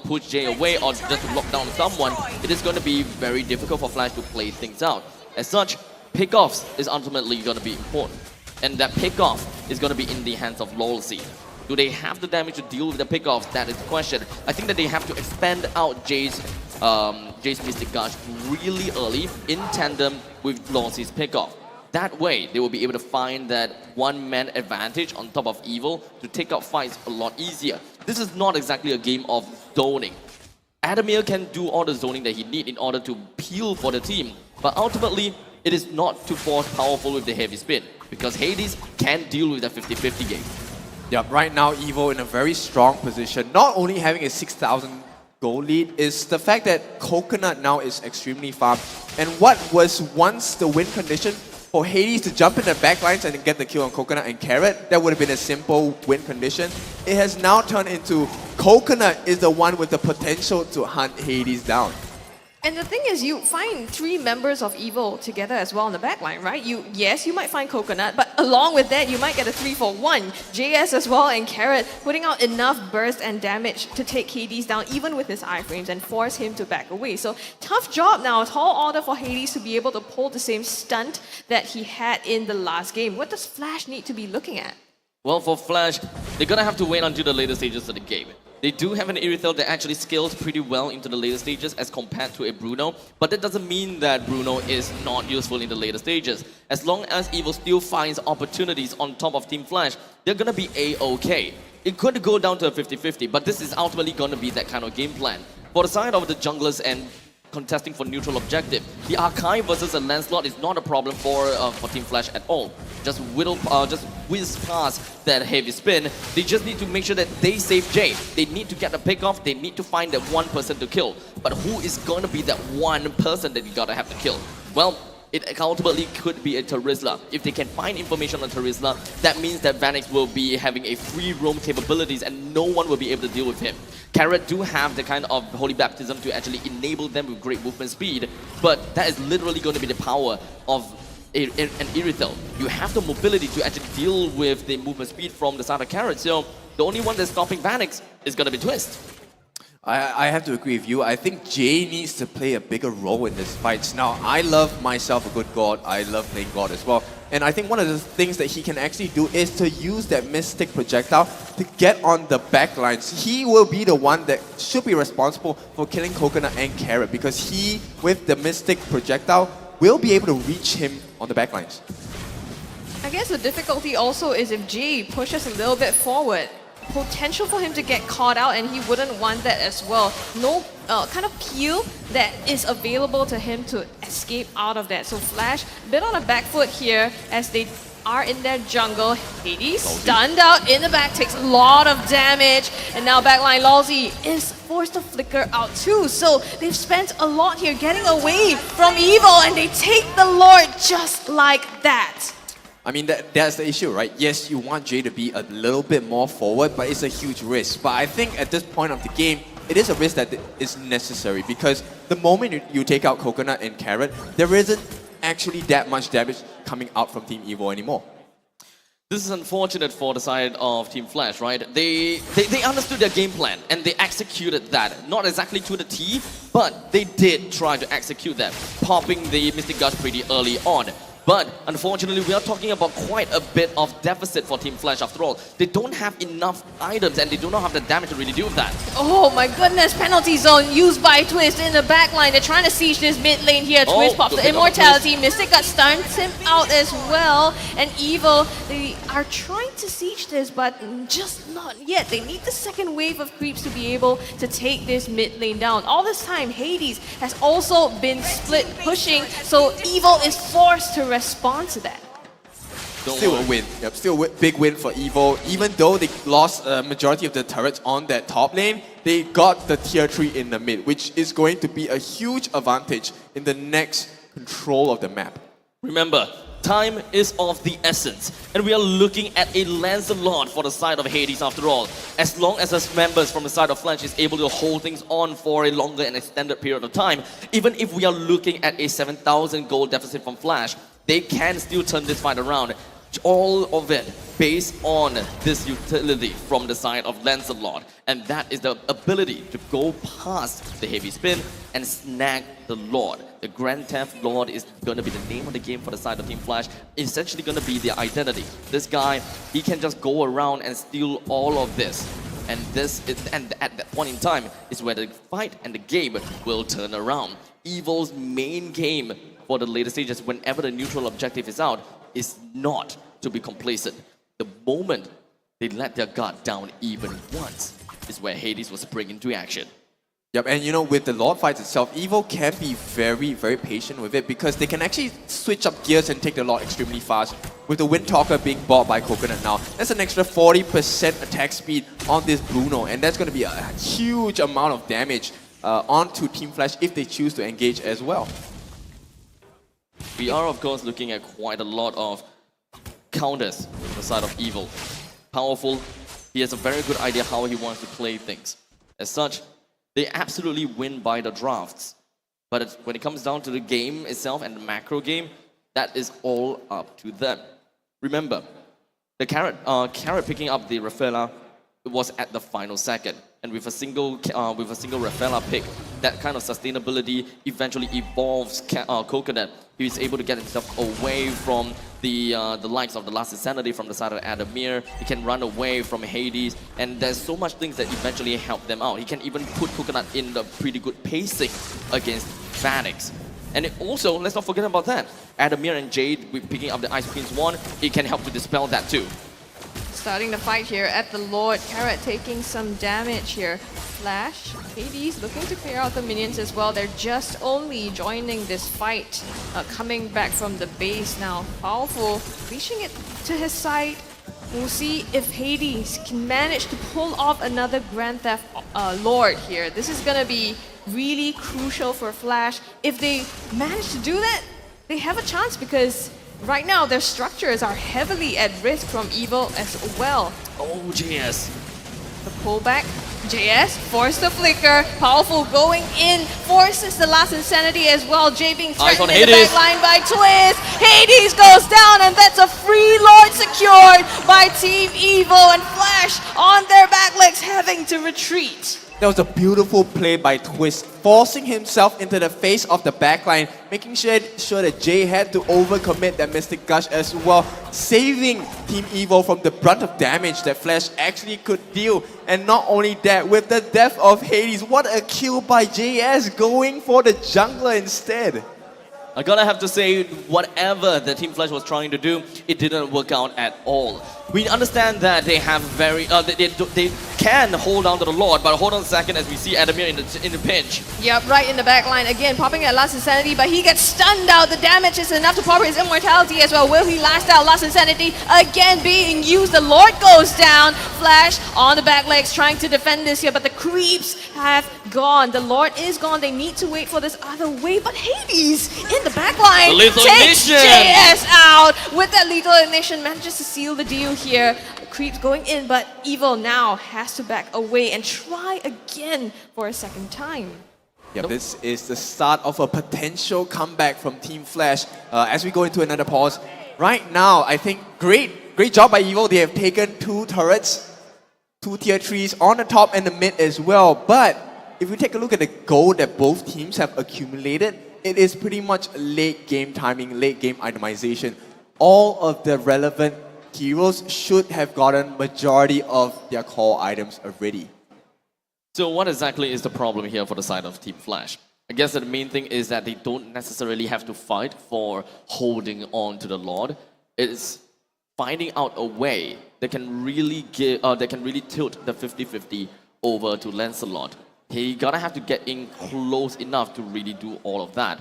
push Jay away or just to lock down someone, it is going to be very difficult for Flash to play things out. As such, pickoffs is ultimately going to be important. And that pickoff is going to be in the hands of Lolzy. Do they have the damage to deal with the pickoffs? That is the question. I think that they have to expand out Jay's Mystic Gush really early in tandem with Lolzy's pickoff. That way, they will be able to find that one-man advantage on top of Evil to take out fights a lot easier. This is not exactly a game of zoning. Adamir can do all the zoning that he needs in order to peel for the team, but ultimately, it is not to force Powerful with the heavy spin, because Hades can deal with the 50-50 game. Yeah, right now Evo in a very strong position. Not only having a 6,000 goal lead, is the fact that Coconut now is extremely farmed. And what was once the win condition for Hades to jump in the backlines and get the kill on Coconut and Carrot, that would have been a simple win condition. It has now turned into Coconut is the one with the potential to hunt Hades down. And the thing is, you find 3 members of Evil together as well on the backline, right? Yes, you might find Coconut, but along with that, you might get a 3-for-1. JS as well and Carrot putting out enough burst and damage to take Hades down, even with his iframes, and force him to back away. So tough job now, tall order for Hades to be able to pull the same stunt that he had in the last game. What does Flash need to be looking at? Well, for Flash, they're gonna have to wait until the later stages of the game. They do have an Irithel that actually scales pretty well into the later stages as compared to a Bruno, but that doesn't mean that Bruno is not useful in the later stages. As long as Evil still finds opportunities on top of Team Flash, they're gonna be A-okay. It could go down to a 50-50, but this is ultimately gonna be that kind of game plan. For the side of the junglers and contesting for neutral objective, the Archive versus a Lancelot is not a problem for Team Flash at all. Just whiz past that heavy spin. They just need to make sure that they save Jay. They need to get a pick off. They need to find that one person to kill. But who is going to be that one person that you gotta have to kill? Well, it ultimately could be a Terizla. If they can find information on Terizla, that means that Vanix will be having a free roam capabilities and no one will be able to deal with him. Carrot do have the kind of Holy Baptism to actually enable them with great movement speed, but that is literally going to be the power of an Irithel. You have the mobility to actually deal with the movement speed from the side of Carrot. So the only one that's stopping Vanix is going to be Twist. I have to agree with you. I think Jay needs to play a bigger role in this fight. Now, I love myself a good God. I love playing God as well. And I think one of the things that he can actually do is to use that Mystic projectile to get on the back lines. He will be the one that should be responsible for killing Coconut and Carrot because he, with the Mystic projectile, will be able to reach him on the back lines. I guess the difficulty also is if G pushes a little bit forward, potential for him to get caught out, and he wouldn't want that as well. No kind of peel that is available to him to escape out of that. So Flash, a bit on a back foot here as they are in their jungle. Hades stunned out in the back, takes a lot of damage, and now backline Lalzi is forced to flicker out too. So they've spent a lot here getting away from Evil, and they take the Lord just like that. I mean, that's the issue, right? Yes, you want Jay to be a little bit more forward, but it's a huge risk. But I think at this point of the game, it is a risk that is necessary because the moment you take out Coconut and Carrot, there isn't actually that much damage coming out from Team Evo anymore. This is unfortunate for the side of Team Flash, right? They understood their game plan and they executed that. Not exactly to the T, but they did try to execute that, popping the Mystic Gush pretty early on. But unfortunately, we are talking about quite a bit of deficit for Team Flash after all. They don't have enough items and they do not have the damage to really do that. Oh my goodness, penalty zone used by Twist in the backline. They're trying to siege this mid lane here. Twist pops the immortality. Mystic got stuns him out as well. And Evil, they are trying to siege this, but just not yet. They need the second wave of creeps to be able to take this mid lane down. All this time, Hades has also been split pushing, so Evil is forced to respond to that. Still a win. Yep, still a big win for Evo. Even though they lost a majority of the turrets on that top lane, they got the tier 3 in the mid, which is going to be a huge advantage in the next control of the map. Remember, time is of the essence, and we are looking at a Lancelot for the side of Hades after all. As long as us members from the side of Flash is able to hold things on for a longer and extended period of time, even if we are looking at a 7,000 gold deficit from Flash, they can still turn this fight around. All of it based on this utility from the side of Lancelot, and that is the ability to go past the heavy spin and snag the Lord. The Grand Theft Lord is going to be the name of the game for the side of Team Flash. It's essentially going to be their identity. This guy, he can just go around and steal all of this. And at that point in time is where the fight and the game will turn around. Evil's main game for the later stages, whenever the neutral objective is out, is not to be complacent. The moment they let their guard down even once is where Hades will spring into action. Yep, and you know, with the Lord fights itself, Evo can be very, very patient with it because they can actually switch up gears and take the Lord extremely fast. With the Wind Talker being bought by Coconut now, that's an extra 40% attack speed on this Bruno, and that's going to be a huge amount of damage onto Team Flash if they choose to engage as well. We are, of course, looking at quite a lot of counters on the side of Evil. Powerful, he has a very good idea how he wants to play things. As such, they absolutely win by the drafts. But when it comes down to the game itself and the macro game, that is all up to them. Remember, the Carrot picking up the Rafaela was at the final second. And with a single Rafaela pick, that kind of sustainability eventually evolves Coconut. He's able to get himself away from the likes of the Last Insanity from the side of Adamir. He can run away from Hades, and there's so much things that eventually help them out. He can even put Coconut in the pretty good pacing against Vanix. And it also, let's not forget about that, Adamir and Jade with picking up the Ice Queen's wand, it can help to dispel that too. Starting the fight here at the Lord. Carrot taking some damage here. Flash, Hades looking to clear out the minions as well. They're just only joining this fight. Coming back from the base now. Powerful, reaching it to his side. We'll see if Hades can manage to pull off another Grand Theft Lord here. This is gonna be really crucial for Flash. If they manage to do that, they have a chance because right now their structures are heavily at risk from Evil as well. Oh, yes. The pullback JS forced the flicker. Powerful going in, forces the last insanity as well. Jay being Eyes on threatened in the Hades. back line by Twist. Hades goes down, and that's a free Lord secured by Team Evo, and Flash on their back legs having to retreat. That was a beautiful play by Twist, forcing himself into the face of the backline, making sure that Jay had to overcommit that Mystic Gush as well, saving Team Evo from the brunt of damage that Flash actually could deal. And not only that, with the death of Hades, what a kill by JS, going for the jungler instead. I gotta have to say, whatever the Team Flash was trying to do, it didn't work out at all. We understand that they have very, they can hold on to the Lord, but hold on a second as we see Adamir in the pinch. Yep, right in the back line again, popping at Last Insanity, but he gets stunned out. The damage is enough to pop his immortality as well. Will he last out? Last Insanity again being used. The Lord goes down. Flash on the back legs trying to defend this here, but the creeps have gone. The Lord is gone. They need to wait for this other wave, but Hades in the back line The lethal takes ignition. JS out with that lethal ignition, manages to seal the deal here. Creeps going in, but Evil now has to back away and try again for a second time. Yeah, this is the start of a potential comeback from Team Flash as we go into another pause. Right now, I think great job by Evo. They have taken 2 turrets, 2 tier 3s on the top and the mid as well. But if we take a look at the gold that both teams have accumulated, it is pretty much late game timing, late game itemization. All of the relevant heroes should have gotten majority of their core items already. So what exactly is the problem here for the side of Team Flash? I guess that the main thing is that they don't necessarily have to fight for holding on to the Lord. It's finding out a way that can really tilt the 50-50 over to Lancelot. He gotta have to get in close enough to really do all of that.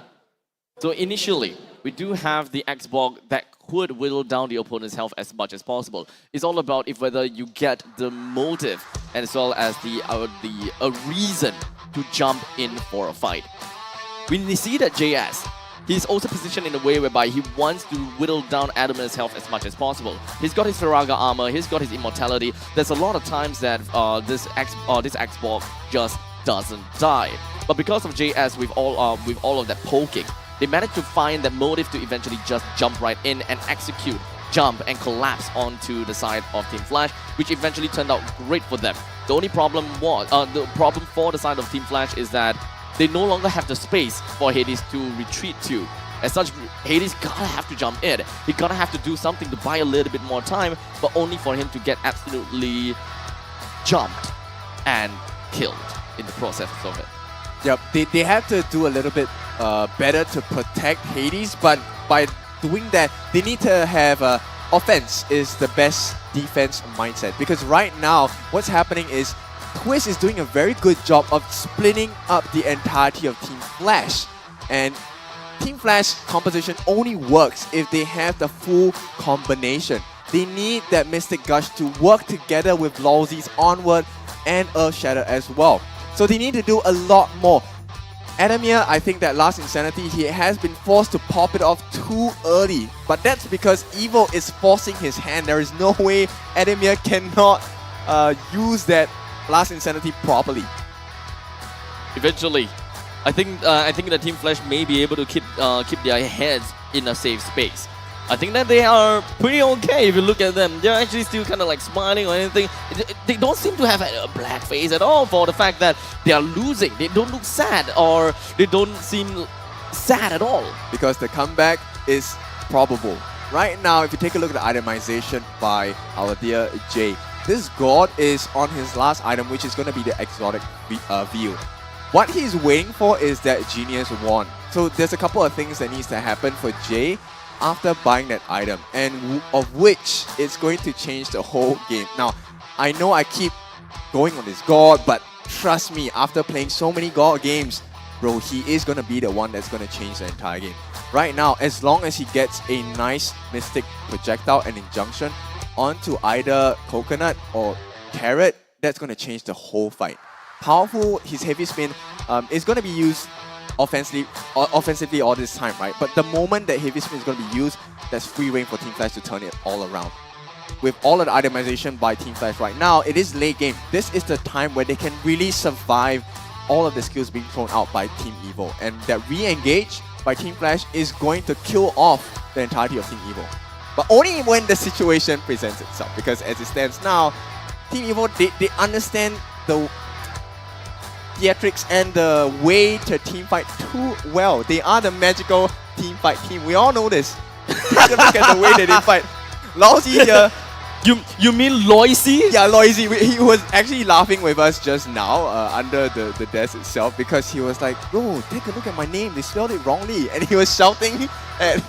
So initially, we do have the Xbox that could whittle down the opponent's health as much as possible. It's all about whether you get the motive as well as a reason to jump in for a fight. We see that JS, he's also positioned in a way whereby he wants to whittle down Adamir's health as much as possible. He's got his Firaga armor, he's got his immortality. There's a lot of times that this Xbox just doesn't die. But because of JS with all of that poking, they managed to find that motive to eventually just jump right in and execute, jump and collapse onto the side of Team Flash, which eventually turned out great for them. The only problem for the side of Team Flash is that they no longer have the space for Hades to retreat to. As such, Hades gotta have to jump in. He gotta have to do something to buy a little bit more time, but only for him to get absolutely jumped and killed in the process of it. Yep, they have to do a little bit better to protect Hades, but by doing that, they need to have offense is the best defense mindset. Because right now, what's happening is Twist is doing a very good job of splitting up the entirety of Team Flash. And Team Flash composition only works if they have the full combination. They need that Mystic Gush to work together with Lawsy's Onward and Earth Shatter as well. So they need to do a lot more. Adamir, I think that last Insanity, he has been forced to pop it off too early. But that's because Evo is forcing his hand. There is no way Adamir cannot use that last Insanity properly. Eventually, I think the Team Flash may be able to keep their heads in a safe space. I think that they are pretty okay if you look at them. They're actually still kind of like smiling or anything. They don't seem to have a black face at all for the fact that they are losing. They don't look sad or they don't seem sad at all. Because the comeback is probable. Right now, if you take a look at the itemization by our dear Jay, this God is on his last item, which is going to be the exotic view. What he's waiting for is that Genius Wand. So there's a couple of things that needs to happen for Jay after buying that item, and of which it's going to change the whole game. Now, I know I keep going on this God, but trust me, after playing so many God games, bro, he is going to be the one that's going to change the entire game. Right now, as long as he gets a nice Mystic Projectile and Injunction onto either Coconut or Carrot, that's going to change the whole fight. Powerful, his Heavy Spin is going to be used offensively all this time, right? But the moment that Heavy Spin is going to be used, that's free reign for Team Flash to turn it all around. with all of the itemization by Team Flash right now, it is late game. This is the time where they can really survive all of the skills being thrown out by Team Evo. And that re-engage by Team Flash is going to kill off the entirety of Team Evo. But only when the situation presents itself. Because as it stands now, Team Evo, they understand the theatrics and the way to team fight too well. They are the magical team fight team. We all know this. Look at the way that they fight. Lousy here. You mean Loisy? Yeah, Loisy. He was actually laughing with us just now under the desk itself because he was like, bro, take a look at my name. They spelled it wrongly. And he was shouting at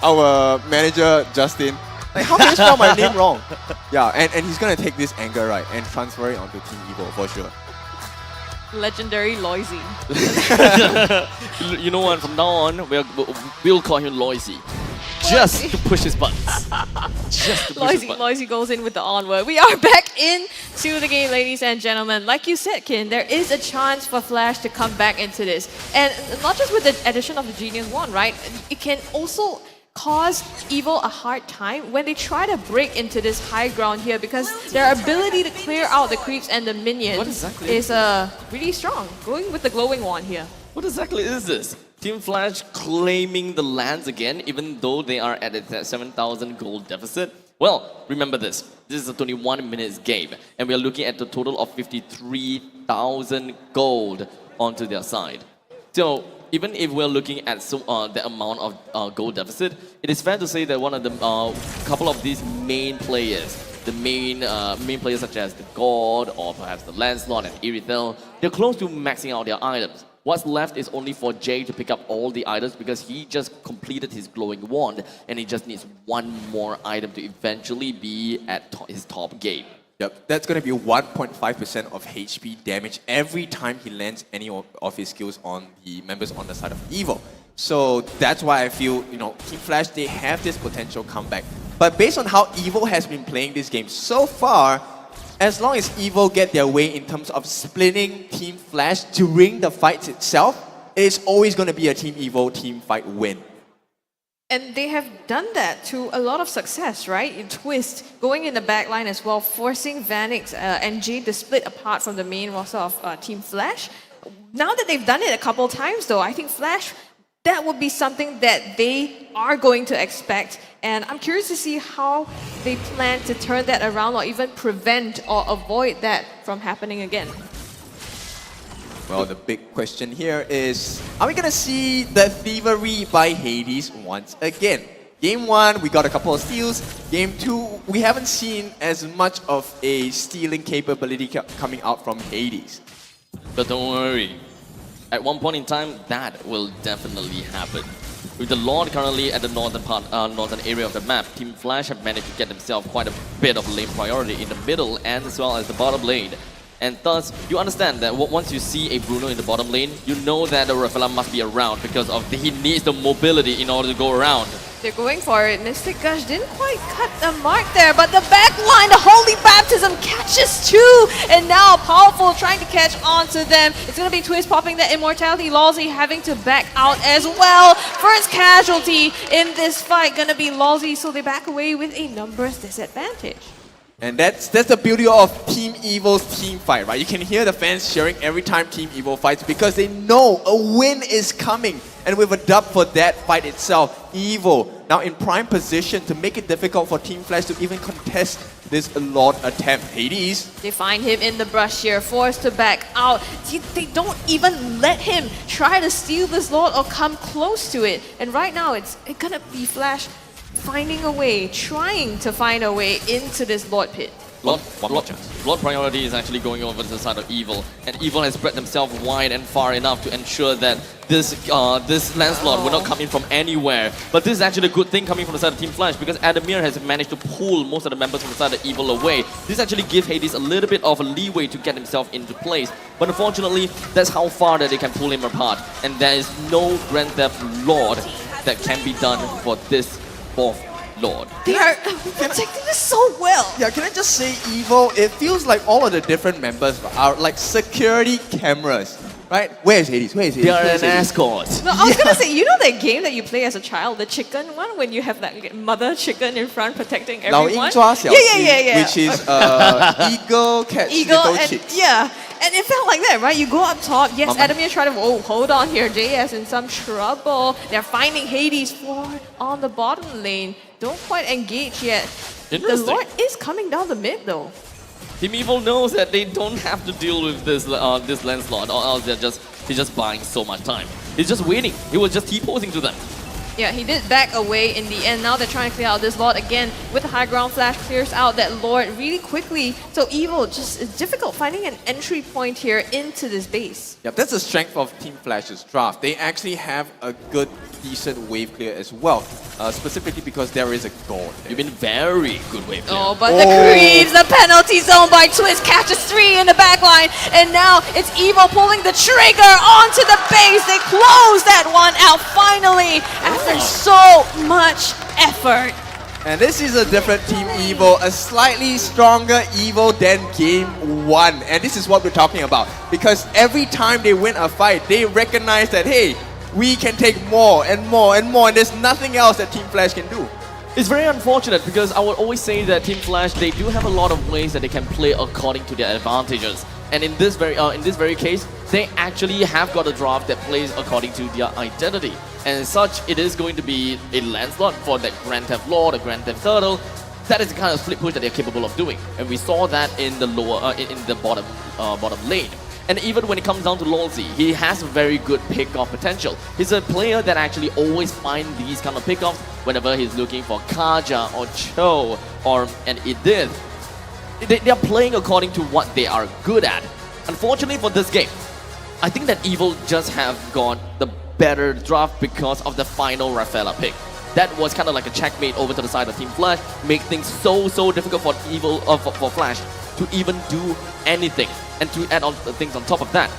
our manager, Justin, like, how can you spell my name wrong? Yeah, and he's going to take this anger, right, and transfer it onto Team Evo for sure. Legendary Loisy. You know what? From now on, we'll call him Loisy. Just to push his buttons. Just to push his buttons. Loisy goes in with the onward. We are back into the game, ladies and gentlemen. Like you said, Kin, there is a chance for Flash to come back into this. And not just with the addition of the Genius Wand, right? It can also cause Evo a hard time when they try to break into this high ground here because their ability to clear out the creeps and the minions is really strong. Going with the glowing wand here. What exactly is this? Team Flash claiming the lands again, even though they are at a 7,000 gold deficit? Well, remember this. This is a 21 minutes game, and we are looking at a total of 53,000 gold onto their side. So, even if we're looking at the amount of gold deficit, it is fair to say that one of the couple of these main players, the main players such as the God or perhaps the Lancelot and Irithel, they're close to maxing out their items. What's left is only for Jay to pick up all the items because he just completed his glowing wand and he just needs one more item to eventually be at his top game. Yep, that's going to be 1.5% of HP damage every time he lands any of his skills on the members on the side of Evo. So that's why I feel, Team Flash, they have this potential comeback. But based on how Evo has been playing this game so far, as long as Evo get their way in terms of splitting Team Flash during the fights itself, it's always going to be a Team Evo team fight win. And they have done that to a lot of success, right? In Twist, going in the backline as well, forcing Vanix and Jade to split apart from the main roster of Team Flash. Now that they've done it a couple times though, I think Flash, that would be something that they are going to expect. And I'm curious to see how they plan to turn that around or even prevent or avoid that from happening again. Well, the big question here is, are we going to see the thievery by Hades once again? Game 1, we got a couple of steals. Game 2, we haven't seen as much of a stealing capability coming out from Hades. But don't worry. At one point in time, that will definitely happen. With the Lord currently at the northern area of the map, Team Flash have managed to get themselves quite a bit of lane priority in the middle and as well as the bottom lane. And thus, you understand that once you see a Bruno in the bottom lane, you know that the Rafaela must be around because he needs the mobility in order to go around. They're going for it. Mystic Gush didn't quite cut the mark there, but the back line, the Holy Baptism catches two, and now Powerful trying to catch on to them. It's going to be Twist popping the Immortality. Lawsy having to back out as well. First casualty in this fight going to be Lawsy, so they back away with a numbers disadvantage. And that's the beauty of Team Evo's team fight, right? You can hear the fans cheering every time Team Evo fights because they know a win is coming. And with a dub for that fight itself, Evo now in prime position to make it difficult for Team Flash to even contest this Lord attempt. Hades. They find him in the brush here, forced to back out. They don't even let him try to steal this Lord or come close to it. And right now, it's gonna be Flash finding a way, trying to find a way into this Lord pit. Lord priority is actually going over to the side of Evil, and Evil has spread themselves wide and far enough to ensure that this Lancelot will not come in from anywhere. But this is actually a good thing coming from the side of Team Flash because Adamir has managed to pull most of the members from the side of Evil away. This actually gives Hades a little bit of a leeway to get himself into place. But unfortunately, that's how far that they can pull him apart. And there is no Grand Theft Lord that can be done for this fourth Lord. They are protecting this so well. Yeah, can I just say, Evo, it feels like all of the different members are like security cameras right? Where's Hades? Where's Hades? They are Where's an Hades? escort. No, I was gonna say, you know that game that you play as a child, the chicken one, when you have that mother chicken in front protecting everyone? 老鹰抓小鸡, which is eagle catch Eagle little and chicks. yeah, and it felt like that, right? You go up top. Yes, Mama. Adamir tried to. Oh, hold on here. JS in some trouble. They're finding Hades forward on the bottom lane. Don't quite engage yet. The Interesting. Lord is coming down the mid though. Team Evil knows that they don't have to deal with this this Lancelot, or else he's just buying so much time. He's just waiting. He was just T-posing to them. Yeah, he did back away in the end. Now they're trying to clear out this Lord again with the high ground flash, clears out that Lord really quickly. So Evil just is difficult finding an entry point here into this base. Yep, that's the strength of Team Flash's draft. They actually have a good, decent wave clear as well. Specifically because there is a god. You've been very good wave clear. Oh, but the creeps, the penalty zone by Twist catches 3 in the back line. And now it's Evil pulling the trigger onto the base. They close that one out finally after so much effort. And this is a different Team Evil, a slightly stronger Evil than Game 1. And this is what we're talking about. Because every time they win a fight, they recognize that, hey, we can take more and more and more, and there's nothing else that Team Flash can do. It's very unfortunate because I would always say that Team Flash, they do have a lot of ways that they can play according to their advantages. And in this very case, they actually have got a draft that plays according to their identity. And as such, it is going to be a Lancelot for that Grand Theft Lord, a Grand Theft Turtle. That is the kind of split push that they're capable of doing. And we saw that in the lower, in the bottom lane. And even when it comes down to Lolzy, he has a very good pick-off potential. He's a player that actually always finds these kind of pick-offs whenever he's looking for Kaja or Cho or an Edith. They are playing according to what they are good at. Unfortunately for this game, I think that Evil just have got the better draft because of the final Rafaela pick. That was kind of like a checkmate over to the side of Team Flash, make things so difficult for Evil for Flash to even do anything. And to add on things on top of that,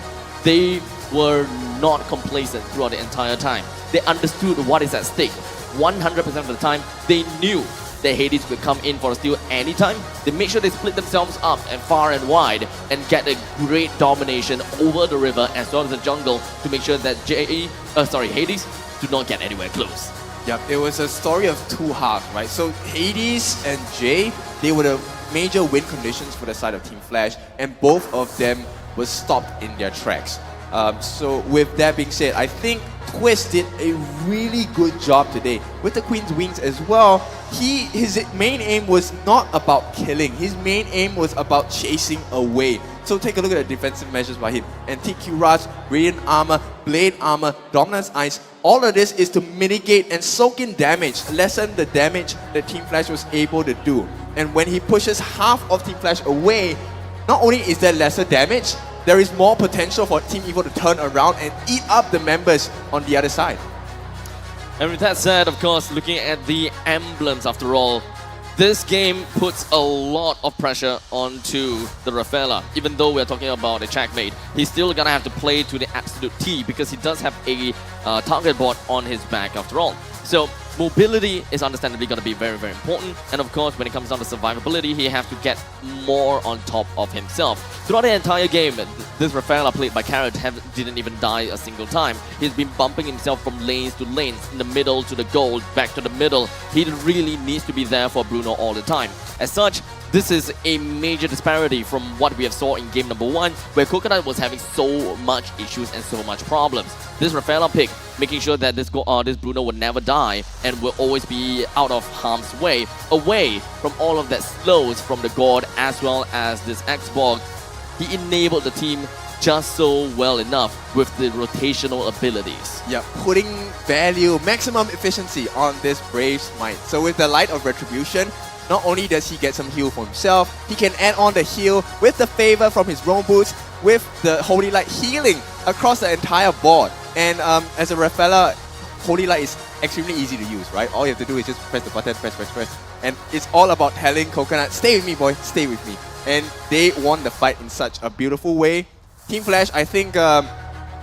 they were not complacent throughout the entire time. They understood what is at stake. 100% of the time, they knew that Hades could come in for a steal anytime. They made sure they split themselves up and far and wide and get a great domination over the river as well as the jungle to make sure that Hades do not get anywhere close. Yep, it was a story of two halves, right? So Hades and Jay, they were the major win conditions for the side of Team Flash, and both of them were stopped in their tracks. So with that being said, I think Twist did a really good job today. With the Queen's Wings as well, his main aim was not about killing. His main aim was about chasing away. So take a look at the defensive measures by him. Antique Rush, Radiant Armor, Blade Armor, Dominance Ice. All of this is to mitigate and soak in damage, lessen the damage that Team Flash was able to do. And when he pushes half of Team Flash away, not only is there lesser damage, there is more potential for Team Evil to turn around and eat up the members on the other side. And with that said, of course, looking at the emblems after all, this game puts a lot of pressure onto the Rafaela. Even though we're talking about a checkmate, he's still gonna have to play to the absolute T because he does have a target board on his back after all. So mobility is understandably going to be very important, and of course when it comes down to survivability, he has to get more on top of himself. Throughout the entire game, this Rafaela played by Carrot didn't even die a single time. He's been bumping himself from lanes to lanes, in the middle to the gold, back to the middle. He really needs to be there for Bruno all the time. As such, this is a major disparity from what we have saw in game number 1, where Coconut was having so much issues and so much problems. This Rafaela pick, making sure that this Bruno would never die and will always be out of harm's way, away from all of that slows from the God as well as this X-Borg. He enabled the team just so well enough with the rotational abilities. Yeah, putting value, maximum efficiency on this Brave's Might. So with the Light of Retribution, not only does he get some heal for himself, he can add on the heal with the favor from his roam boots, with the Holy Light healing across the entire board. And as a Rafaela, Holy Light is extremely easy to use, right? All you have to do is just press the button, press. And it's all about telling Coconut, stay with me, boy, stay with me. And they won the fight in such a beautiful way. Team Flash, I think,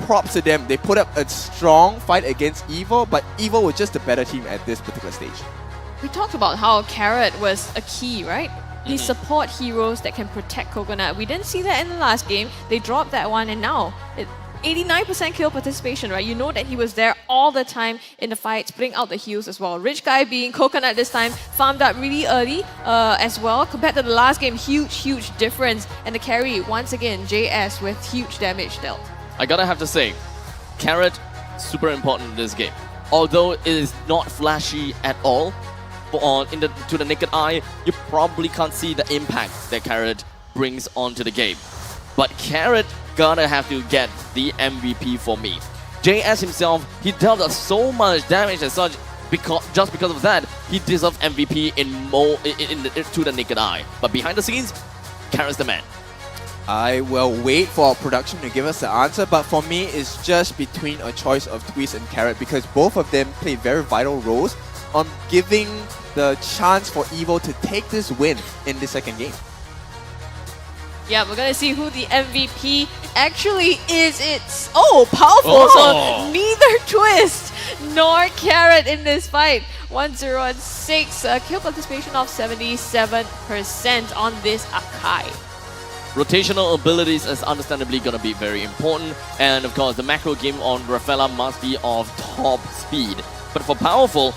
props to them. They put up a strong fight against Evil, but Evil was just a better team at this particular stage. We talked about how Carrot was a key, right? They support heroes that can protect Coconut. We didn't see that in the last game. They dropped that one, and now 89% kill participation, right? You know that he was there all the time in the fights, putting out the heals as well. Rich Guy being Coconut this time, farmed up really early as well. Compared to the last game, huge difference. And the carry, once again, JS with huge damage dealt. I gotta have to say, Carrot, super important in this game. Although it is not flashy at all, to the naked eye, you probably can't see the impact that Carrot brings onto the game. But Carrot gotta have to get the MVP for me. JS himself, he dealt us so much damage as such, just because of that, he deserves MVP to the naked eye. But behind the scenes, Carrot's the man. I will wait for our production to give us the answer, but for me, it's just between a choice of Twist and Carrot because both of them play very vital roles on giving the chance for Evo to take this win in the second game. Yeah, we're gonna see who the MVP actually is. It's powerful. So neither Twist nor Carrot in this fight. 1-0-6, kill participation of 77% on this Akai. Rotational abilities is understandably going to be very important, and of course the macro game on Rafaela must be of top speed. But for Powerful,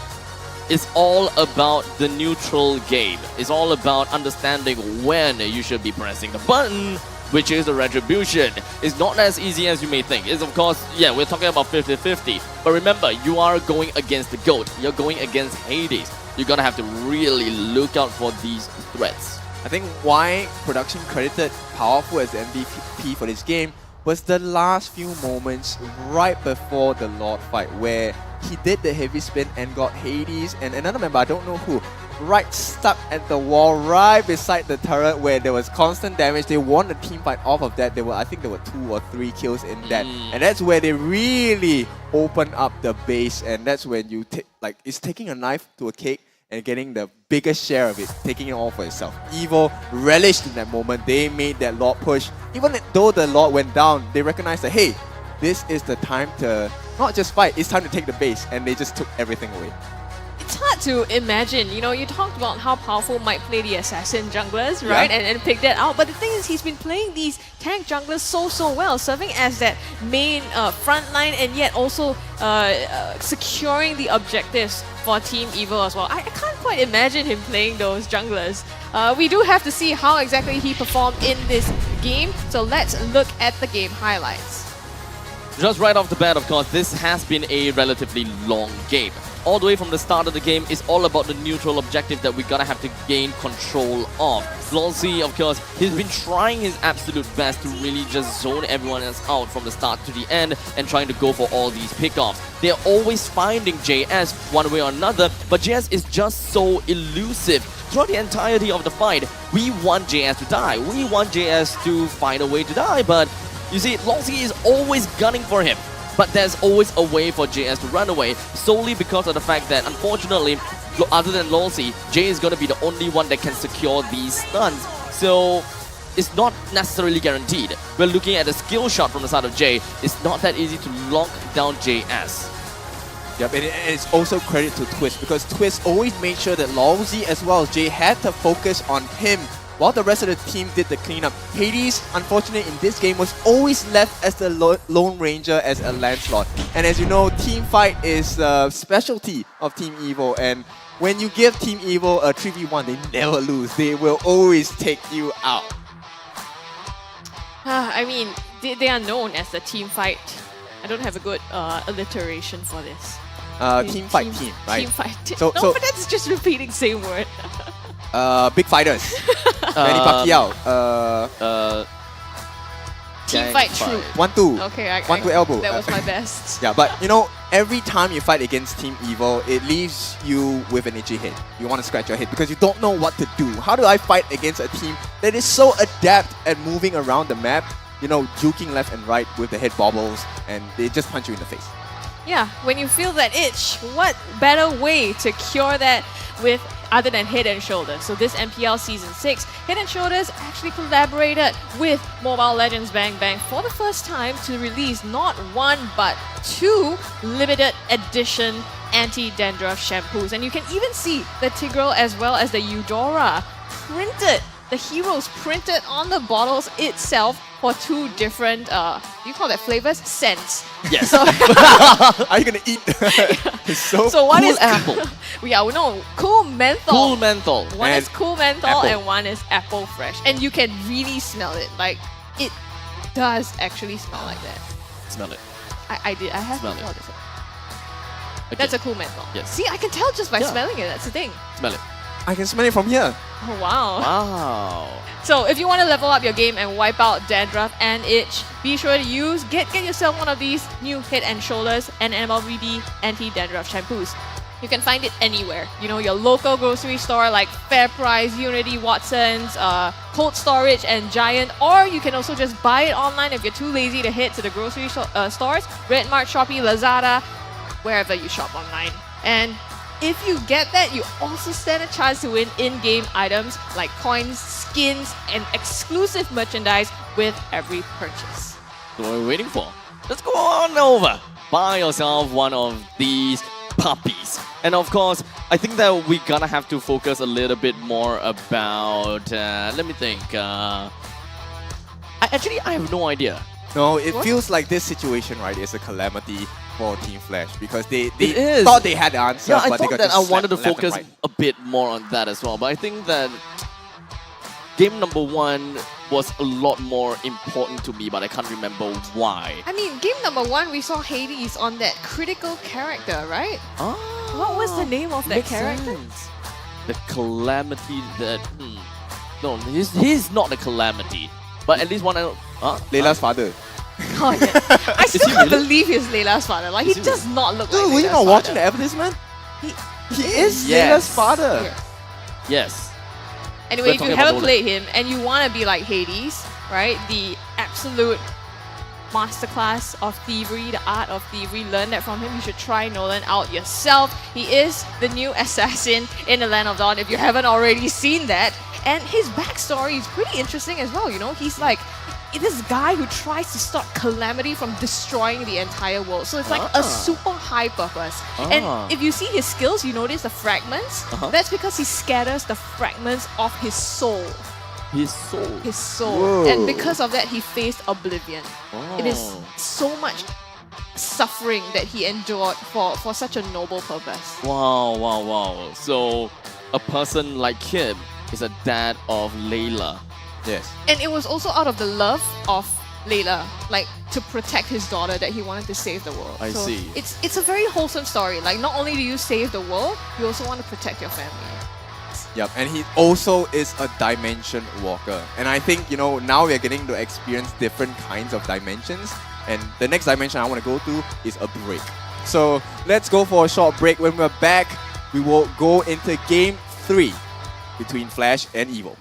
it's all about the neutral game. It's all about understanding when you should be pressing the button, which is the retribution. It's not as easy as you may think. It's of course, yeah, we're talking about 50-50, but remember, you are going against the GOAT. You're going against Hades. You're going to have to really look out for these threats. I think why production credited Powerful as the MVP for this game was the last few moments right before the Lord fight where he did the heavy spin and got Hades and another member, I don't know who, right stuck at the wall right beside the turret where there was constant damage. They won the team fight off of that. I think there were 2 or 3 kills in that. And that's where they really opened up the base, and that's when you it's taking a knife to a cake and getting the biggest share of it, taking it all for itself. Evo relished in that moment. They made that Lord push. Even though the Lord went down, they recognized that, hey, this is the time to not just fight, it's time to take the base, and they just took everything away. It's hard to imagine, you know, you talked about how Powerful might play the assassin junglers, right? Yeah. And pick that out. But the thing is, he's been playing these tank junglers so well, serving as that main front line and yet also securing the objectives for Team Evo as well. I can't quite imagine him playing those junglers. We do have to see how exactly he performed in this game, so let's look at the game highlights. Just right off the bat, of course, this has been a relatively long game. All the way from the start of the game, it's all about the neutral objective that we're gonna have to gain control of. Lolzy, of course, he's been trying his absolute best to really just zone everyone else out from the start to the end and trying to go for all these pickoffs. They're always finding JS one way or another, but JS is just so elusive. Throughout the entirety of the fight, we want JS to die. We want JS to find a way to die, but you see, Lolzy is always gunning for him. But there's always a way for JS to run away, solely because of the fact that, unfortunately, other than Lolzy, Jay is going to be the only one that can secure these stuns. So it's not necessarily guaranteed. We're looking at a skill shot from the side of Jay. It's not that easy to lock down JS. Yep, and it's also credit to Twist because Twist always made sure that Lolzy as well as Jay had to focus on him while the rest of the team did the cleanup. Hades, unfortunately in this game, was always left as the Lone Ranger as a Lancelot. And as you know, team fight is the specialty of Team Evo, and when you give Team Evo a 3v1, they never lose. They will always take you out. I mean, they are known as the team fight. I don't have a good alliteration for this. Team fight team, right? Team fight team. So, But that's just repeating same word. Big fighters. Manny Pacquiao. Team fight troop. 1-2. Okay, 1-2 elbow. That was my best. Yeah, but you know, every time you fight against Team Evo, it leaves you with an itchy head. You want to scratch your head because you don't know what to do. How do I fight against a team that is so adept at moving around the map, you know, juking left and right with the head bobbles, and they just punch you in the face? Yeah, when you feel that itch, what better way to cure that with other than Head and Shoulders? So this MPL Season 6, Head and Shoulders actually collaborated with Mobile Legends Bang Bang for the first time to release not 1 but 2 limited edition anti-dandruff shampoos. And you can even see the Tigreal as well as the Eudora printed the heroes printed on the bottles itself for 2 different, do you call that flavors? Scents. Yes. So, Are you gonna eat? It's so, so one Cool is apple. no, cool menthol. Cool menthol. One And is cool menthol apple. and one is apple fresh. And you can really smell it. Like, it does actually smell like that. Smell it. I did. I have Smell smelled it. it. Again. That's a cool menthol. Yes. See, I can tell just by Yeah. smelling it. That's the thing. Smell it. I can smell it from here. Oh, wow. Wow. So if you want to level up your game and wipe out dandruff and itch, be sure to get yourself one of these new Head and Shoulders and MLBB anti-dandruff shampoos. You can find it anywhere. You know, your local grocery store like FairPrice, Unity, Watson's, Cold Storage, and Giant. Or you can also just buy it online if you're too lazy to head to the grocery stores. Redmart, Shopee, Lazada, wherever you shop online. And if you get that, you also stand a chance to win in-game items like coins, skins, and exclusive merchandise with every purchase. So what are we waiting for? Let's go on over. Buy yourself one of these puppies. And of course, I think that we're gonna have to focus a little bit more about, let me think. I have no idea. No, it What? feels like this situation, right, is a calamity for Team Flash because they It is. thought they had the answer, Yeah, I but they thought got that I just wanted to slapped left and focus right. a bit more on that as well. But I think that game number 1 was a lot more important to me, but I can't remember why. I mean, game number 1, we saw Hades on that critical character, right? What was the name of that Makes character? sense. The calamity that... No, he's not the calamity. But at least one... Layla's father. Oh, yeah. I Is still he can't really? believe he's Layla's father. Like, he Is he does not look Dude, like were you Layla's not watching the father. advertisement? He is Yes. Layla's father. Yes. Yes. Anyway, We're if you talking haven't about played him and you want to be like Hades, right? The absolute masterclass of thievery, the art of thievery, learn that from him. You should try Nolan out yourself. He is the new assassin in the Land of Dawn if you haven't already seen that. And his backstory is pretty interesting as well, you know? He's like this guy who tries to stop Calamity from destroying the entire world. So it's like a super high purpose. And if you see his skills, you notice the fragments. That's because he scatters the fragments of his soul. His soul. His soul. Whoa. And because of that, he faced oblivion. It is Oh. so much suffering that he endured for such a noble purpose. Wow, wow, wow. So, a person like him is a dad of Layla. Yes. And it was also out of the love of Layla, like to protect his daughter, that he wanted to save the world. I So see. It's a very wholesome story. Like, not only do you save the world, you also want to protect your family. Yep, and he also is a dimension walker. And I think, now we're getting to experience different kinds of dimensions. And the next dimension I want to go to is a break. So let's go for a short break. When we're back, we will go into game 3 between Flash and Evil.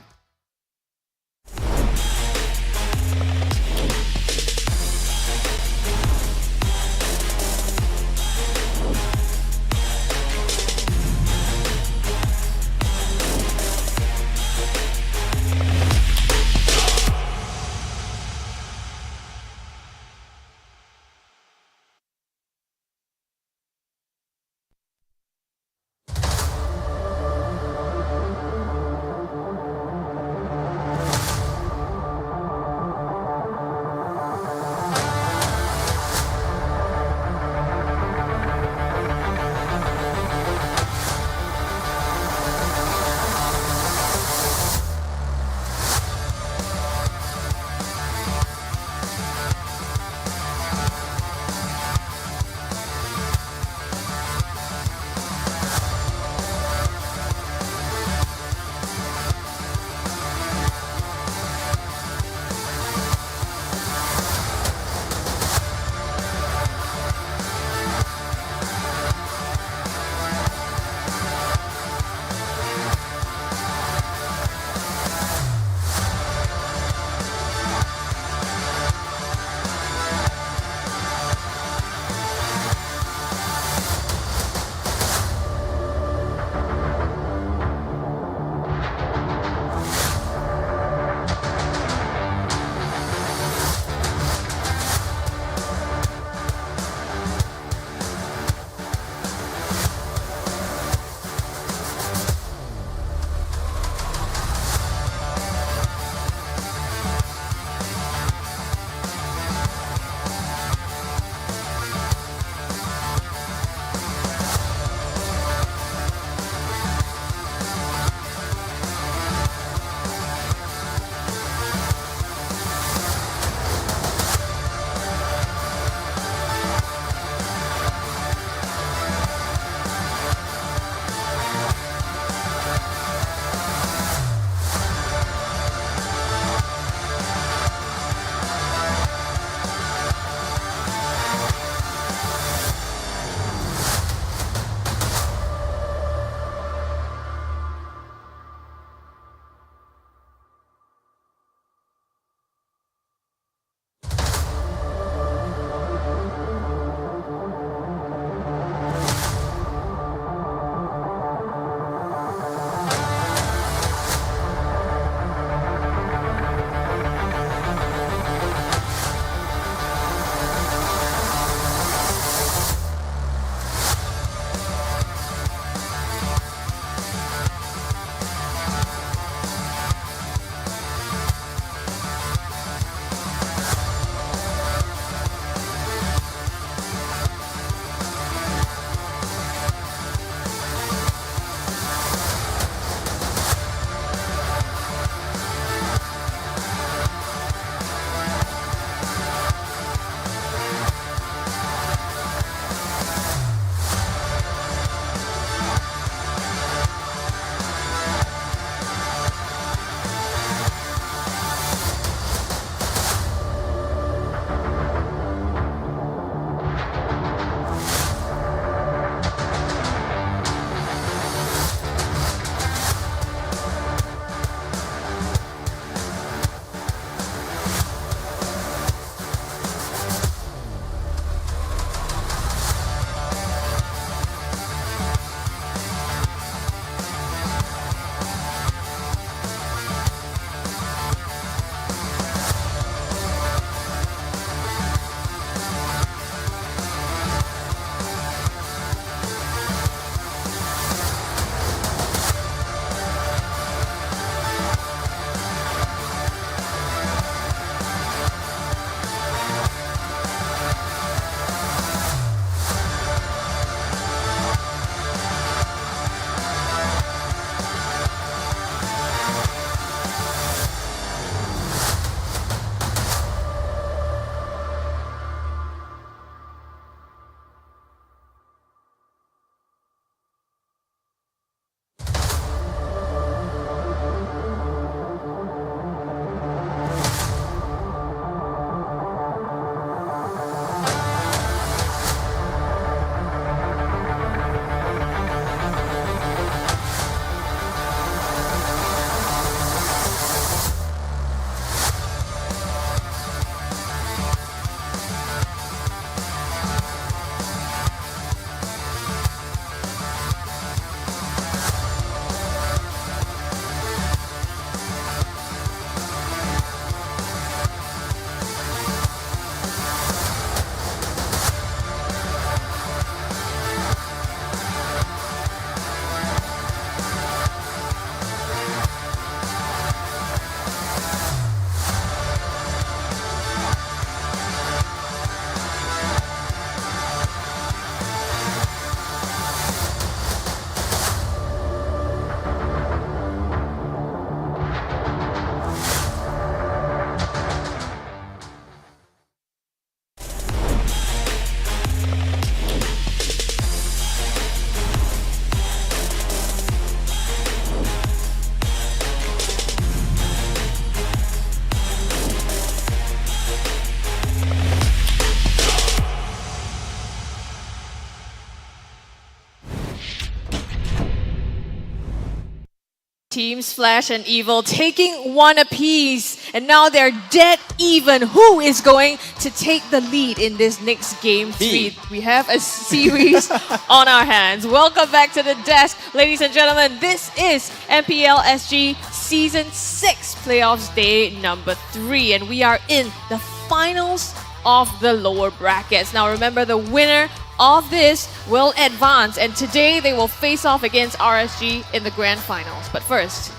Teams Flash and Evil taking one apiece, and now they're dead even. Who is going to take the lead in this next game 3? We have a series on our hands. Welcome back to the desk, ladies and gentlemen. This is MPL SG Season 6 Playoffs Day number 3, and we are in the finals of the lower brackets. Now remember, the winner of this will advance, and today they will face off against RSG in the grand finals. But first,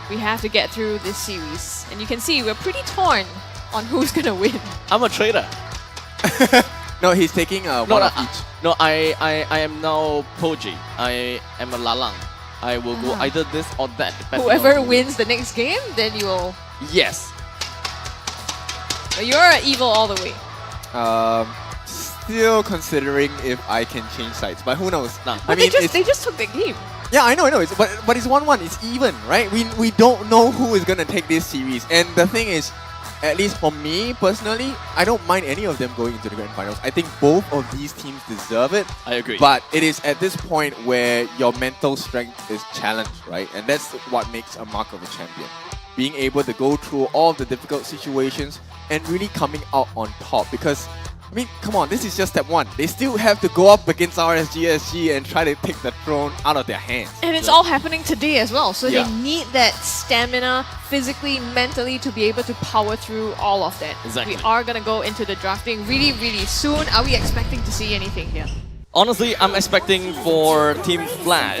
we have to get through this series, and you can see we're pretty torn on who's gonna win. I'm a traitor. No, he's taking one of each. No, I am now Poji. I am a Lalang. I will go either this or that. depending Whoever on who- wins the next game, then you will. Yes. But you're evil all the way. Still considering if I can change sides, but who knows? Nah. But they just took the game. Yeah, I know. But it's 1-1. It's even, right? We don't know who is gonna take this series, and the thing is, at least for me personally, I don't mind any of them going into the grand finals. I think both of these teams deserve it. I agree. But it is at this point where your mental strength is challenged, right? And that's what makes a mark of a champion. Being able to go through all the difficult situations and really coming out on top. Because, I mean, come on, this is just step 1. They still have to go up against RSG and try to take the throne out of their hands. And it's all happening today as well. So Yeah. they need that stamina, physically, mentally, to be able to power through all of that. Exactly. We are going to go into the drafting really, really soon. Are we expecting to see anything here? Honestly, I'm expecting for Team Flash,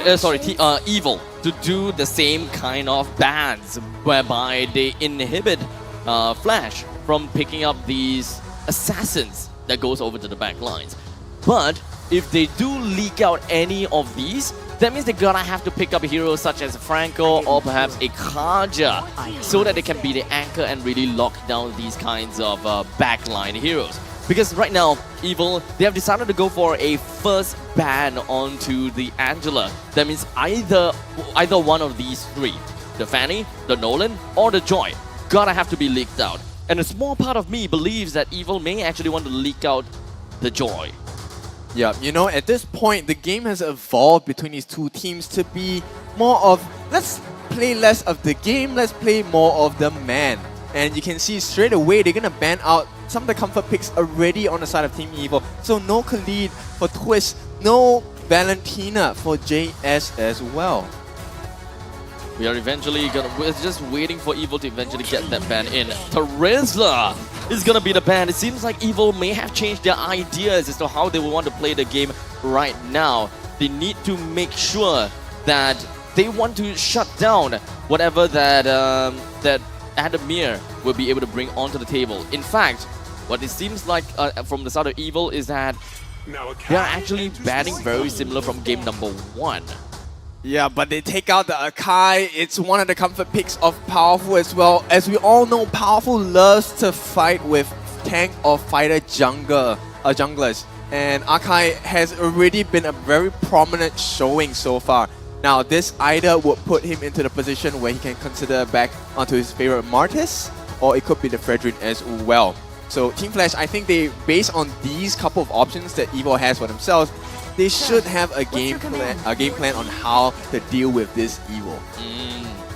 Evil to do the same kind of bans whereby they inhibit Flash from picking up these assassins that goes over to the back lines. But if they do leak out any of these, that means they're gonna have to pick up heroes such as Franco or perhaps a Kaja so that they can be the anchor and really lock down these kinds of backline heroes. Because right now, Evil, they have decided to go for a first ban onto the Angela. That means either one of these 3, the Fanny, the Nolan, or the Joy, gotta have to be leaked out. And a small part of me believes that Evil may actually want to leak out the Joy. Yeah, you know, at this point, the game has evolved between these two teams to be more of, let's play less of the game, let's play more of the man. And you can see straight away, they're gonna ban out some of the comfort picks already on the side of Team Evil. So no Khalid for Twist, no Valentina for JS as well. We are eventually we're just waiting for Evil to eventually get that ban in. Terizla is gonna be the ban. It seems like Evil may have changed their ideas as to how they will want to play the game right now. They need to make sure that they want to shut down whatever that that Adamir will be able to bring onto the table. In fact, what it seems like from the side of Evil is that they are actually banning very similar from game number 1. Yeah, but they take out the Akai. It's one of the comfort picks of Powerful as well. As we all know, Powerful loves to fight with tank or fighter junglers. And Akai has already been a very prominent showing so far. Now, this either would put him into the position where he can consider back onto his favorite Martis, or it could be the Fredrin as well. So Team Flash, I think they, based on these couple of options that Evil has for themselves, they should have a game plan on how to deal with this Evil.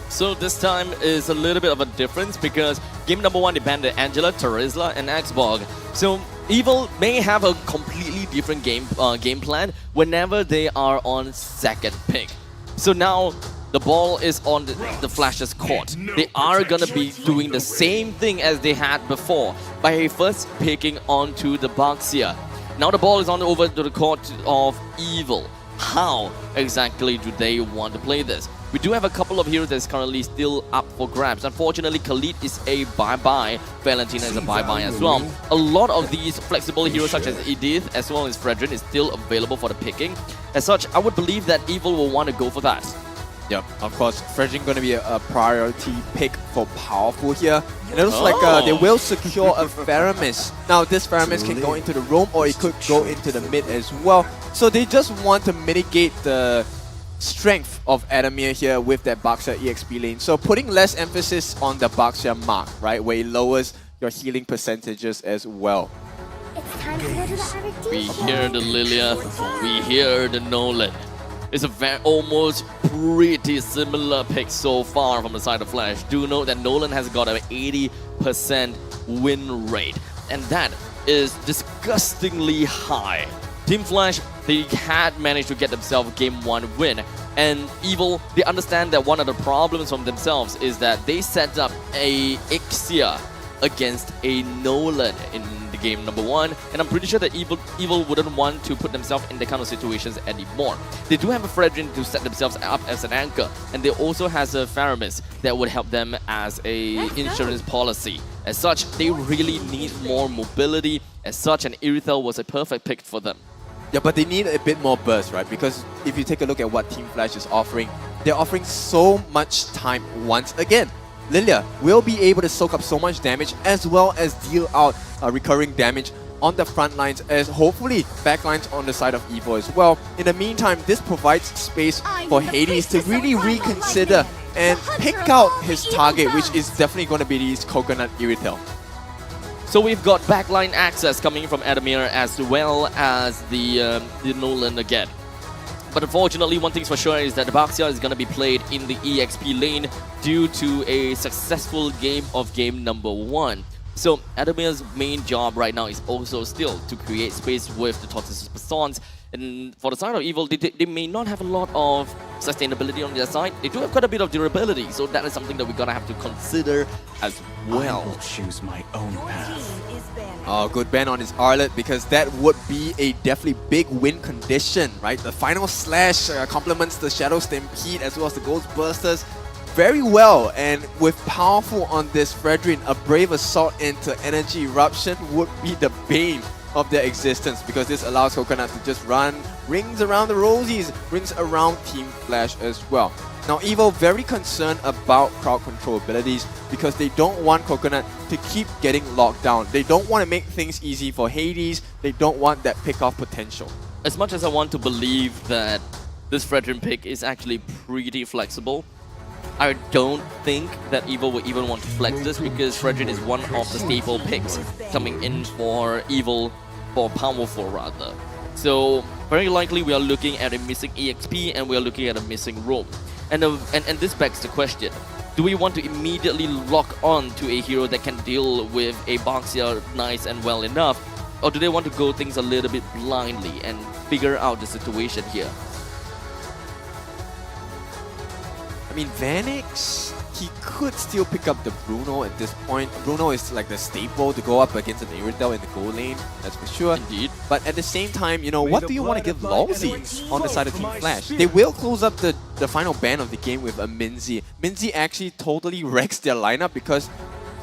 So this time is a little bit of a difference because game number 1 they banned the Angela, Terizla, and Xborg. So Evil may have a completely different game plan whenever they are on second pick. So now the ball is on the Flash's court. They are gonna be doing the same thing as they had before by first picking onto the Baxia. Now the ball is on over to the court of Evil. How exactly do they want to play this? We do have a couple of heroes that's currently still up for grabs. Unfortunately, Khalid is a bye-bye. Valentina is a bye-bye as well. A lot of these flexible heroes such as Edith as well as Fredrin is still available for the picking. As such, I would believe that Evil will want to go for that. Yep, of course, Fredrin going to be a priority pick for Powerful here. And it looks like they will secure a Faramis. Now, this Faramis can go into the roam or it could go into the mid as well. So they just want to mitigate the strength of Adamir here with that Baxia EXP lane. So putting less emphasis on the Baxia mark, right, where it lowers your healing percentages as well. It's time to go to the RSG. We hear the Lilia, we hear the Nolan. It's a almost pretty similar picks so far from the side of Flash. Do note that Nolan has got an 80% win rate, and that is disgustingly high. Team Flash, they had managed to get themselves Game 1 win, and Evil, they understand that one of the problems from themselves is that they set up a Ixia against a Nolan in the game number 1, and I'm pretty sure that Evil wouldn't want to put themselves in that kind of situations anymore. They do have a Fredrin to set themselves up as an anchor, and they also has a Faramis that would help them as a insurance policy. As such, they really need more mobility. As such, an Irithel was a perfect pick for them. Yeah, but they need a bit more burst, right? Because if you take a look at what Team Flash is offering, they're offering so much time once again. Lilia will be able to soak up so much damage as well as deal out recurring damage on the front lines, as hopefully backlines on the side of Evil as well. In the meantime, this provides space for Hades to really reconsider and pick out his target, which is definitely going to be this Coconut Irithel. So we've got backline access coming from Adamir as well as the Nolan again. But unfortunately, one thing's for sure is that the Baxia is going to be played in the EXP lane due to a successful game of game number 1. So Adamir's main job right now is also still to create space with the Tortoise's Persons. And for the side of Evil, they may not have a lot of sustainability on their side. They do have quite a bit of durability, so that is something that we're going to have to consider as well. I will choose my own path. Oh, good ban on his Arlet, because that would be a definitely big win condition, right? The final slash complements the Shadow Stampede as well as the Ghostbusters very well, and with powerful on this Fredrin, a Brave Assault into Energy Eruption would be the bane of their existence, because this allows Coconut to just run rings around the Rosies, rings around Team Flash as well. Now Evil very concerned about crowd control abilities because they don't want Coconut to keep getting locked down. They don't want to make things easy for Hades. They don't want that pick-off potential. As much as I want to believe that this Fredrin pick is actually pretty flexible, I don't think that Evil will even want to flex this, because Fredrin is one of the staple picks coming in for Evil, for powerful rather. So very likely we are looking at a missing EXP and we are looking at a missing roam. And this begs the question, do we want to immediately lock on to a hero that can deal with a Baxia nice and well enough, or do they want to go things a little bit blindly and figure out the situation here? I mean, Vanix, he could still pick up the Bruno at this point. Bruno is like the staple to go up against an Irithel in the goal lane, that's for sure. Indeed. But at the same time, you know, what do you want to give Lawsy on the side of Team Flash? They will close up the final ban of the game with a Minzy. Minzy actually totally wrecks their lineup, because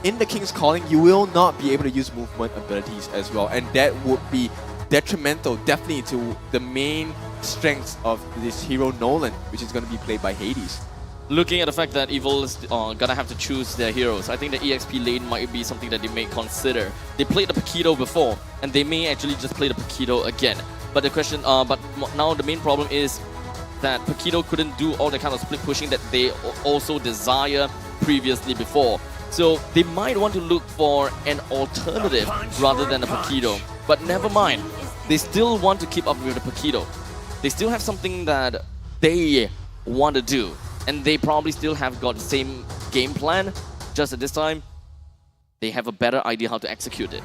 in the King's Calling, you will not be able to use movement abilities as well. And that would be detrimental, definitely, to the main strengths of this hero Nolan, which is going to be played by Hades. Looking at the fact that Evil is gonna have to choose their heroes, I think the EXP lane might be something that they may consider. They played the Paquito before, and they may actually just play the Paquito again. But the question, but now the main problem is that Paquito couldn't do all the kind of split pushing that they also desire previously before. So they might want to look for an alternative rather than a Paquito. But never mind, they still want to keep up with the Paquito. They still have something that they want to do. And they probably still have got the same game plan, just at this time, they have a better idea how to execute it.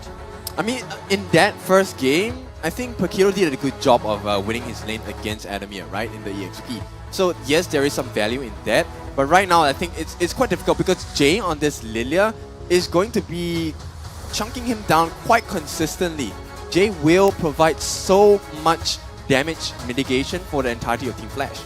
I mean, in that first game, I think Paquito did a good job of winning his lane against Adamir, right, in the EXP. So yes, there is some value in that, but right now I think it's quite difficult, because Jay on this Lilia is going to be chunking him down quite consistently. Jay will provide so much damage mitigation for the entirety of Team Flash.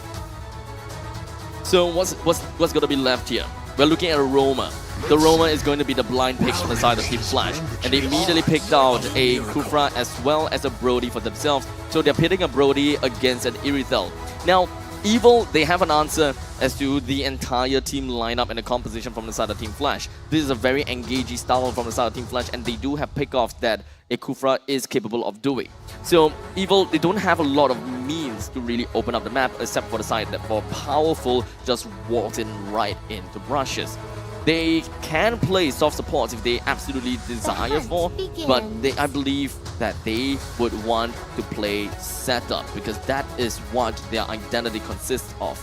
So what's going to be left here? We're looking at a Roma. The Roma is going to be the blind picks on the side of Team Flash. And they immediately picked out a Kufra as well as a Brody for themselves. So they're pitting a Brody against an Irithel. Now, Evil, they have an answer as to the entire team lineup and the composition from the side of Team Flash. This is a very engaging style from the side of Team Flash, and they do have pickoffs that a Kufra is capable of doing. So Evil, they don't have a lot of means to really open up the map, except for the side that for Powerful just walks in right into brushes. They can play soft supports if they absolutely desire for, but I believe that they would want to play setup, because that is what their identity consists of.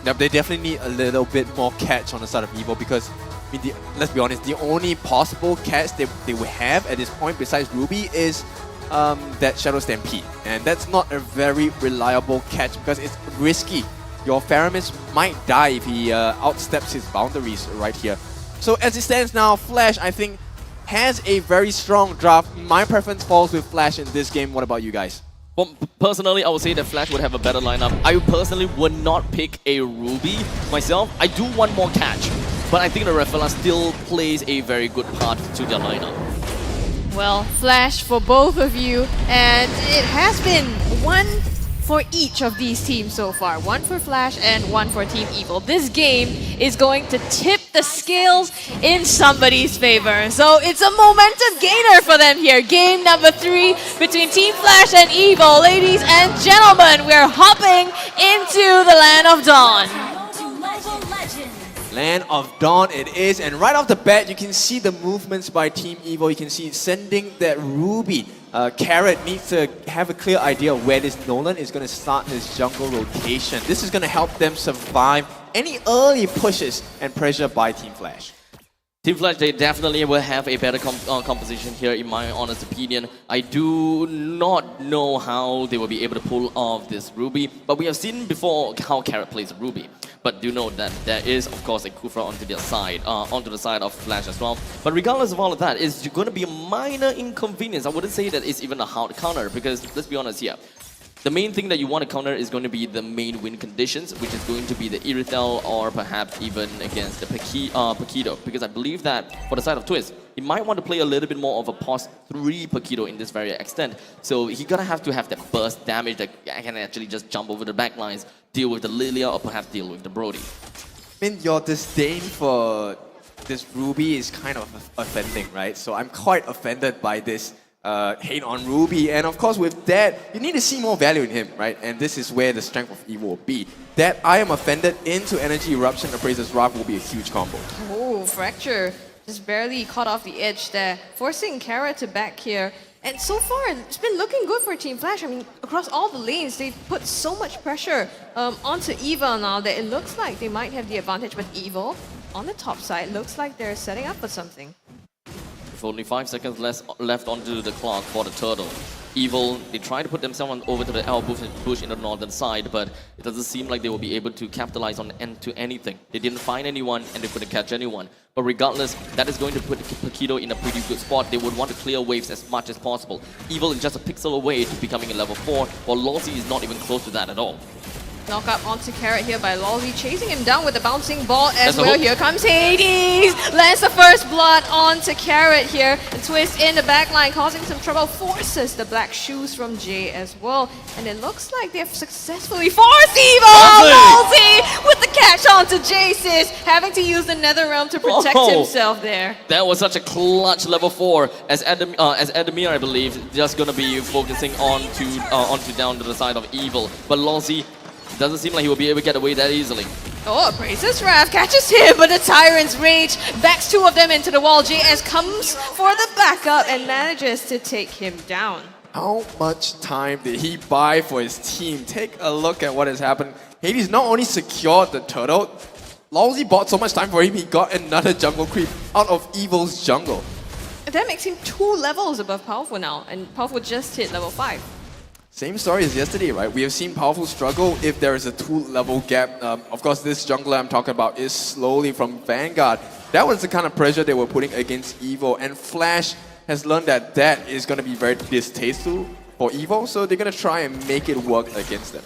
Yep, they definitely need a little bit more catch on the side of Evo because, I mean, let's be honest, the only possible catch they would have at this point besides Ruby is that Shadow Stampede. And that's not a very reliable catch because it's risky. Your Faramis might die if he outsteps his boundaries right here. So as it stands now, Flash, I think, has a very strong draft. My preference falls with Flash in this game. What about you guys? Well, personally, I would say that Flash would have a better lineup. I personally would not pick a Ruby myself. I do want more catch, but I think the Rafaela still plays a very good part to their lineup. Well, Flash for both of you, and it has been one for each of these teams so far. One for Flash and one for Team Evil. This game is going to tip the scales in somebody's favor. So it's a momentum gainer for them here. Game number 3 between Team Flash and Evil. Ladies and gentlemen, we're hopping into the Land of Dawn. Land of Dawn it is, and right off the bat you can see the movements by Team Evo. You can see sending that Ruby. Carrot needs to have a clear idea of where this Nolan is going to start his jungle rotation. This is going to help them survive any early pushes and pressure by Team Flash. Team Flash, they definitely will have a better composition here, in my honest opinion. I do not know how they will be able to pull off this Ruby, but we have seen before how Carrot plays Ruby. But do note that there is, of course, a Kufra onto their side, onto the side of Flash as well. But regardless of all of that, it's going to be a minor inconvenience. I wouldn't say that it's even a hard counter, because let's be honest here. The main thing that you want to counter is going to be the main win conditions, which is going to be the Irithel or perhaps even against the Paquito. Because I believe that for the side of Twist, he might want to play a little bit more of a pos 3 Paquito in this very extent. So he's gonna have to have that burst damage that can actually just jump over the backlines, deal with the Lilia, or perhaps deal with the Brody. I mean, your disdain for this Ruby is kind of offending, right? So I'm quite offended by this hate on Ruby, and of course with that, you need to see more value in him, right? And this is where the strength of Evo will be. That I am offended into Energy Eruption, Appraiser's Wrath will be a huge combo. Oh, Fracture just barely caught off the edge there, forcing Carrot to back here. And so far, it's been looking good for Team Flash. I mean, across all the lanes, they've put so much pressure onto Evil now that it looks like they might have the advantage. But Evil, on the top side, looks like they're setting up for something. With only 5 seconds left onto the clock for the Turtle. Evil, they try to put themselves over to the L bush in the northern side, but it doesn't seem like they will be able to capitalize on anything. They didn't find anyone and they couldn't catch anyone. But regardless, that is going to put Paquito in a pretty good spot. They would want to clear waves as much as possible. Evil is just a pixel away to becoming a level 4, while Lawsy is not even close to that at all. Knock up onto Carrot here by Lawsy, chasing him down with the bouncing ball as well. Here comes Hades! Lands the first blood onto Carrot here. And Twist in the backline, causing some trouble, forces the black shoes from Jay as well. And it looks like they've successfully forced Evil! Lawsy with the catch onto Jay, sis, having to use the Nether Realm to protect himself there. That was such a clutch level 4 as Adamir, I believe, just gonna be focusing onto down to the side of Evil. But Lawsy doesn't seem like he will be able to get away that easily. Oh, Appraiser's Wrath catches him, but the Tyrant's Rage backs 2 of them into the wall. JS comes for the backup and manages to take him down. How much time did he buy for his team? Take a look at what has happened. Hades not only secured the turtle, Lawsy bought so much time for him, he got another jungle creep out of Evil's jungle. That makes him 2 levels above Powerful now, and Powerful just hit level 5. Same story as yesterday, right? We have seen Powerful struggle if there is a 2-level gap. Of course, this jungler I'm talking about is slowly from Vanguard. That was the kind of pressure they were putting against Evo, and Flash has learned that that is going to be very distasteful for Evo, so they're going to try and make it work against them.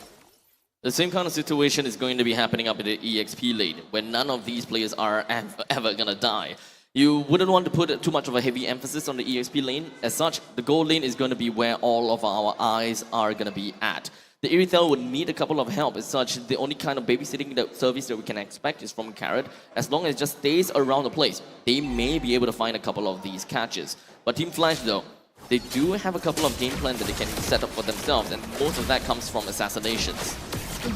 The same kind of situation is going to be happening up in the EXP lane, where none of these players are ever going to die. You wouldn't want to put too much of a heavy emphasis on the EXP lane. As such, the gold lane is going to be where all of our eyes are going to be at. The Irithel would need a couple of help. As such, the only kind of babysitting service that we can expect is from Carrot. As long as it just stays around the place, they may be able to find a couple of these catches. But Team Flash, though, they do have a couple of game plans that they can set up for themselves, and most of that comes from assassinations.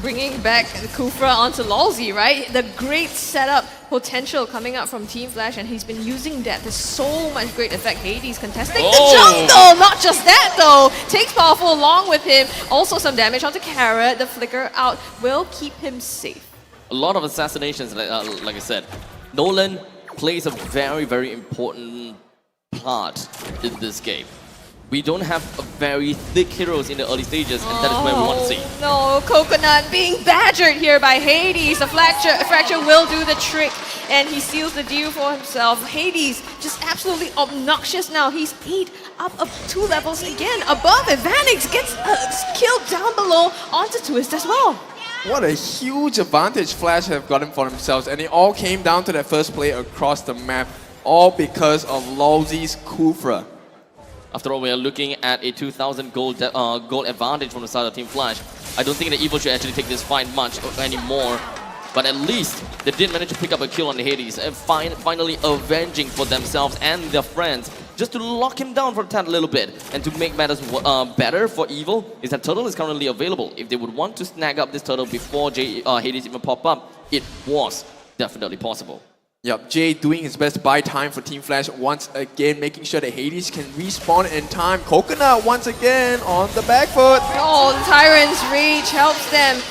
Bringing back Kufra onto Lawsy, right? The great setup potential coming out from Team Flash, and he's been using that to so much great effect. Hades contesting the jungle! Not just that though! Takes Powerful along with him. Also some damage onto Carrot. The flicker out will keep him safe. A lot of assassinations, like I said. Nolan plays a very, very important part in this game. We don't have a very thick heroes in the early stages, and that is where we want to see. No, Coconut being badgered here by Hades. The fracture will do the trick, and he seals the deal for himself. Hades just absolutely obnoxious now. He's 8 up 2 levels again above it. Vanix gets killed down below onto Twist as well. What a huge advantage Flash have gotten for themselves, and it all came down to that first play across the map, all because of Lawsy's Kufra. After all, we are looking at a 2,000 gold advantage from the side of Team Flash. I don't think that Evil should actually take this fight much anymore. But at least they did manage to pick up a kill on the Hades and finally avenging for themselves and their friends just to lock him down for a tad a little bit. And to make matters better for Evil is that Turtle is currently available. If they would want to snag up this Turtle before Hades even pop up, it was definitely possible. Yep, Jay doing his best to buy time for Team Flash once again, making sure that Hades can respawn in time. Coconut once again on the back foot. Oh, the Tyrant's Rage helps them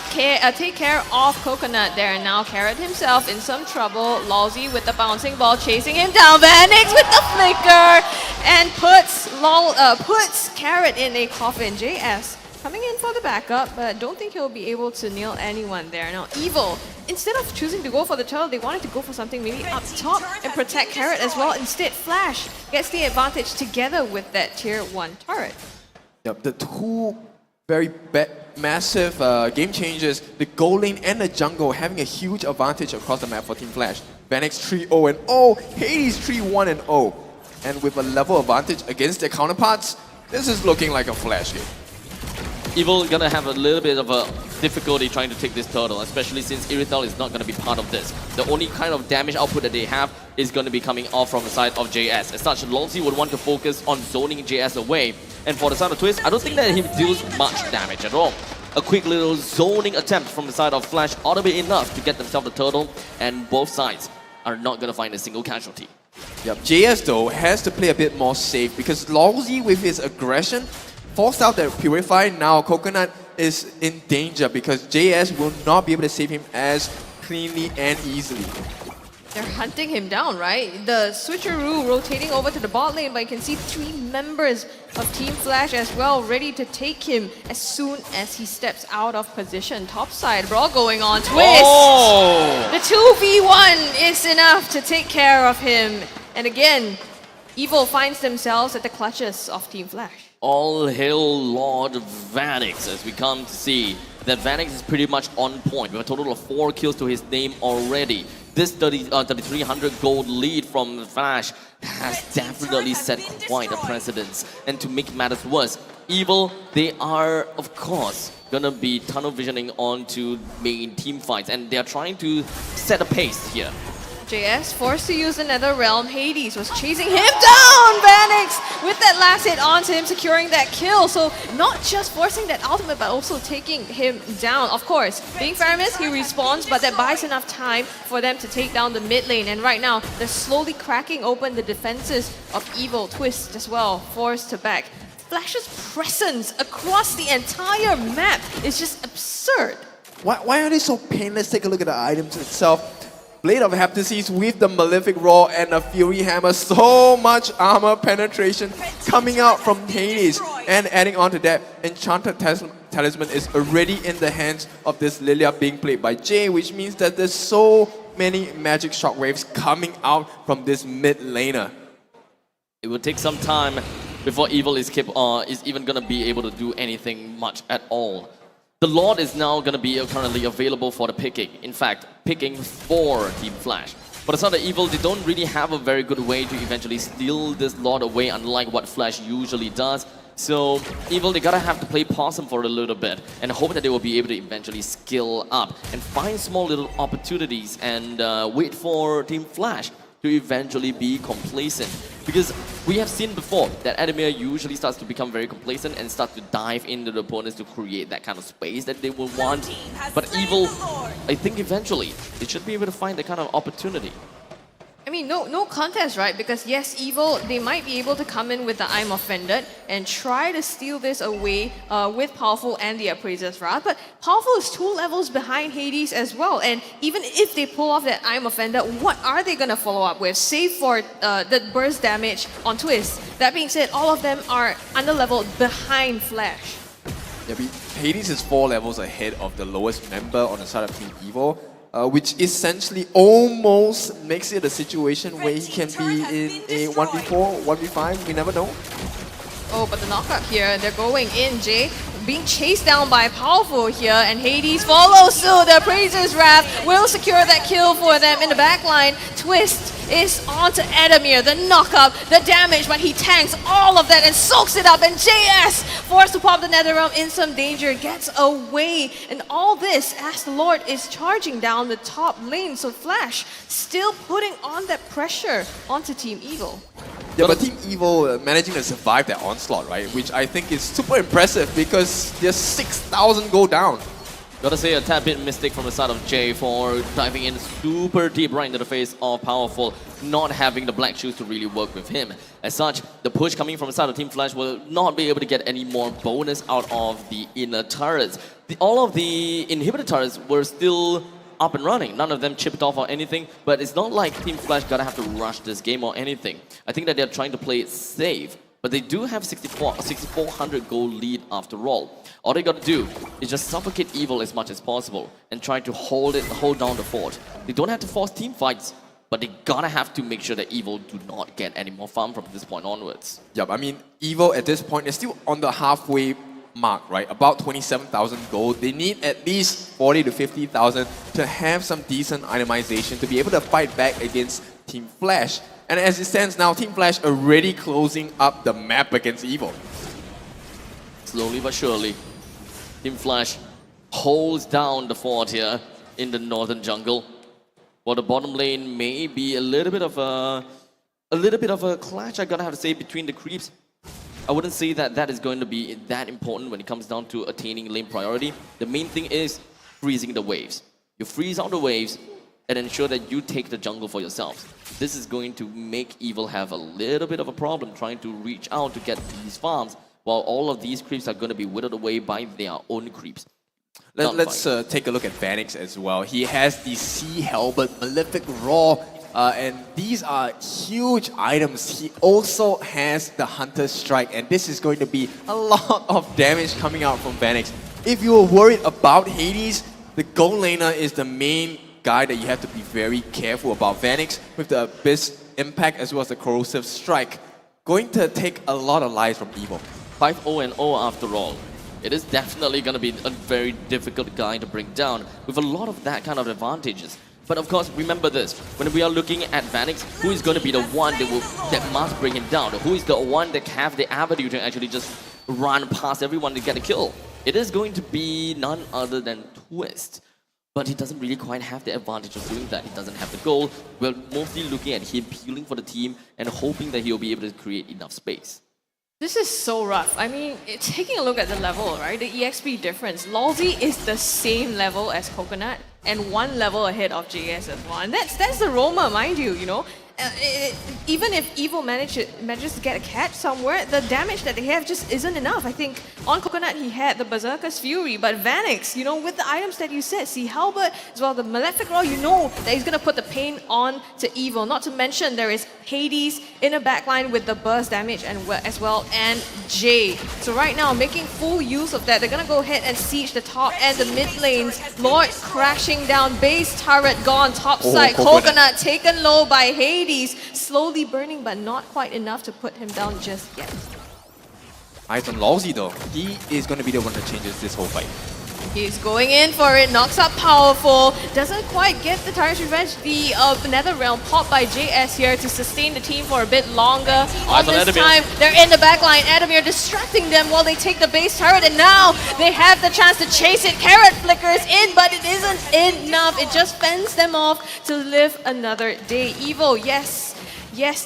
take care of Coconut there. And now Carrot himself in some trouble. Lawsy with the bouncing ball chasing him down. Vanix with the flicker and puts Carrot in a coffin. JS coming in for the backup, but don't think he'll be able to nail anyone there. Now Evil, instead of choosing to go for the turtle, they wanted to go for something maybe up top and protect Carrot as well. Instead, Flash gets the advantage together with that tier 1 turret. Yep, the two very massive game changers, the gold lane and the jungle having a huge advantage across the map for Team Flash. Vanix 3-0-0, Hades 3-1-0. And with a level advantage against their counterparts, this is looking like a Flash game. Evil gonna have a little bit of a difficulty trying to take this turtle, especially since Irithel is not gonna be part of this. The only kind of damage output that they have is gonna be coming off from the side of JS. As such, Lonsy would want to focus on zoning JS away. And for the side of Twist, I don't think that he deals much damage at all. A quick little zoning attempt from the side of Flash ought to be enough to get themselves the turtle, and both sides are not gonna find a single casualty. Yep, JS though has to play a bit more safe because Lawsy with his aggression forced out that Purify. Now Coconut is in danger because JS will not be able to save him as cleanly and easily. They're hunting him down, right? The switcheroo rotating over to the bot lane, but you can see 3 members of Team Flash as well, ready to take him as soon as he steps out of position. Topside brawl going on. Twist! Oh! The 2v1 is enough to take care of him. And again, Evil finds themselves at the clutches of Team Flash. All hail Lord Vanix, as we come to see that Vanix is pretty much on point with a total of 4 kills to his name already. This 3,300 gold lead from Flash has definitely set quite a precedence. And to make matters worse, Evil, they are, of course, gonna be tunnel visioning onto main team fights, and they're trying to set a pace here. JS forced to use another realm. Hades was chasing him down! Vanix with that last hit onto him, securing that kill. So not just forcing that ultimate, but also taking him down. Of course, being Faramis, he respawns, but that buys enough time for them to take down the mid lane. And right now, they're slowly cracking open the defenses of Evil. Twist as well, forced to back. Flash's presence across the entire map is just absurd. Why are they so painless? Take a look at the items itself. Blade of Heptases with the Malefic Roar and a Fury Hammer. So much armor penetration coming out from Hades. And adding on to that, Enchanted Talisman is already in the hands of this Lilia being played by Jay, which means that there's so many magic shockwaves coming out from this mid laner. It will take some time before Evil is even gonna be able to do anything much at all. The Lord is now going to be currently available for the picking. In fact, picking for Team Flash. But it's not that Evil, they don't really have a very good way to eventually steal this Lord away, unlike what Flash usually does. So Evil, they gotta have to play possum for a little bit and hope that they will be able to eventually skill up and find small little opportunities and wait for Team Flash to eventually be complacent. Because we have seen before that Adamir usually starts to become very complacent and start to dive into the opponents to create that kind of space that they will want. But Evil, I think eventually, they should be able to find that kind of opportunity. I mean, no contest, right? Because yes, Evil, they might be able to come in with the I'm Offended and try to steal this away with Powerful and the Appraiser's Wrath, but Powerful is 2 levels behind Hades as well, and even if they pull off that I'm Offended, what are they gonna follow up with, save for the burst damage on Twist? That being said, all of them are under-leveled behind Flash. Yeah, Hades is 4 levels ahead of the lowest member on the side of Team Evil, which essentially almost makes it a situation where he can be in a 1v4, 1v5, we never know. Oh, but the knockup here, they're going in, Jay. Being chased down by Powerful here, and Hades follows suit. The Appraiser's Wrath will secure that kill for them in the backline. Twist is on to Adamir, the knockup, the damage, but he tanks all of that and soaks it up, and JS, forced to pop the Netherrealm in some danger, gets away. And all this as the Lord is charging down the top lane, so Flash still putting on that pressure onto Team Evil. Yeah, but Team Evil managing to survive that onslaught, right? Which I think is super impressive because there's 6,000 go down. Gotta say a tad bit mistake from the side of Jay for diving in super deep right into the face of Powerful, not having the black shoes to really work with him. As such, the push coming from the side of Team Flash will not be able to get any more bonus out of the inner turrets. All of the inhibitor turrets were still up and running. None of them chipped off or anything, but it's not like Team Flash gotta have to rush this game or anything. I think that they're trying to play it safe, but they do have 6,400 gold lead after all. All they gotta do is just suffocate Evil as much as possible and try to hold down the fort. They don't have to force team fights, but they gotta have to make sure that Evil do not get any more farm from this point onwards. Yep, I mean, Evil at this point is still on the halfway mark, right? About 27,000 gold. They need at least 40 to 50,000 to have some decent itemization to be able to fight back against Team Flash. And as it stands now, Team Flash already closing up the map against Evil. Slowly but surely, Team Flash holds down the fort here in the northern jungle. While the bottom lane may be a little bit of a clash, I gotta have to say, between the creeps. I wouldn't say that that is going to be that important when it comes down to attaining lane priority. The main thing is freezing the waves. You freeze out the waves and ensure that you take the jungle for yourselves. This is going to make Evil have a little bit of a problem trying to reach out to get these farms, while all of these creeps are going to be withered away by their own creeps. Let's take a look at Vanix as well. He has the Sea Halberd, Malefic Roar, and these are huge items. He also has the Hunter's Strike, and this is going to be a lot of damage coming out from Vanix. If you were worried about Hades, the gold laner is the main guy that you have to be very careful about. Vanix with the Abyss Impact as well as the Corrosive Strike, going to take a lot of lives from Evil. 5-0-0 after all. It is definitely going to be a very difficult guy to bring down with a lot of that kind of advantages. But of course, remember this, when we are looking at Vanix, who is going to be the one that must bring him down? Who is the one that have the avenue to actually just run past everyone to get a kill? It is going to be none other than Twist. But he doesn't really quite have the advantage of doing that. He doesn't have the goal. We're mostly looking at him peeling for the team and hoping that he'll be able to create enough space. This is so rough. I mean, taking a look at the level, right? The EXP difference. Lawsy is the same level as Coconut and 1 level ahead of JS as well. And that's the Roma, mind you, you know? Even if Evil manages to get a catch somewhere, the damage that they have just isn't enough. I think on Coconut he had the Berserker's Fury, but Vanix, you know, with the items that you said, Sea Halberd as well, the Malefic Roar, you know that he's gonna put the pain on to Evil. Not to mention there is Hades in the backline with the burst damage as well, and Jay. So right now, making full use of that, they're gonna go ahead and siege the top and the mid lanes. Lord crashing down, base turret gone, top side, Coconut taken low by Hades. Slowly burning, but not quite enough to put him down just yet. Eyes on Lawsy though. He is going to be the one that changes this whole fight. He's going in for it, knocks up Powerful, doesn't quite get the Tyrant's Revenge. The Netherrealm popped by JS here to sustain the team for a bit longer. On this time, they're in the backline. Adamir distracting them while they take the base turret, and now they have the chance to chase it. Carrot flickers in, but it isn't enough. It just fends them off to live another day. Evil, yes,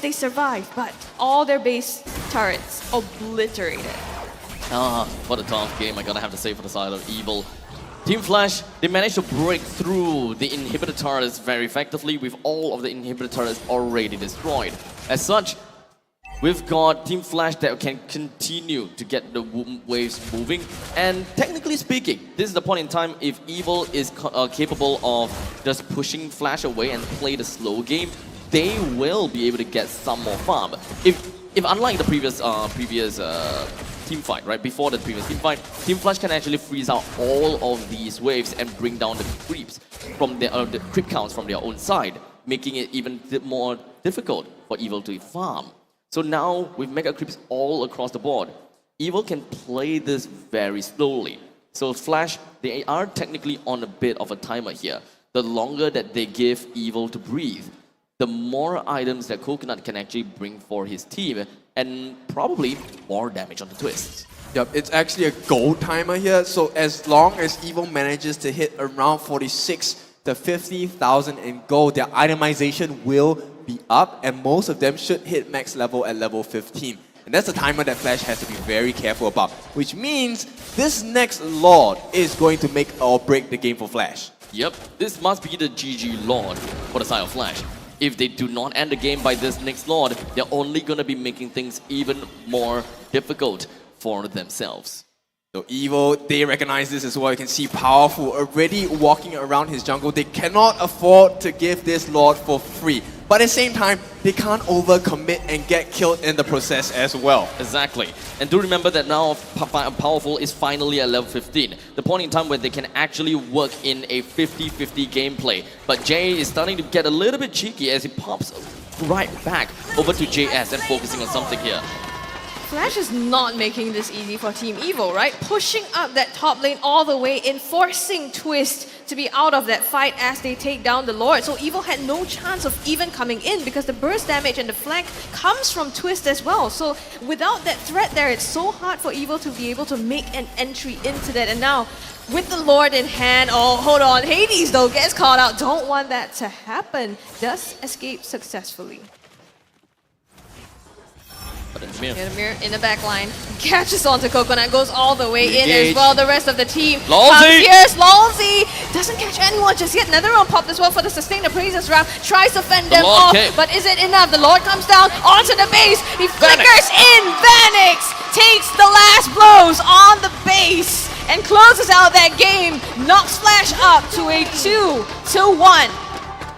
they survived, but all their base turrets obliterated. What a tough game, I gotta have to say, for the side of Evil. Team Flash, they managed to break through the inhibitor turrets very effectively with all of the inhibitor turrets already destroyed. As such, we've got Team Flash that can continue to get the waves moving. And technically speaking, this is the point in time if Evil is capable of just pushing Flash away and play the slow game, they will be able to get some more farm. If unlike the previous team fight, right? Before the previous team fight, Team Flash can actually freeze out all of these waves and bring down the creeps from the creep counts from their own side, making it even more difficult for Evil to farm. So now, with Mega Creeps all across the board, Evil can play this very slowly. So Flash, they are technically on a bit of a timer here. The longer that they give Evil to breathe, the more items that Coconut can actually bring for his team, and probably more damage on the twists. Yep, it's actually a gold timer here, so as long as Evil manages to hit around 46 to 50,000 in gold, their itemization will be up, and most of them should hit max level at level 15. And that's a timer that Flash has to be very careful about, which means this next Lord is going to make or break the game for Flash. Yep, this must be the GG Lord for the side of Flash. If they do not end the game by this next Lord, they're only going to be making things even more difficult for themselves. So Evil, they recognize this as well. You can see Powerful already walking around his jungle. They cannot afford to give this Lord for free. But at the same time, they can't overcommit and get killed in the process as well. Exactly. And do remember that now Powerful is finally at level 15. The point in time where they can actually work in a 50-50 gameplay. But Jay is starting to get a little bit cheeky as he pops right back over to JS and focusing on something here. Flash is not making this easy for Team Evil, right? Pushing up that top lane all the way in, forcing Twist to be out of that fight as they take down the Lord. So Evil had no chance of even coming in because the burst damage and the flank comes from Twist as well. So without that threat there, it's so hard for Evil to be able to make an entry into that. And now, with the Lord in hand, oh, hold on, Hades though gets caught out. Don't want that to happen. Does escape successfully. Mirror in the back line, catches onto Coconut, goes all the way in as well. The rest of the team comes here. Lolzy doesn't catch anyone just yet. Another round popped as well for the sustain the praises round. Tries to fend them off, but is it enough? The Lord comes down onto the base. He flickers in. Vanix takes the last blows on the base and closes out that game. Knocks Flash up to a 2-1.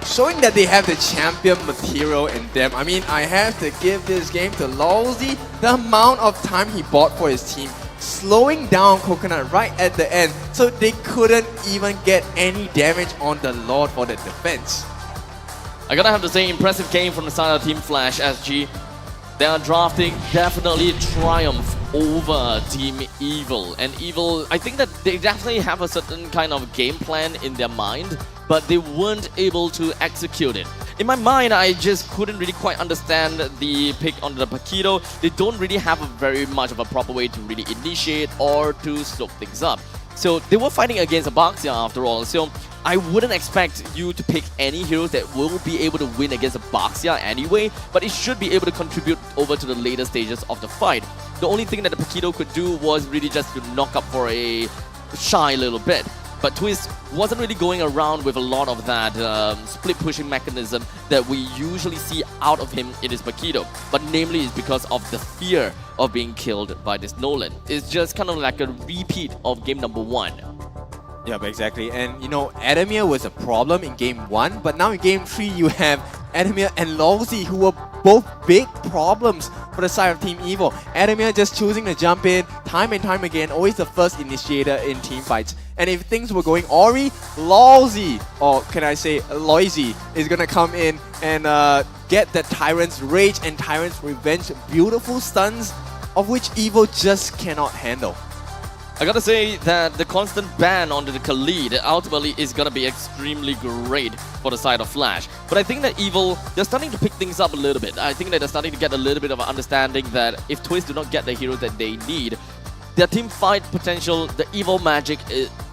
Showing that they have the champion material in them. I mean, I have to give this game to Lolzy. The amount of time he bought for his team, slowing down Coconut right at the end, so they couldn't even get any damage on the Lord for the defense. I gotta have to say, impressive game from the side of Team Flash SG. Their drafting definitely triumphed over Team Evil. And Evil, I think that they definitely have a certain kind of game plan in their mind, but they weren't able to execute it. In my mind, I just couldn't really quite understand the pick on the Paquito. They don't really have a very much of a proper way to really initiate or to soak things up. So they were fighting against a Baxia after all, so I wouldn't expect you to pick any heroes that will be able to win against a Baxia anyway, but it should be able to contribute over to the later stages of the fight. The only thing that the Paquito could do was really just to knock up for a shy little bit. But Twist wasn't really going around with a lot of that split pushing mechanism that we usually see out of him in his Paquito. But namely is because of the fear of being killed by this Nolan. It's just kind of like a repeat of game number 1. Yep, exactly. And you know, Adamir was a problem in game 1, but now in game 3 you have Adamir and Lolzy, who were both big problems for the side of Team Evil. Adamir just choosing to jump in time and time again, always the first initiator in team fights. And if things were going awry, Lolzy, or can I say Loisy, is gonna come in and get the Tyrant's Rage and Tyrant's Revenge, beautiful stuns of which Evil just cannot handle. I gotta say that the constant ban onto the Khalid ultimately is gonna be extremely great for the side of Flash. But I think that Evil, they're starting to pick things up a little bit. I think that they're starting to get a little bit of an understanding that if Twist do not get the hero that they need, their team fight potential, the Evil magic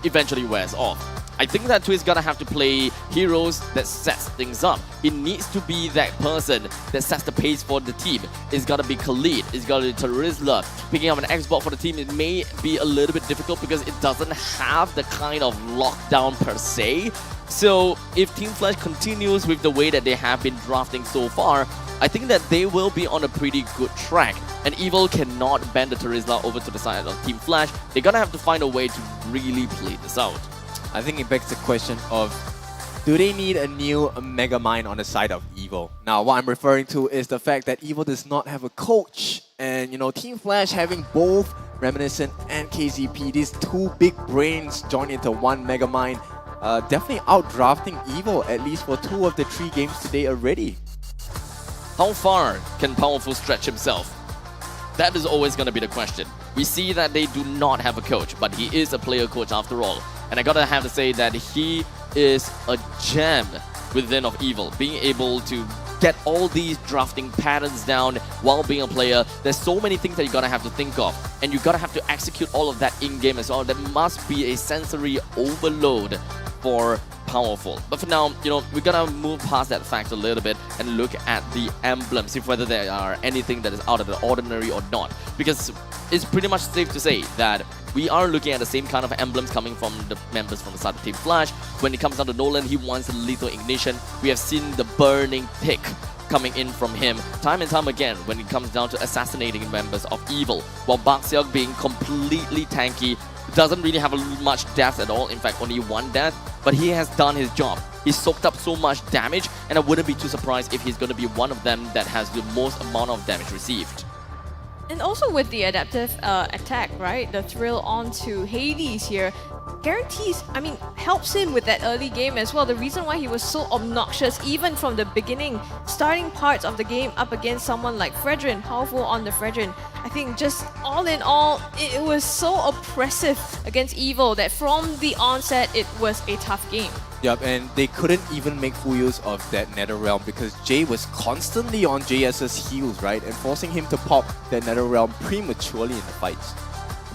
eventually wears off. I think that Twist gonna have to play heroes that sets things up. It needs to be that person that sets the pace for the team. It's gotta be Khalid, it's gotta be Terizla. Picking up an Xbox for the team, it may be a little bit difficult because it doesn't have the kind of lockdown per se. So if Team Flash continues with the way that they have been drafting so far, I think that they will be on a pretty good track. And Evil cannot bend the Terizla over to the side of Team Flash. They're gonna have to find a way to really play this out. I think it begs the question of, do they need a new Mega Mind on the side of Evil? Now, what I'm referring to is the fact that Evil does not have a coach. And, you know, Team Flash having both Reminiscent and KCP, these two big brains joined into one Mega Mind, definitely outdrafting Evil, at least for 2 of the 3 games today already. How far can Powerful stretch himself? That is always going to be the question. We see that they do not have a coach, but he is a player coach after all. And I gotta have to say that he is a gem within of Evil, being able to get all these drafting patterns down while being a player. There's so many things that you gotta have to think of, and you gotta have to execute all of that in-game as well. That must be a sensory overload for Powerful. But for now, you know, we gotta move past that fact a little bit and look at the emblems, see whether there are anything that is out of the ordinary or not. Because it's pretty much safe to say that we are looking at the same kind of emblems coming from the members from the side of Team Flash. When it comes down to Nolan, he wants a lethal ignition. We have seen the burning pick coming in from him time and time again when it comes down to assassinating members of Evil. While Baxiok being completely tanky, doesn't really have much death at all, in fact only 1 death, but he has done his job. He's soaked up so much damage, and I wouldn't be too surprised if he's going to be one of them that has the most amount of damage received. And also with the adaptive attack, right? The thrill onto Hades here guarantees, I mean, helps him with that early game as well. The reason why he was so obnoxious even from the beginning, starting parts of the game up against someone like Fredrin, Powerful on the Fredrin. I think just all in all, it was so oppressive against Evil that from the onset, it was a tough game. Yep, and they couldn't even make full use of that Netherrealm because Jay was constantly on JS's heels, right? And forcing him to pop that Netherrealm prematurely in the fights.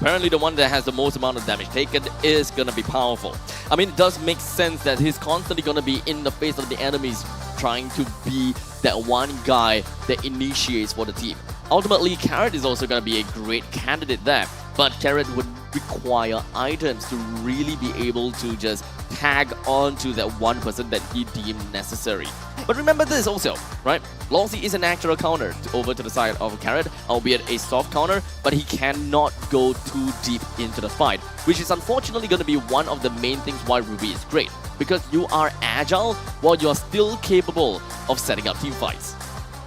Apparently the one that has the most amount of damage taken is gonna be Powerful. I mean, it does make sense that he's constantly gonna be in the face of the enemies, trying to be that one guy that initiates for the team. Ultimately, Carrot is also gonna be a great candidate there, but Carrot would require items to really be able to just tag on to that one person that he deemed necessary. But remember this also, right? Longsy is a natural counter over to the side of Carrot, albeit a soft counter, but he cannot go too deep into the fight, which is unfortunately going to be one of the main things why Ruby is great, because you are agile while you are still capable of setting up team fights.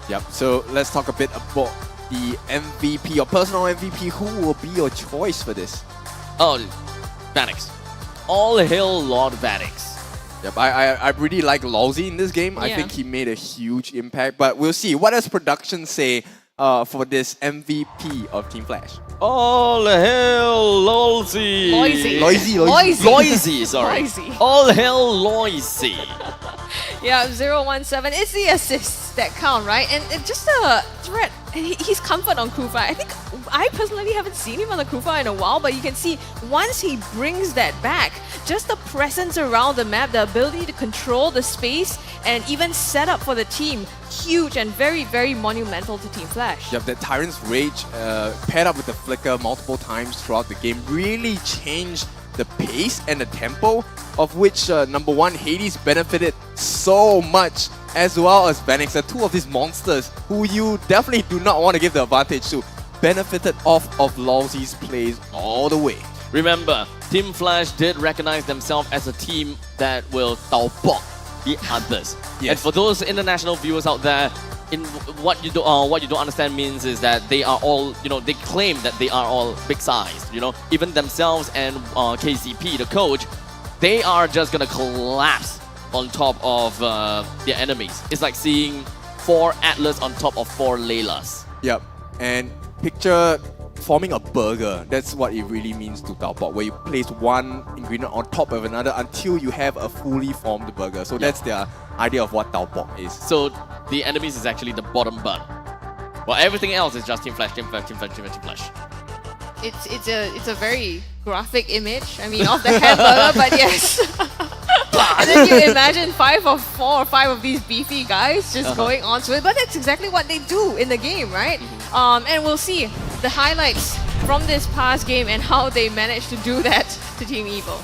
Yep, so let's talk a bit about the MVP, your personal MVP. Who will be your choice for this? Oh, Vanix. All hail Lord Vanix. Yep, I really like Lawsy in this game. I think he made a huge impact, but we'll see. What does production say for this MVP of Team Flash? All hail Loisy. Loisy, sorry. Loisy. All hail Loisy. Yeah, 017. It's the assists that count, right? And just a threat. He's comfort on Kufa. I think I personally haven't seen him on the Kufa in a while, but you can see once he brings that back, just the presence around the map, the ability to control the space, and even set up for the team, huge and very, very monumental to Team Flash. Yep, that Tyrant's Rage paired up with the Flicker multiple times throughout the game really changed the pace and the tempo, of which number 1, Hades benefited so much, as well as Vanix, 2 of these monsters who you definitely do not want to give the advantage to, benefited off of Lawsy's plays all the way. Remember, Team Flash did recognize themselves as a team that will taobok the others. Yes. And for those international viewers out there, in what you don't understand means is that they are all, you know, they claim that they are all big sized, you know, even themselves and KCP, the coach, they are just gonna collapse on top of their enemies. It's like seeing 4 Atlas on top of 4 Laylas. Yep, and picture forming a burger. That's what it really means to taobok, where you place one ingredient on top of another until you have a fully formed burger. So that's their idea of what taobok is. So the enemies is actually the bottom bun. Well, everything else is just Team Flash, Team Flash, Team Flash, Team Flash, Team Flash. it's a very graphic image. I mean, of the hamburger, but yes. And then you imagine 4 or 5 of these beefy guys just going onto it, but that's exactly what they do in the game, right? And we'll see the highlights from this past game and how they managed to do that to Team Evil.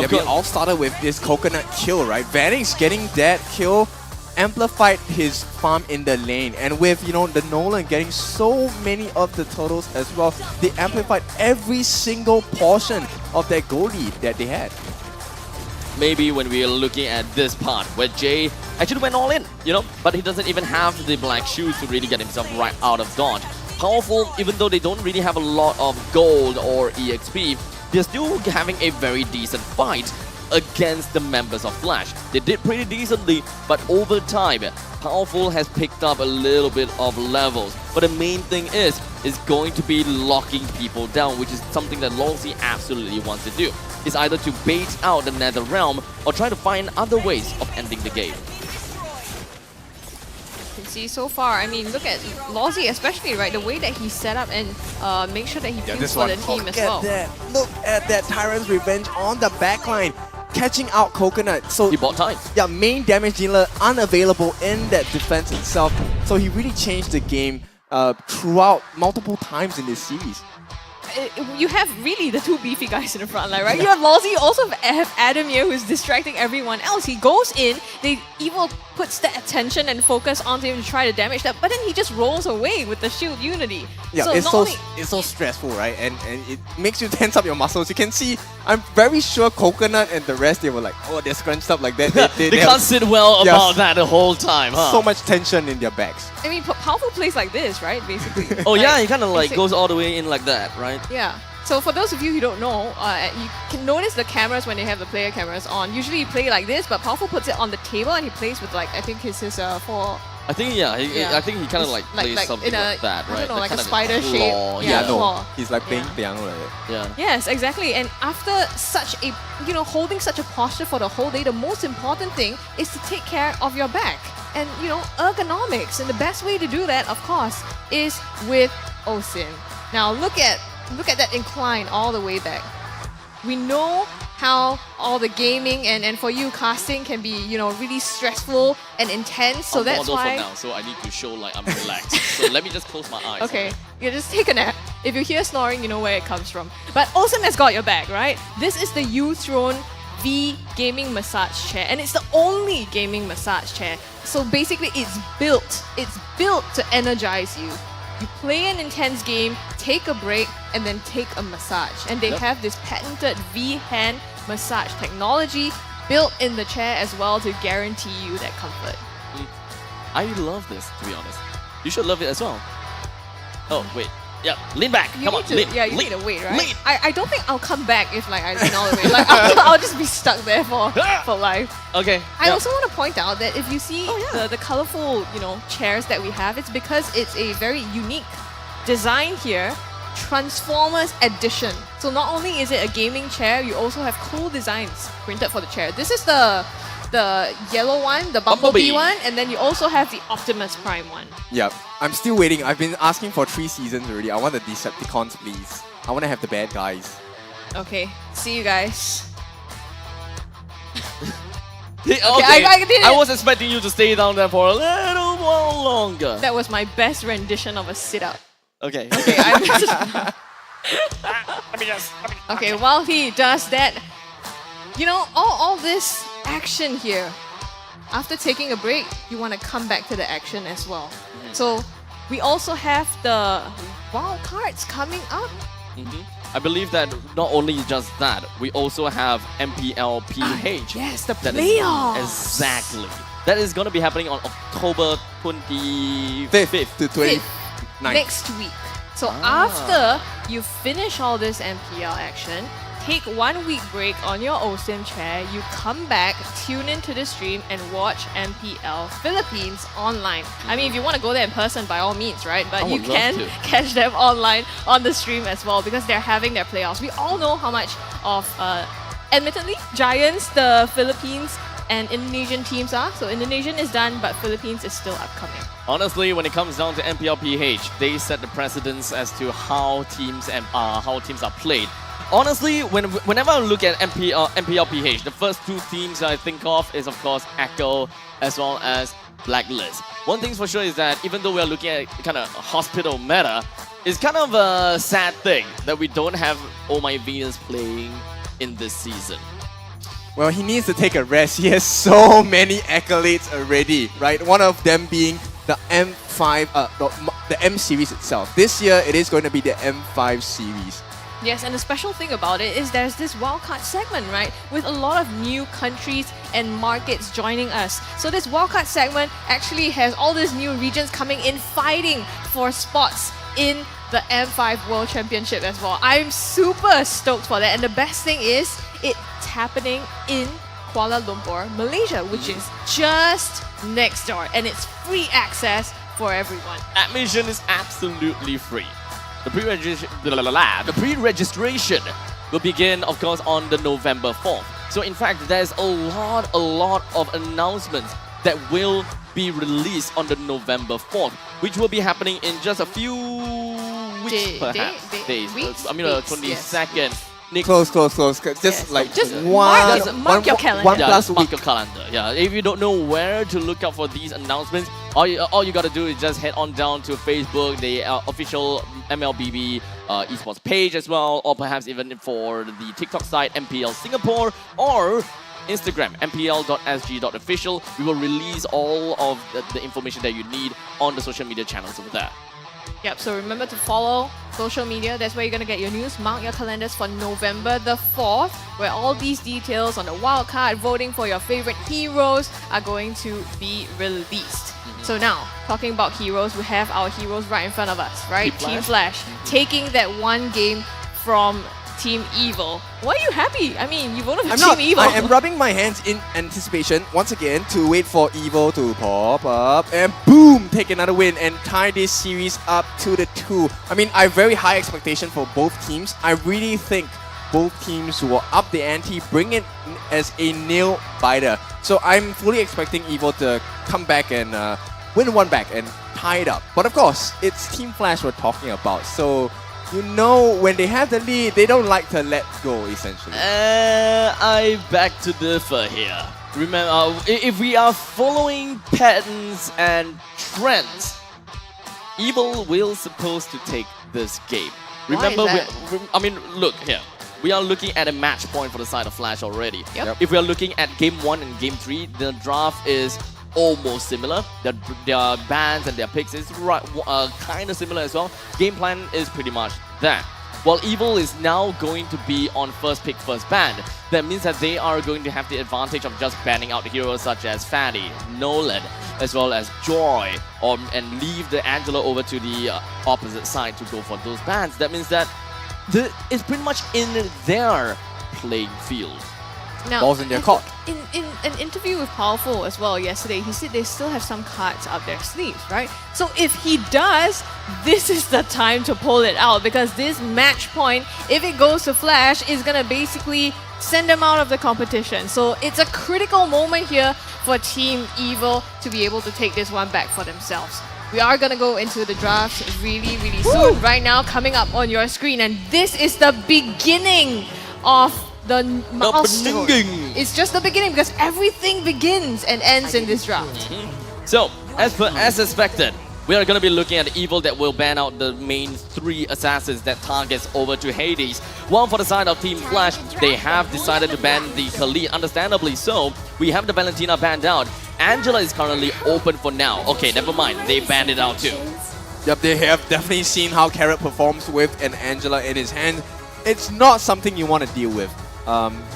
Yeah, we all started with this coconut kill, right? Vannix getting that kill amplified his farm in the lane, and with the Nolan getting so many of the turtles as well, they amplified every single portion of that goal lead that they had. Maybe when we are looking at this part where Jay actually went all in, but he doesn't even have the black shoes to really get himself right out of dodge. Powerful, even though they don't really have a lot of gold or EXP, they're still having a very decent fight against the members of Flash. They did pretty decently, but over time, Powerful has picked up a little bit of levels. But the main thing is going to be locking people down, which is something that Longsy absolutely wants to do. It's either to bait out the Nether Realm or try to find other ways of ending the game. You can see so far, I mean, look at Longsy especially, right? The way that he set up and make sure that he kills for the team as well. Look at that Tyrant's Revenge on the backline, catching out Coconut. So he bought time. Yeah, main damage dealer unavailable in that defense itself. So he really changed the game throughout multiple times in this series. You have really the 2 beefy guys in the front line, right? You have Longsy, you also have Adam here who's distracting everyone else. He goes in, Evil puts the attention and focus onto him to try to damage that, but then he just rolls away with the shield unity. Yeah, so it's so stressful, right? And it makes you tense up your muscles. You can see, I'm very sure Coconut and the rest, they were like, oh, they're scrunched up like that. They can't sit well about that the whole time, huh? So much tension in their backs. I mean, Powerful plays like this, right? Basically. Oh yeah, he kind of like goes all the way in like that, right? Yeah. So for those of you who don't know, you can notice the cameras when they have the player cameras on. Usually you play like this, but Powerful puts it on the table and he plays with like, I think his 4... I think I think he kind of like plays something like that, right? I don't know, The like a kind of spider shape. No, he's like playing piano like that. Yeah. Yes, exactly. And after such a, holding such a posture for the whole day, the most important thing is to take care of your back. And, ergonomics. And the best way to do that, of course, is with OSIM. Now look at that incline all the way back. We know how all the gaming and for you casting can be, really stressful and intense. So that's why. For now, so I need to show like I'm relaxed. So let me just close my eyes. Okay, you just take a nap. If you hear snoring, you know where it comes from. But OSIM has got your back, right? This is the U-Throne V gaming massage chair, and it's the only gaming massage chair. So basically, it's built to energize you. You play an intense game, take a break, and then take a massage. And they have this patented V-hand massage technology built in the chair as well to guarantee you that comfort. I love this, to be honest. You should love it as well. Oh, wait. Yeah, lean back. Come on, lean. Yeah, you lean. need to wait, right? Lean. I don't think I'll come back if like I lean all the way. Like I'll just be stuck there for life. Okay. I also want to point out that if you see the colorful, chairs that we have, it's because it's a very unique design here. Transformers Edition. So not only is it a gaming chair, you also have cool designs printed for the chair. This is the yellow one, the Bumblebee one, and then you also have the Optimus Prime one. Yep. I'm still waiting. I've been asking for 3 seasons already. I want the Decepticons, please. I want to have the bad guys. Okay, see you guys. Okay, I did it. I was expecting you to stay down there for a little while longer. That was my best rendition of a sit-up. Okay. Okay, while he does that, all this action here. After taking a break, you want to come back to the action as well. So we also have the wild cards coming up. I believe that not only just that, we also have MPL PH. Yes, the that playoffs. Exactly. That is going to be happening on October 25th to 29th. Next week. So after you finish all this MPL action, take 1 week break on your OSIM chair, you come back, tune into the stream and watch MPL Philippines online. I mean, if you want to go there in person, by all means, right? But you can catch them online on the stream as well because they're having their playoffs. We all know how much of, admittedly, Giants, the Philippines and Indonesian teams are. So Indonesian is done, but Philippines is still upcoming. Honestly, when it comes down to MPL PH, they set the precedence as to how teams are played. Honestly, whenever I look at MPL PH, the first two teams I think of is of course Echo as well as Blacklist. One thing's for sure is that even though we are looking at kind of hospital meta, it's kind of a sad thing that we don't have Oh My Venus playing in this season. Well, he needs to take a rest. He has so many accolades already, right? One of them being the M5, the M series itself. This year, it is going to be the M5 series. Yes, and the special thing about it is there's this wildcard segment, right? With a lot of new countries and markets joining us. So this wildcard segment actually has all these new regions coming in fighting for spots in the M5 World Championship as well. I'm super stoked for that. And the best thing is, it's happening in Kuala Lumpur, Malaysia, which is just next door. And it's free access for everyone. Admission is absolutely free. The pre-registration will begin, of course, on the November 4th. So in fact, there's a lot of announcements that will be released on the November 4th, which will be happening in just a few weeks, perhaps. Days. I mean, 22nd. Yes. Close. Just mark your calendar. One plus mark your calendar. Yeah. If you don't know where to look out for these announcements, all you gotta do is just head on down to Facebook, the official MLBB esports page as well, or perhaps even for the TikTok site MPL Singapore or Instagram mpl.sg.official. We will release all of the information that you need on the social media channels over there. Yep, so remember to follow social media. That's where you're going to get your news. Mark your calendars for November the 4th, where all these details on the wildcard, voting for your favorite heroes are going to be released. So now, talking about heroes, we have our heroes right in front of us, right? Team Flash, taking that one game from Team Evil. Why are you happy? I mean, you voted for Team Evil. I am rubbing my hands in anticipation once again to wait for Evil to pop up and boom, take another win and tie this series up to the 2. I mean, I have very high expectation for both teams. I really think both teams will up the ante, bring it as a nail biter. So I'm fully expecting Evil to come back and win one back and tie it up. But of course, it's Team Flash we're talking about. So you know, when they have the lead, they don't like to let go, essentially. I beg to differ here. Remember, if we are following patterns and trends, Evil will supposed to take this game. Remember, I mean, look here. We are looking at a match point for the side of Flash already. Yep. If we are looking at Game 1 and Game 3, the draft is almost similar. Their bans and their picks is kind of similar as well. Game plan is pretty much that. While Evil is now going to be on first pick, first ban, that means that they are going to have the advantage of just banning out heroes such as Fatty, Nolan, as well as Joy, and leave the Angela over to the opposite side to go for those bans. That means that it's pretty much in their playing field. Now, balls in their court. In an interview with Powerful as well yesterday, he said they still have some cards up their sleeves, right? So if he does, this is the time to pull it out, because this match point, if it goes to Flash, is gonna basically send them out of the competition. So it's a critical moment here for Team Evil to be able to take this one back for themselves. We are gonna go into the drafts really soon. Right now, coming up on your screen, and this is the beginning of the milestone. It's just the beginning, because everything begins and ends in this draft. So, as expected, we are going to be looking at Evil that will ban out the main 3 assassins that targets over to Hades. While for the side of Team Flash, they have decided to ban the Khalid, understandably so. We have the Valentina banned out. Angela is currently open for now. Okay, never mind, they banned it out too. Yep, they have definitely seen how Carrot performs with an Angela in his hand. It's not something you want to deal with.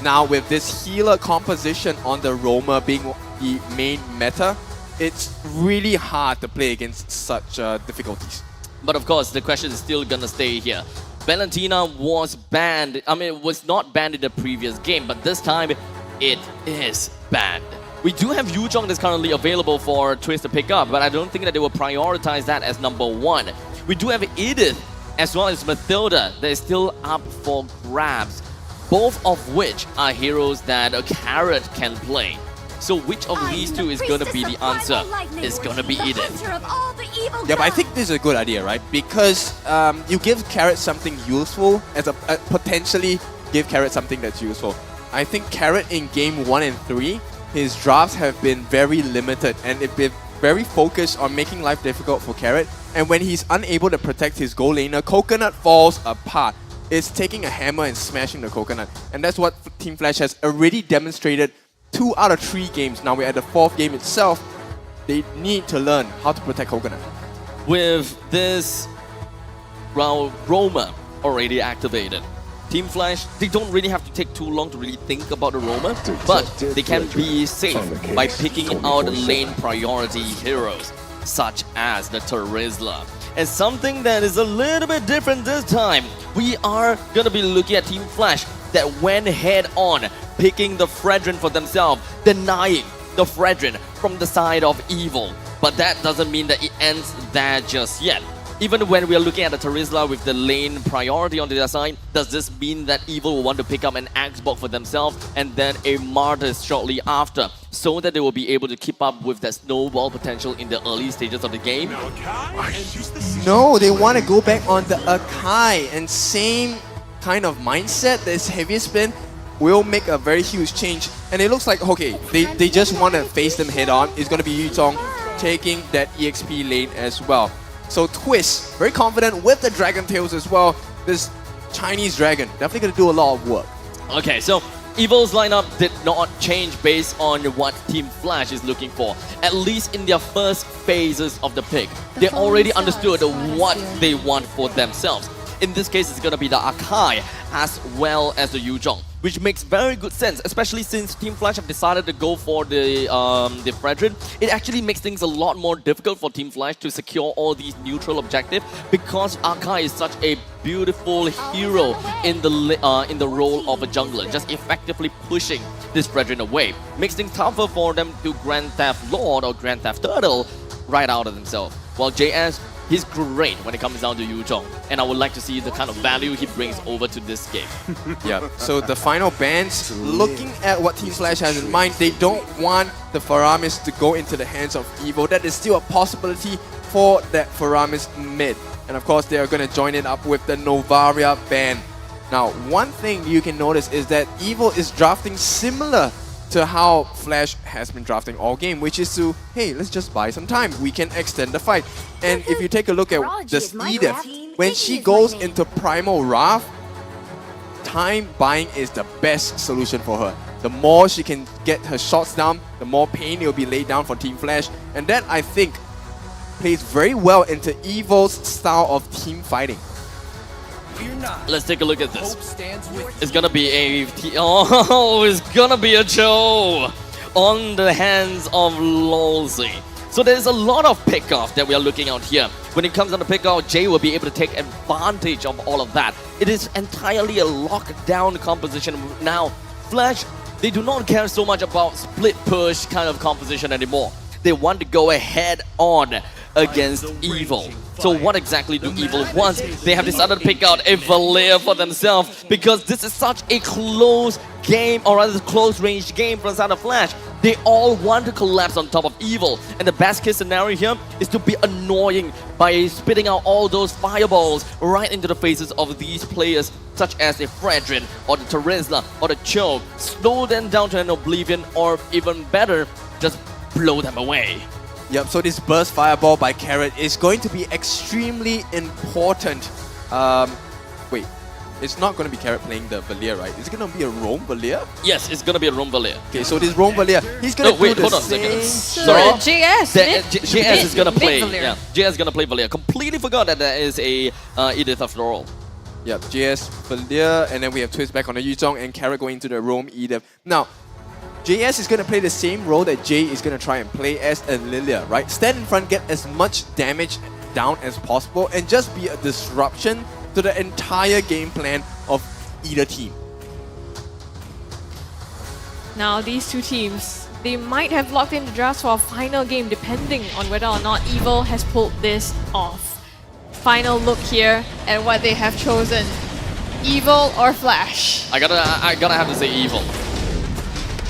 Now with this healer composition on the Roamer being the main meta, it's really hard to play against such difficulties. But of course, the question is still gonna stay here. Valentina was banned. I mean, it was not banned in the previous game, but this time it is banned. We do have Yu Zhong that's currently available for Twist to pick up, but I don't think that they will prioritize that as number 1. We do have Edith as well as Mathilda that is still up for grabs, both of which are heroes that a Carrot can play. So which of these two is going to be the answer? It's going to be Edith. Yeah, but I think this is a good idea, right? Because you give Carrot something useful as a potentially give Carrot something that's useful. I think Carrot in game 1 and 3, his drafts have been very limited and it's been very focused on making life difficult for Carrot. And when he's unable to protect his goal laner, Coconut falls apart. It's taking a hammer and smashing the Coconut. And that's what Team Flash has already demonstrated 2 out of 3 games. Now we're at the 4th game itself. They need to learn how to protect Coconut. With this Roma already activated, Team Flash, they don't really have to take too long to really think about the Roma, but they can be safe by picking out lane priority heroes, such as the Terizla. And something that is a little bit different this time, we are going to be looking at Team Flash that went head on, picking the Fredrin for themselves, denying the Fredrin from the side of Evil. But that doesn't mean that it ends there just yet. Even when we are looking at the Terizla with the lane priority on their side, does this mean that Evil will want to pick up an Axebox for themselves and then a Martyrs shortly after, so that they will be able to keep up with that snowball potential in the early stages of the game? No, they want to go back on the Akai, and same kind of mindset, this heavy spin will make a very huge change. And it looks like, okay, they just want to face them head on. It's going to be Yuzhong taking that EXP lane as well. So Twist, very confident with the Dragon Tails as well. This Chinese dragon, definitely going to do a lot of work. Okay, so Evil's lineup did not change based on what Team Flash is looking for, at least in their first phases of the pick. They already understood what they want for themselves. In this case, it's going to be the Akai as well as the Yuzhong, which makes very good sense, especially since Team Flash have decided to go for the Fredrin. It actually makes things a lot more difficult for Team Flash to secure all these neutral objectives, because Akai is such a beautiful hero in the role of a jungler, just effectively pushing this Fredrin away. Makes things tougher for them to Grand Theft Lord or Grand Theft Turtle right out of themselves. While JS, he's great when it comes down to Yuzhong, and I would like to see the kind of value he brings over to this game. Yeah, so the final bans, looking at what Team Flash has in mind, they don't want the Faramis to go into the hands of Evil. That is still a possibility for that Faramis mid. And of course, they are going to join it up with the Novaria ban. Now, one thing you can notice is that Evil is drafting similar to how Flash has been drafting all game, which is to, hey, let's just buy some time. We can extend the fight. And if you take a look at this Edith, when she goes into Primal Wrath, time buying is the best solution for her. The more she can get her shots down, the more pain it will be laid down for Team Flash. And that, I think, plays very well into Evil's style of team fighting. Let's take a look at this. It's gonna be it's gonna be a Joe on the hands of Lolzy. So there's a lot of pickoff that we are looking out here. When it comes down to pickoff, Jay will be able to take advantage of all of that. It is entirely a lockdown composition now. Flash, they do not care so much about split push kind of composition anymore. They want to go ahead on against Evil. So what exactly do Evil want? They have decided to pick out a Valier for themselves, because this is such a close game, or rather close range game from the side of Flash. They all want to collapse on top of Evil, and the best case scenario here is to be annoying by spitting out all those fireballs right into the faces of these players, such as the Fredrin or the Terizla or the Choke, slow them down to an oblivion, or even better, just blow them away. Yep, so this burst fireball by Carrot is going to be extremely important. Wait, it's not going to be Carrot playing the Valier, right? Is it going to be a Roam Valier? Yes, it's going to be a Roam Valier. Okay, so this Roam Valier, he's going to do the same... Sorry, JS. JS is going to play. Yeah, JS is going to play Valier. Completely forgot that there is a Edith after all. Yep, JS, Valier, and then we have Twist back on the Yuzhong and Carrot going to the Roam Edith. Now, JS is going to play the same role that Jay is going to try and play as a Lilia, right? Stand in front, get as much damage down as possible, and just be a disruption to the entire game plan of either team. Now these two teams, they might have locked in the drafts for a final game depending on whether or not Evil has pulled this off. Final look here at what they have chosen. Evil or Flash? I gotta have to say Evil.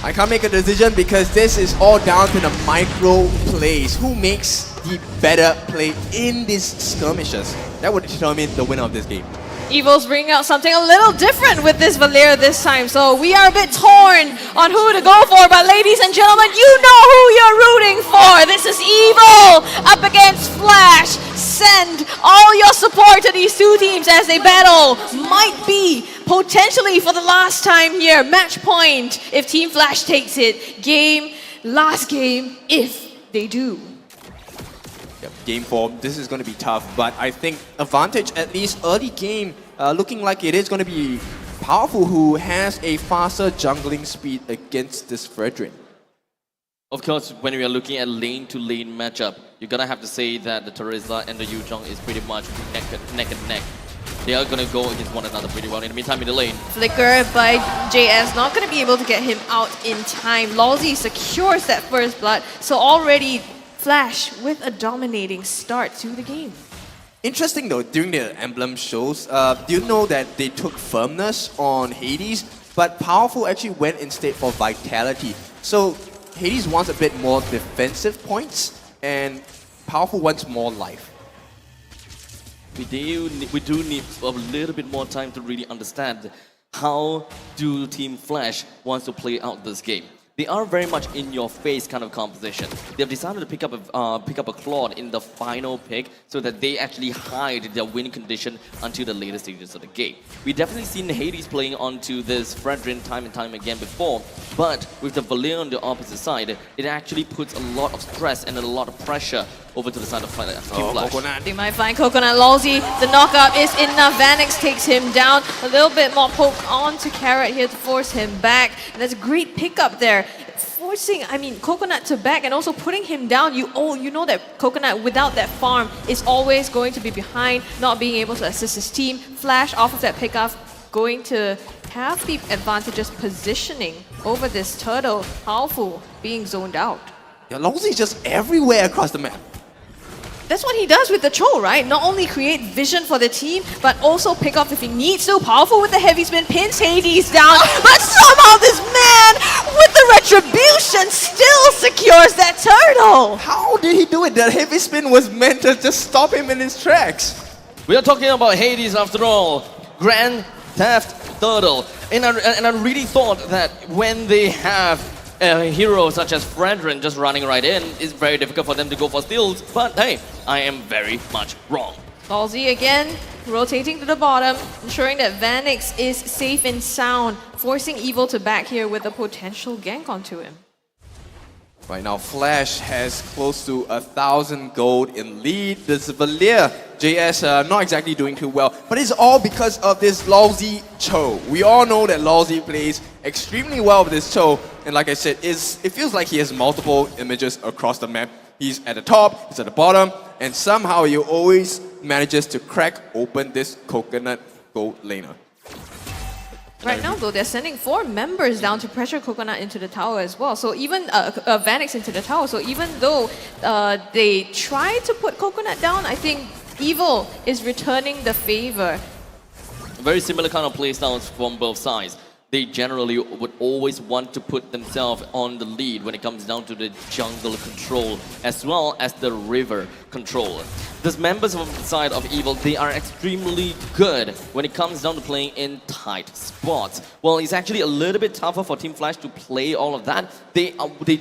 I can't make a decision because this is all down to the micro plays. Who makes the better play in these skirmishes? That would determine the winner of this game. Evil's bringing out something a little different with this Valier this time, so we are a bit torn on who to go for, but ladies and gentlemen, you know who you're rooting for. This is Evil up against Flash. Send all your support to these two teams as they battle. Might be potentially for the last time here. Match point if Team Flash takes it. Last game if they do. Game 4, this is going to be tough, but I think advantage at least early game, looking like it is going to be Powerful, who has a faster jungling speed against this Fredrin. Of course, when we are looking at lane-to-lane matchup, you're gonna have to say that the Teresa and the Yuzhong is pretty much neck and neck. They are gonna go against one another pretty well. In the meantime, in the lane, Flicker by JS, not going to be able to get him out in time. Lawsy secures that first blood, so already Flash with a dominating start to the game. Interesting though, during the emblem shows, do you know that they took firmness on Hades, but Powerful actually went instead for vitality. So Hades wants a bit more defensive points, and Powerful wants more life. we do need a little bit more time to really understand how do Team Flash wants to play out this game. They are very much in your face kind of composition. They've decided to pick up a Claude in the final pick so that they actually hide their win condition until the later stages of the game. We've definitely seen Hades playing onto this Fredrin time and time again before, but with the Valier on the opposite side, it actually puts a lot of stress and a lot of pressure over to the side of Team Flash. They might find Coconut Lawsy. The knockup is enough. Vanix takes him down. A little bit more poke onto Carrot here to force him back. And that's a great pickup there. Forcing, Coconut to back and also putting him down. You know that Coconut without that farm is always going to be behind, not being able to assist his team. Flash off of that pickup, going to have the advantageous positioning over this turtle. Powerful being zoned out. Yeah, Lawsy's just everywhere across the map. That's what he does with the Cho, right? Not only create vision for the team, but also pick up if he needs to. Powerful with the heavy spin, pins Hades down, but somehow this man with the retribution still secures that turtle. How did he do it? That heavy spin was meant to just stop him in his tracks. We are talking about Hades after all. Grand Theft Turtle. And I really thought that when they have a hero such as Fredrin just running right in, it's very difficult for them to go for steals, but hey, I am very much wrong. Ballsy again, rotating to the bottom, ensuring that Vanix is safe and sound, forcing Evil to back here with a potential gank onto him. Right now, Flash has close to 1,000 gold in lead. This Valier, JS not exactly doing too well, but it's all because of this Lawsy Cho. We all know that Lawsy plays extremely well with this Cho, and like I said, it feels like he has multiple images across the map. He's at the top, he's at the bottom, and somehow he always manages to crack open this Coconut gold laner. Right now, though, they're sending 4 members down to pressure Coconut into the tower as well. So even Vanix into the tower. So even though they try to put Coconut down, I think Evil is returning the favor. Very similar kind of playstyles from both sides. They generally would always want to put themselves on the lead when it comes down to the jungle control as well as the river control. These members of the side of Evil, they are extremely good when it comes down to playing in tight spots. Well, it's actually a little bit tougher for Team Flash to play all of that. They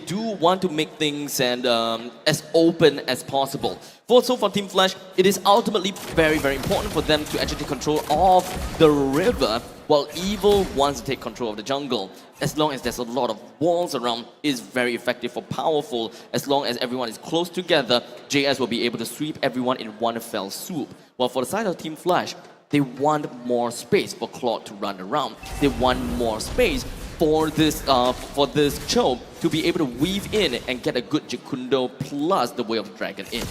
do want to make things as open as possible. So for Team Flash, it is ultimately very, very important for them to actually take control of the river, while Evil wants to take control of the jungle. As long as there's a lot of walls around, it's very effective for Powerful. As long as everyone is close together, JS will be able to sweep everyone in one fell swoop. While for the side of Team Flash, they want more space for Claude to run around. They want more space for this Cho to be able to weave in and get a good Jacundo plus the Way of the Dragon in.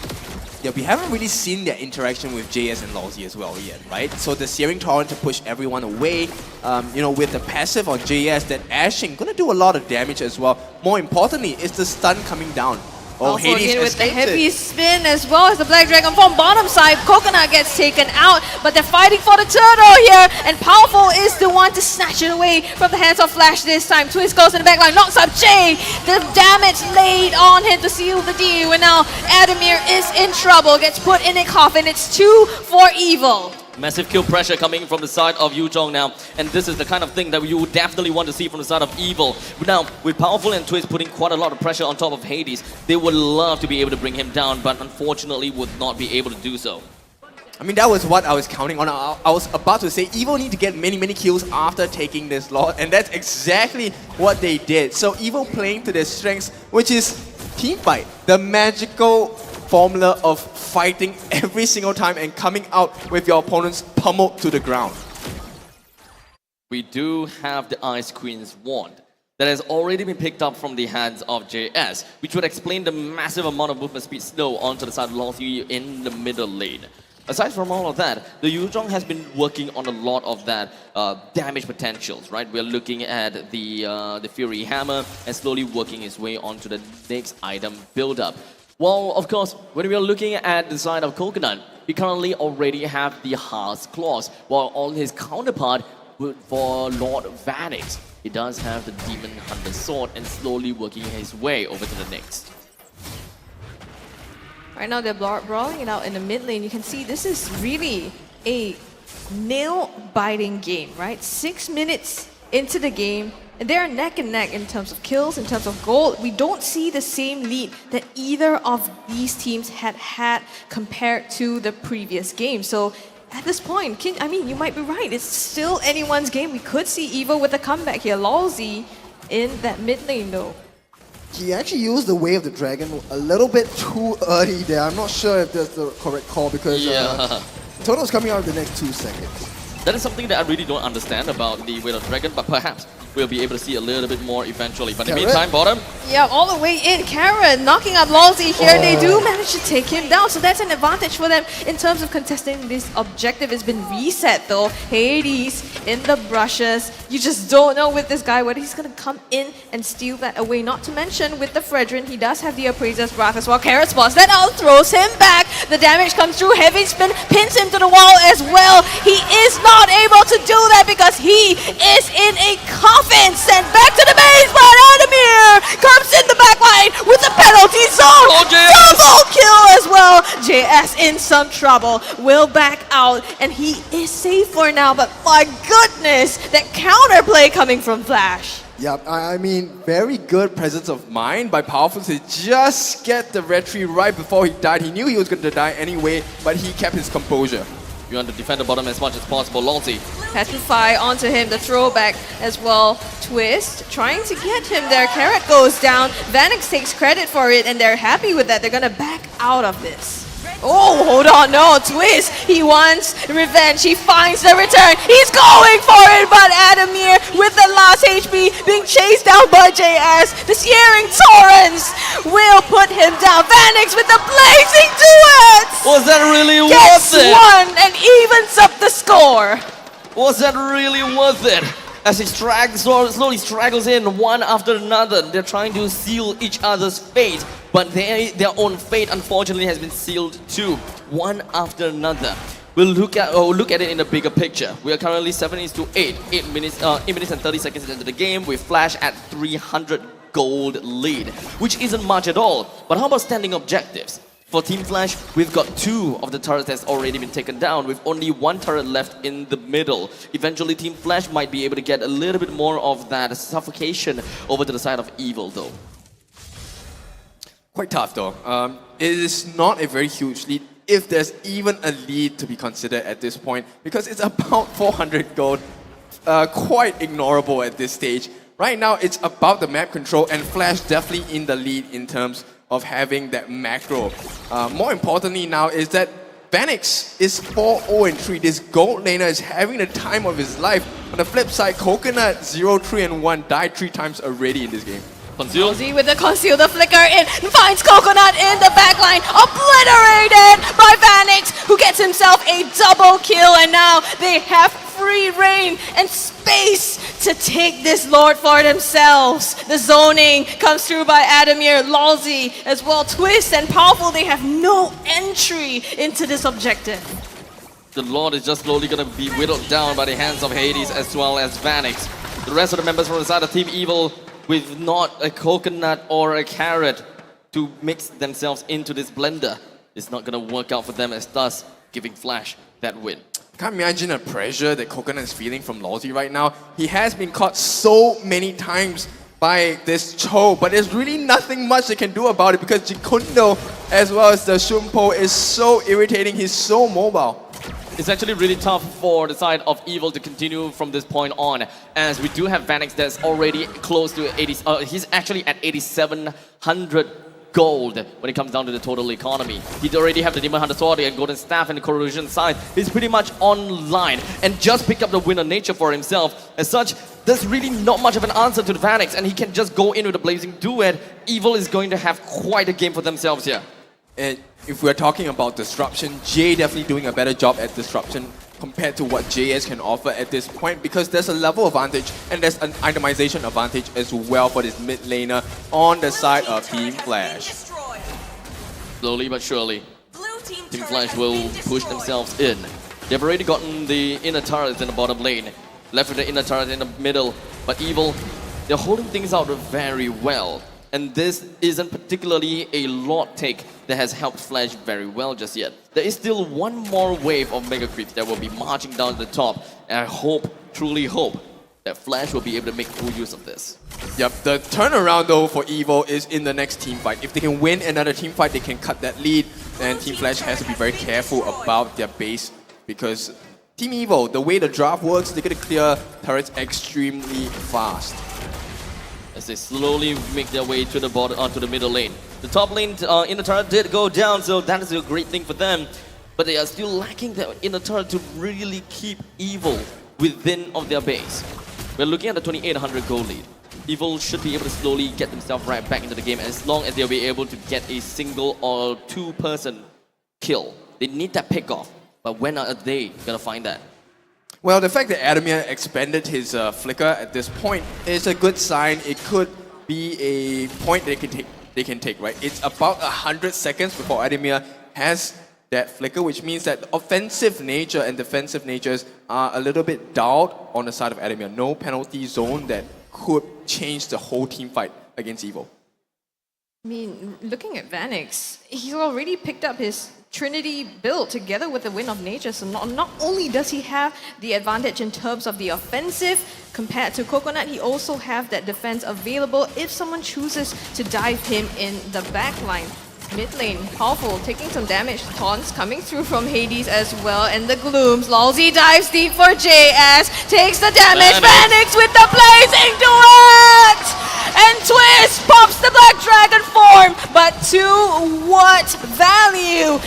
Yeah, we haven't really seen their interaction with JS and Lawsy as well yet, right? So the Searing Torrent to push everyone away, with the passive on JS, that Ashing gonna do a lot of damage as well. More importantly, is the stun coming down. Oh, Also Hades again with the escapes heavy it. spin as well as the Black Dragon from bottom side. Coconut gets taken out, but they're fighting for the turtle here, and Powerful is the one to snatch it away from the hands of Flash this time. Twist goes in the backline, knocks up Jay. The damage laid on him to seal the deal, and now Adamir is in trouble, gets put in a coffin. It's 2 for Evil. Massive kill pressure coming from the side of Yuzhong now, and this is the kind of thing that you would definitely want to see from the side of Evil. Now, with Powerful and Twist putting quite a lot of pressure on top of Hades, they would love to be able to bring him down, but unfortunately would not be able to do so. I mean, that was what I was counting on. I was about to say Evil need to get many kills after taking this lot, and that's exactly what they did. So Evil playing to their strengths, which is team fight, the magical formula of fighting every single time and coming out with your opponents pummeled to the ground. We do have the Ice Queen's wand that has already been picked up from the hands of JS, which would explain the massive amount of movement speed slow onto the side of Lothi in the middle lane. Aside from all of that, the Yuzhong has been working on a lot of that damage potentials, right? We're looking at the Fury Hammer and slowly working its way onto the next item build-up. Well, of course, when we are looking at the side of Coconut, he currently already have the Heart's Claws, while on his counterpart for Lord Vanix, he does have the Demon Hunter Sword and slowly working his way over to the next. Right now they're brawling it out in the mid lane. You can see this is really a nail-biting game, right? 6 minutes into the game, and they're neck and neck in terms of kills, in terms of gold. We don't see the same lead that either of these teams had compared to the previous game. So at this point, I mean, you might be right. It's still anyone's game. We could see Evil with a comeback here. Lolzy in that mid lane though. He actually used the Way of the Dragon a little bit too early there. I'm not sure if that's the correct call because Toto's coming out in the next 2 seconds. That is something that I really don't understand about the Way of the Dragon, but perhaps we'll be able to see a little bit more eventually. But in the meantime, bottom. Yeah, all the way in. Karen knocking up Lolzy here. They do manage to take him down, so that's an advantage for them in terms of contesting this objective. Has been reset though. Hades in the brushes. You just don't know with this guy whether he's gonna come in and steal that away. Not to mention with the Fredrin, he does have the Appraiser's Wrath as well. Karen spots that out, throws him back. The damage comes through. Heavy spin pins him to the wall as well. He is not able to do that because he is in a coffin. Sent back to the base, but Adamir comes in the backline with the penalty zone. Double kill as well. JS in some trouble. Will back out, and he is safe for now. But my goodness, that counterplay coming from Flash. Yeah, I mean, very good presence of mind by Powerful to just get the retreat right before he died. He knew he was going to die anyway, but he kept his composure. You want to defend the bottom as much as possible. Lolzy. Petrify onto him, the throwback as well. Twist, trying to get him there. Carrot goes down. Vanix takes credit for it, and they're happy with that. They're gonna back out of this. Oh, hold on, no, Twist. He wants revenge. He finds the return. He's going for it, but Adamir with the last HP being chased down by JS. The Searing Torrents will put him down. Vanix with the blazing duet. Was that really Gets worth it? one and evens up the score. Was that really worth it? As he slowly straggles in one after another, they're trying to seal each other's fate, but their own fate unfortunately has been sealed too, one after another. We'll look at it in a bigger picture. We are currently 7-8, 8 minutes and 30 seconds into the game with Flash at 300 gold lead, which isn't much at all. But how about standing objectives? For Team Flash, we've got 2 of the turrets that's already been taken down, with only 1 turret left in the middle. Eventually, Team Flash might be able to get a little bit more of that suffocation over to the side of Evil, though. Quite tough, though. It is not a very huge lead, if there's even a lead to be considered at this point, because it's about 400 gold. Quite ignorable at this stage. Right now, it's about the map control, and Flash definitely in the lead in terms of having that macro. More importantly now is that Vanix is 4-0-3. This gold laner is having the time of his life. On the flip side, Coconut 0-3-1 died 3 times already in this game. Conceal. Lolzy with the conceal, the flicker in, finds Coconut in the backline, obliterated by Vanix, who gets himself a double kill, and now they have free reign and space to take this Lord for themselves. The zoning comes through by Adamir, Lalzi, as well. Twist and Powerful, they have no entry into this objective. The Lord is just slowly gonna be whittled down by the hands of Hades as well as Vanix. The rest of the members from the side of Team Evil with not a coconut or a carrot to mix themselves into this blender. It's not gonna work out for them, as thus giving Flash that win. Can't imagine the pressure that Coconut is feeling from Lawsy right now. He has been caught so many times by this Cho, but there's really nothing much they can do about it because Jikundo as well as the Shumpo is so irritating. He's so mobile. It's actually really tough for the side of Evil to continue from this point on, as we do have Vanix that's already close to 80. He's actually at 8,700 gold when it comes down to the total economy. He'd already have the Demon Hunter Sword and Golden Staff and the Corrosion side. He's pretty much online and just picked up the Winner Nature for himself. As such, there's really not much of an answer to the Vanix, and he can just go in with the Blazing Duet. Evil is going to have quite a game for themselves here. And if we're talking about disruption, Jay definitely doing a better job at disruption compared to what JS can offer at this point, because there's a level advantage and there's an itemization advantage as well for this mid laner on the side of Team Flash. Slowly but surely, Team Flash will push themselves in. They've already gotten the inner turret in the bottom lane, left with the inner turret in the middle, but Evil, they're holding things out very well. And this isn't particularly a lot take that has helped Flash very well just yet. There is still one more wave of Mega Creeps that will be marching down to the top, and I hope, truly hope, that Flash will be able to make full use of this. Yep, the turnaround though for Evil is in the next team fight. If they can win another team fight, they can cut that lead, and Team Flash has to be very careful about their base, because Team Evil, the way the draft works, they're going to clear turrets extremely fast. As they slowly make their way to the bottom, onto the middle lane. The top lane inner turret did go down, so that is a great thing for them. But they are still lacking the inner turret to really keep Evil within of their base. We're looking at the 2,800 gold lead. Evil should be able to slowly get themselves right back into the game as long as they'll be able to get a single or two-person kill. They need that pick-off, but when are they gonna find that? Well, the fact that Adamir expanded his flicker at this point is a good sign. It could be a point they can take, right? It's about 100 seconds before Adamir has that flicker, which means that the offensive nature and defensive natures are a little bit dulled on the side of Adamir. No penalty zone that could change the whole team fight against Evil. I mean, looking at Vanix, he's already picked up his Trinity build together with the Wind of Nature, so not only does he have the advantage in terms of the offensive compared to Coconut, he also have that defense available if someone chooses to dive him in the back line. Mid lane, Powerful, taking some damage. Taunts coming through from Hades as well, and the Glooms. Lalzi dives deep for JS, takes the damage. Vanix with the Blazing Duet! And Twist pops the Black Dragon form, but to what value?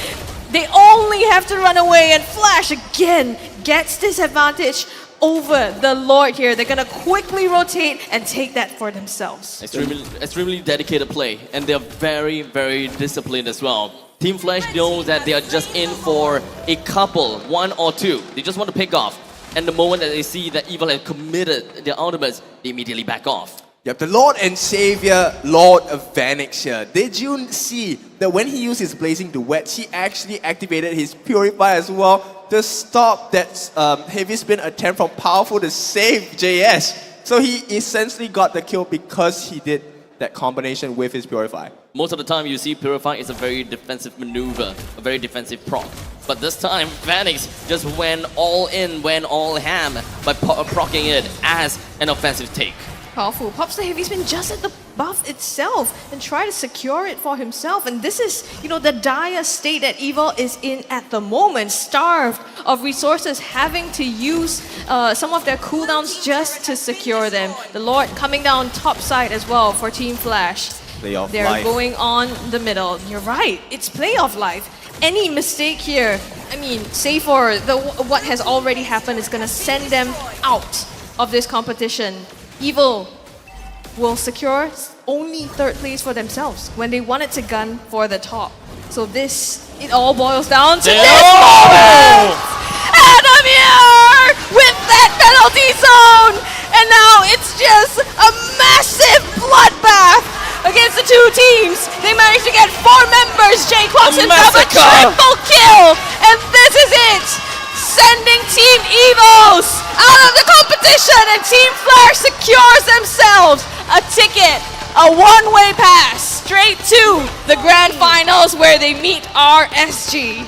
They only have to run away, and Flash again gets this advantage over the Lord here. They're gonna quickly rotate and take that for themselves. Extremely dedicated play, and they're very, very disciplined as well. Team Flash knows that they are just in for a couple, one or two. They just want to pick off. And the moment that they see that Evil have committed their ultimates, they immediately back off. Yep, the Lord and Savior, Lord of Vanix here. Did you see that when he used his Blazing Duet, he actually activated his Purify as well to stop that heavy spin attempt from Powerful to save JS. So he essentially got the kill because he did that combination with his Purify. Most of the time you see Purify is a very defensive maneuver, a very defensive proc. But this time, Vanix just went all in, went all ham by proccing it as an offensive take. Powerful pops the heavy spin just at the buff itself and try to secure it for himself. And this is, the dire state that Evil is in at the moment, starved of resources, having to use some of their cooldowns just to secure them. The Lord coming down top side as well for Team Flash. Playoff They're life. going on the middle. You're right, it's playoff life. Any mistake here, say for what has already happened, is gonna send them out of this competition. Evil will secure only third place for themselves when they wanted to gun for the top. So it all boils down to this moment! Adamir with now it's just a massive bloodbath against the two teams. They managed to get 4 members. Jay clocks himself a triple kill, and this is it. Sending Team Evos out of the competition, and Team Flash secures themselves a ticket, a one-way pass straight to the grand finals where they meet RSG.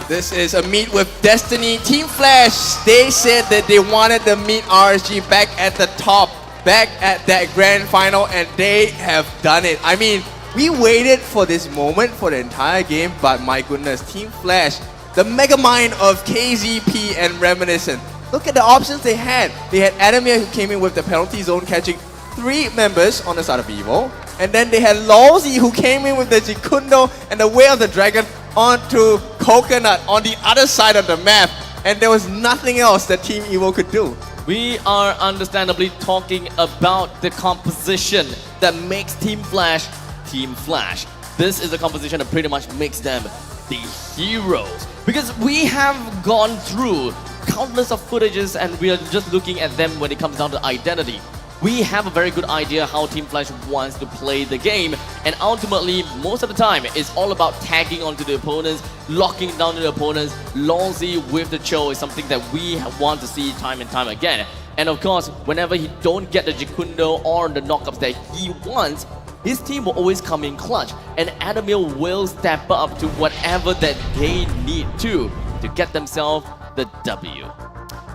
This is a meet with Destiny. Team Flash, they said that they wanted to meet RSG back at the top, back at that grand final, and they have done it. I mean, we waited for this moment for the entire game, but my goodness, Team Flash, the mega mind of KZP and Reminiscent. Look at the options they had. They had Adamir who came in with the penalty zone, catching 3 members on the side of Evo. And then they had Lawsy who came in with the Jikundo and the Way of the Dragon onto Coconut on the other side of the map. And there was nothing else that Team Evo could do. We are understandably talking about the composition that makes Team Flash Team Flash. This is a composition that pretty much makes them the heroes. Because we have gone through countless of footages and we are just looking at them when it comes down to identity. We have a very good idea how Team Flash wants to play the game, and ultimately, most of the time, it's all about tagging onto the opponents, locking down the opponents. Lawsy with the Cho is something that we want to see time and time again. And of course, whenever he don't get the Jikundo or the knockups that he wants, his team will always come in clutch, and Adamil will step up to whatever that they need to get themselves the W.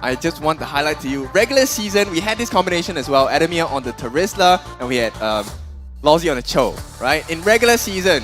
I just want to highlight to you, regular season, we had this combination as well. Adamir on the Terisla, and we had Lawsy on the Cho, right? In regular season,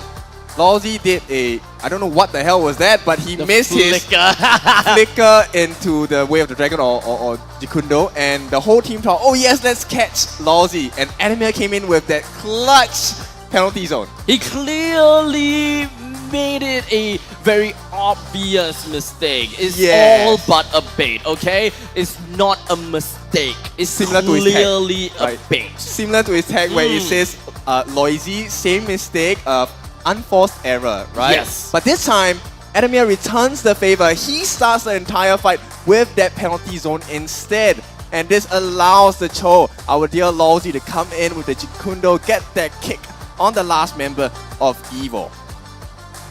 Lawsy did a, I don't know what the hell was that, but he missed his flicker into the Way of the Dragon or Jikundo, and the whole team thought, oh yes, let's catch Lawsy. And Adamir came in with that clutch penalty zone. He clearly made it a very obvious mistake. It's all but a bait, okay? It's not a mistake. It's similar clearly to his tag, a bait. Similar to his tag where it says, Loisy, same mistake, unforced error, right? Yes. But this time, Adamir returns the favor. He starts the entire fight with that penalty zone instead. And this allows the Cho, our dear Lawsy, to come in with the Jikundo, get that kick on the last member of Evo.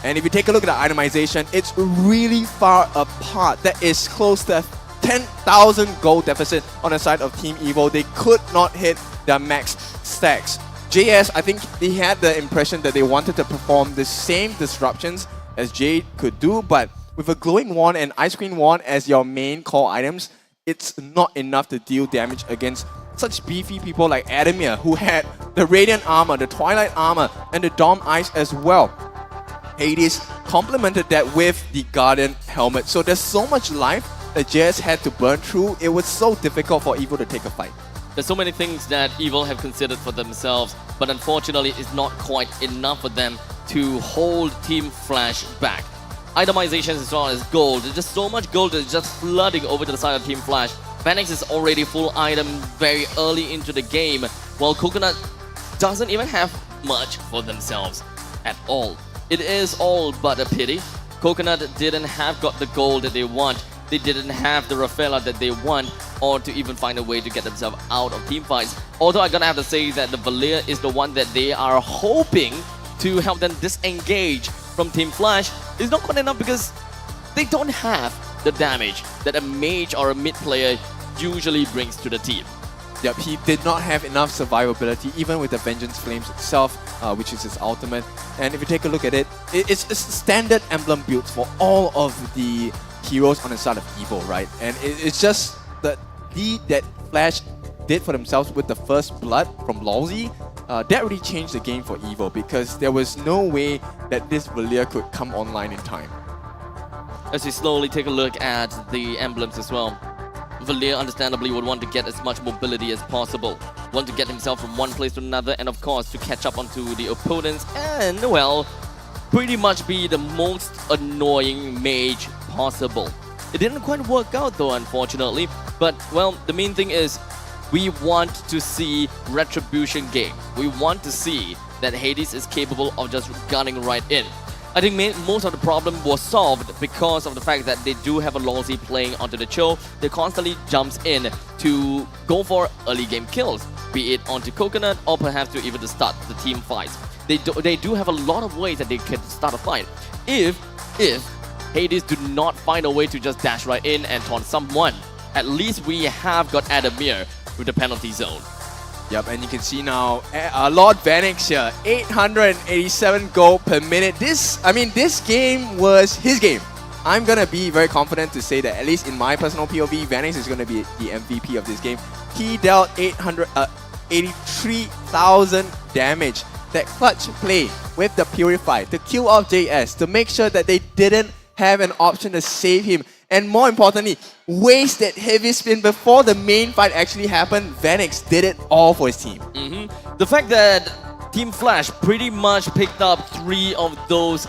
And if you take a look at the itemization, it's really far apart. That is close to 10,000 gold deficit on the side of Team Evo. They could not hit their max stacks. JS, I think he had the impression that they wanted to perform the same disruptions as Jade could do, but with a glowing wand and ice cream wand as your main core items, it's not enough to deal damage against such beefy people like Adamir, who had the Radiant Armor, the Twilight Armor, and the Dom Ice as well. Hades complemented that with the Guardian Helmet. So there's so much life that JS had to burn through. It was so difficult for Evo to take a fight. There's so many things that Evil have considered for themselves, but unfortunately it's not quite enough for them to hold Team Flash back. Itemizations as well as gold. There's just so much gold that's just flooding over to the side of Team Flash. Phoenix is already full item very early into the game, while Coconut doesn't even have much for themselves at all. It is all but a pity. Coconut didn't have got the gold that they want. They didn't have the Rafaela that they want, or to even find a way to get themselves out of team fights. Although I'm gonna have to say that the Valir is the one that they are hoping to help them disengage from Team Flash. It's not quite enough because they don't have the damage that a mage or a mid player usually brings to the team. Yep, he did not have enough survivability, even with the Vengeance Flames itself, which is his ultimate. And if you take a look at it, it's standard emblem builds for all of the heroes on the side of Evo, right? And it's just the lead that Flash did for themselves with the first blood from Lawsy. That really changed the game for Evo, because there was no way that this Valir could come online in time. As we slowly take a look at the emblems as well, Valir understandably would want to get as much mobility as possible, want to get himself from one place to another, and of course to catch up onto the opponents and, well, pretty much be the most annoying mage possible. It didn't quite work out though, unfortunately, but, well, the main thing is we want to see retribution game. We want to see that Hades is capable of just gunning right in. I think most of the problem was solved because of the fact that they do have a Lawsy playing onto the chill. They constantly jumps in to go for early game kills, be it onto Coconut or perhaps to even to start the team fights. They do have a lot of ways that they can start a fight. If Hades do not find a way to just dash right in and taunt someone, at least we have got Adamir with the penalty zone. Yep, and you can see now, Lord Vanix here, 887 gold per minute. This game was his game. I'm gonna be very confident to say that, at least in my personal POV, Vanix is gonna be the MVP of this game. He dealt 83,000 damage. That clutch play with the Purify to kill off JS, to make sure that they didn't have an option to save him. And more importantly, waste that heavy spin before the main fight actually happened. Vanix did it all for his team. The fact that Team Flash pretty much picked up 3 of those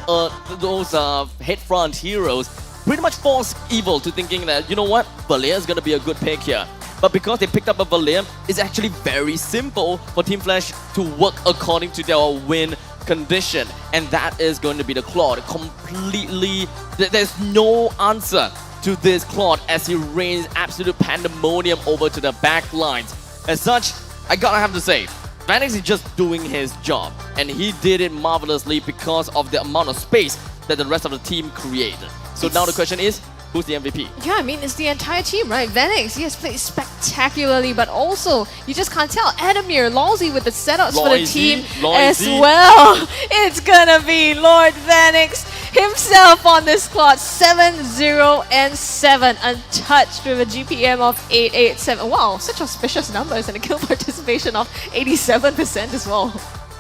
headfront heroes pretty much forced Evil to thinking that, you know what, Valia is gonna be a good pick here. But because they picked up a Valia, it's actually very simple for Team Flash to work according to their win condition. And that is going to be the Claude. Completely, there's no answer to this Claude as he rains absolute pandemonium over to the back lines. As such, I gotta have to say, Vanix is just doing his job. And he did it marvelously because of the amount of space that the rest of the team created. So now the question is, who's the MVP? Yeah, I mean, it's the entire team, right? Vanix, he has played spectacularly, but also, you just can't tell. Adamir, Lawsy with the setups for the team as well. It's gonna be Lord Vanix himself on this clock. 7-0-7, untouched with a GPM of 887. Wow, such auspicious numbers and a kill participation of 87% as well.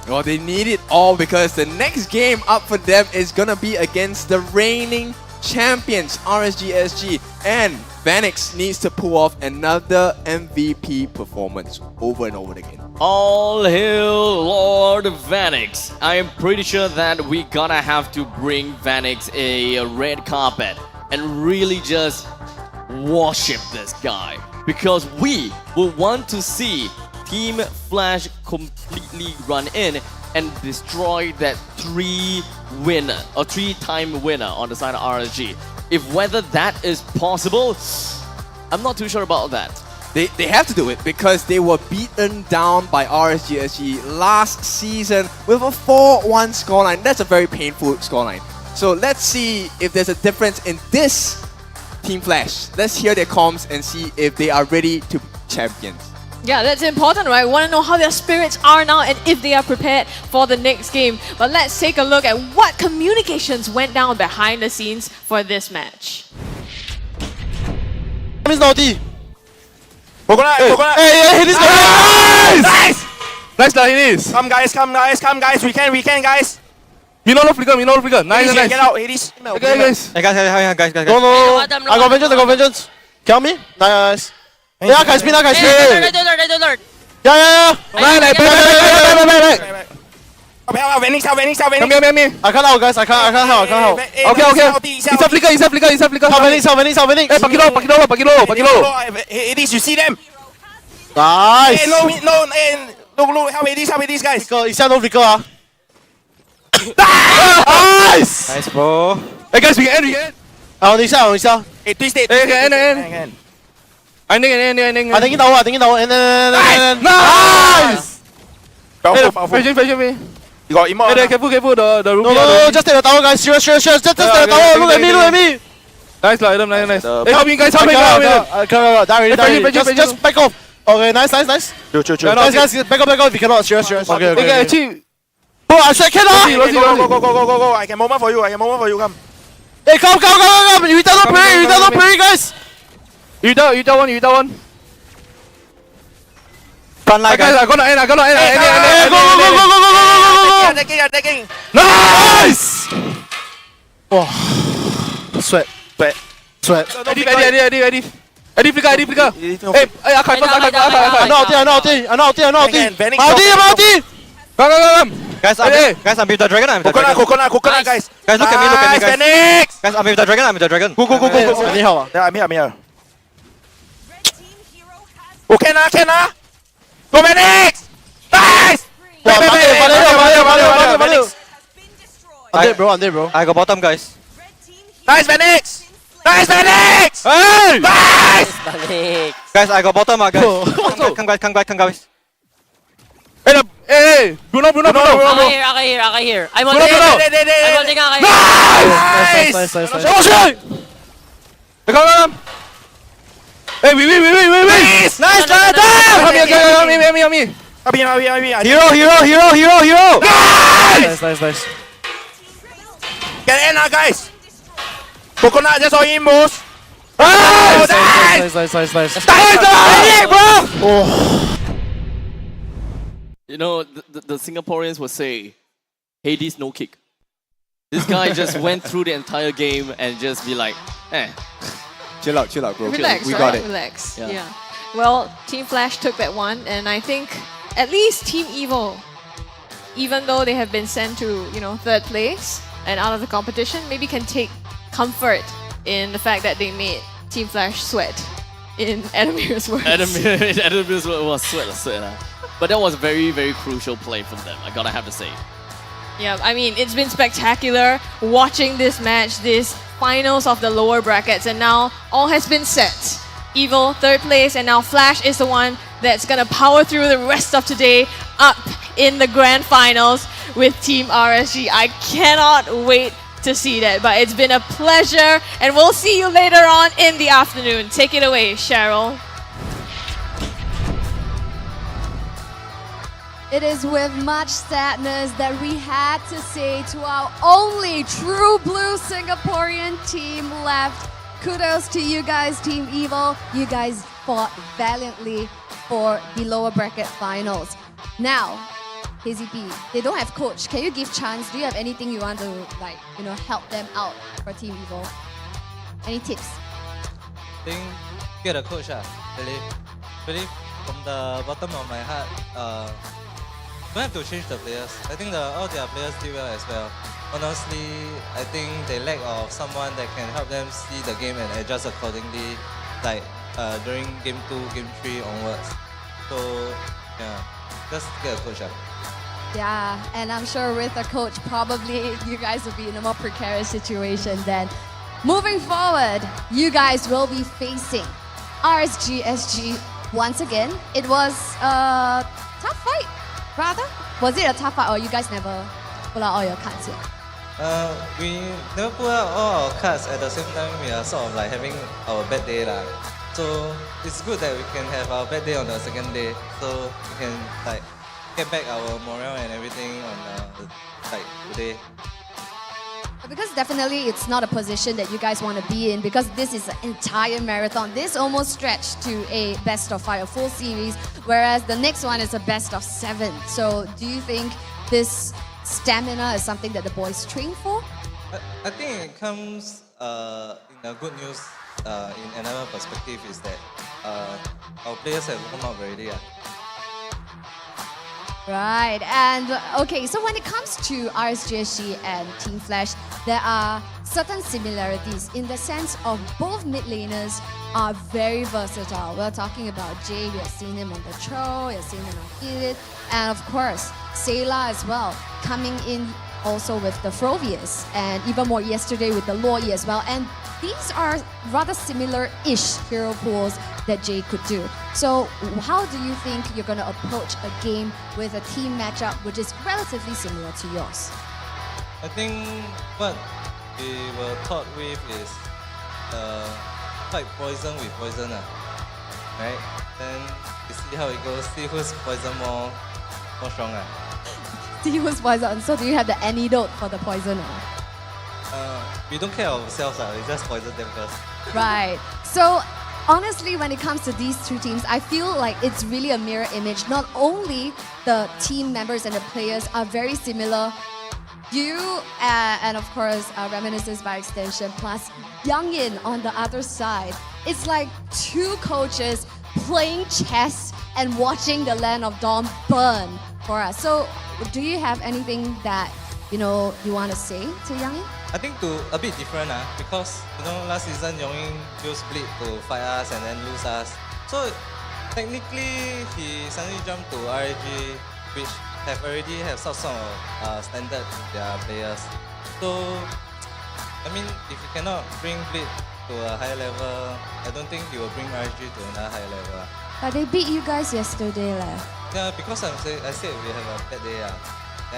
Well, they need it all because the next game up for them is gonna be against the reigning champions, RSG, and Vanix needs to pull off another MVP performance over and over again. All hail Lord Vanix. I am pretty sure that we gonna have to bring Vanix a red carpet and really just worship this guy, because we will want to see Team Flash completely run in and destroy that 3-time winner on the side of RSG. If whether that is possible, I'm not too sure about that. They have to do it because they were beaten down by RSG last season with a 4-1 scoreline. That's a very painful scoreline. So let's see if there's a difference in this Team Flash. Let's hear their comms and see if they are ready to be champions. Yeah, that's important, right? We want to know how their spirits are now and if they are prepared for the next game. But let's take a look at what communications went down behind the scenes for this match. Miss Naughty. Coconut. Hey, this guy. Nice! Nice, Hades. Come guys, we can guys. Me no flicker. Nice. Get out, Hades. Okay, guys. Hey guys. No. I got vengeance. Kill me. Nice. Yeah, guys, spin. Alert. Yeah. Back. Venix. Come here. I can't help, guys. I can't help. Okay. He's a flicker. Help Venix. Hey, Pakilo. Hades, you see them? Nice. Hey, no, help Hades, guys. He's no flicker. Nice. Nice, bro. Hey, guys, we can end. On this side. Hey, twist it. End. I think it out. Nice. Powerful. You got him. Hey, careful. The rookie. No, just take the tower, guys. Serious. Just take the tower. Look at me. Nice, Adam. Nice. Hey, help me, guys. Help me. Just back off. Okay, nice. Chill. Guys, back off. We cannot. Serious. Okay. Actually, bro, I said can I? Go. I can moment for you. Come. Hey, come. You don't parry, guys. You down one. Front line, guys. I'm gonna end. Go. Attacking. Nice! Oh. Sweat. Eddie. Flicker. Hey, I can't. I'm out there. Come. Guys, I'm with the dragon. Coconut, guys. Guys, look at me, guys. Phoenix! Guys, I'm with the dragon. Go. Yeah, I'm here. Oh, can I? Go, Phoenix! Nice! I'm dead, bro. I got bottom, guys. Nice, Phoenix! Nice, Phoenix! Hey! Nice! Guys, I got bottom, guys. Come, guys. Hey, Bruno. Aka here. I'm on Bruno. Aka here. Nice! Oh shit! Come. Hey, we. Nice! Nice, come here. Hero. Nice. Get in now, guys! Coconut just saw him, boss! Nice, bro! Oh. You know, the Singaporeans will say, Hades no kick. This guy just went through the entire game and just be like, Chill out, bro. Relax, we right? got it. Relax. Yeah. Yeah. Well, Team Flash took that one, and I think at least Team Evil, even though they have been sent to, third place and out of the competition, maybe can take comfort in the fact that they made Team Flash sweat, in Adamir's words. Adamir's was sweat. But that was a very, very crucial play from them, I gotta have to say. Yeah, I mean, it's been spectacular watching this match, this finals of the lower brackets, and now all has been set. Evil, third place, and now Flash is the one that's gonna power through the rest of today up in the grand finals with Team RSG. I cannot wait to see that, but it's been a pleasure, and we'll see you later on in the afternoon. Take it away, Cheryl. It is with much sadness that we had to say to our only true blue Singaporean team left, kudos to you guys, Team Evil. You guys fought valiantly for the lower bracket finals. Now, Hazy P, they don't have coach. Can you give chance? Do you have anything you want to help them out for Team Evil? Any tips? I think get a coach, really from the bottom of my heart, don't have to change the players. I think all their players did well as well. Honestly, I think they lack of someone that can help them see the game and adjust accordingly, like during game 2, game 3 onwards. So yeah, just get a coach. Yeah, and I'm sure with a coach, probably you guys will be in a more precarious situation then. Moving forward, you guys will be facing RSG SG once again. It was a tough fight, rather. Was it a tough fight or you guys never pull out all your cards yet? We never pull out all our cards at the same time. We are sort of like having our bad day lah. So it's good that we can have our bad day on the second day, so we can like get back our morale and everything on today. Because definitely it's not a position that you guys want to be in, because this is an entire marathon. This almost stretched to a best of 5, a full series, whereas the next one is a best of 7. So do you think this stamina is something that the boys train for? I think it comes in a good news in another perspective is that our players have warmed up already. Right, and okay, so when it comes to RSGSG and Team Flash, there are certain similarities in the sense of both mid laners are very versatile. We're talking about Jay, we have seen him on the Tro, we have seen him on Elite, and of course, Sayla as well, coming in also with the Frovius, and even more yesterday with the Loi as well. And these are rather similar-ish hero pools that Jay could do. So how do you think you're going to approach a game with a team matchup which is relatively similar to yours? I think what we were taught with is fight poison with poison, right? Then we see how it goes, see who's poison more strong. See who's poison. So do you have the antidote for the poison? We don't care ourselves, we just poison them first. Right. So honestly, when it comes to these two teams, I feel like it's really a mirror image. Not only the team members and the players are very similar, you and of course Reminiscence by extension, plus Youngin on the other side. It's like two coaches playing chess and watching the Land of Dawn burn for us. So do you have anything that you want to say to Youngin? I think a bit different because last season Yongin used Bleed to fight us and then lose us. So technically he suddenly jumped to RSG, which already have some sort of standard in their players. So, I mean, if you cannot bring Blade to a higher level, I don't think you will bring RSG to another higher level. But they beat you guys yesterday, leh. Yeah, because I said we have a bad day.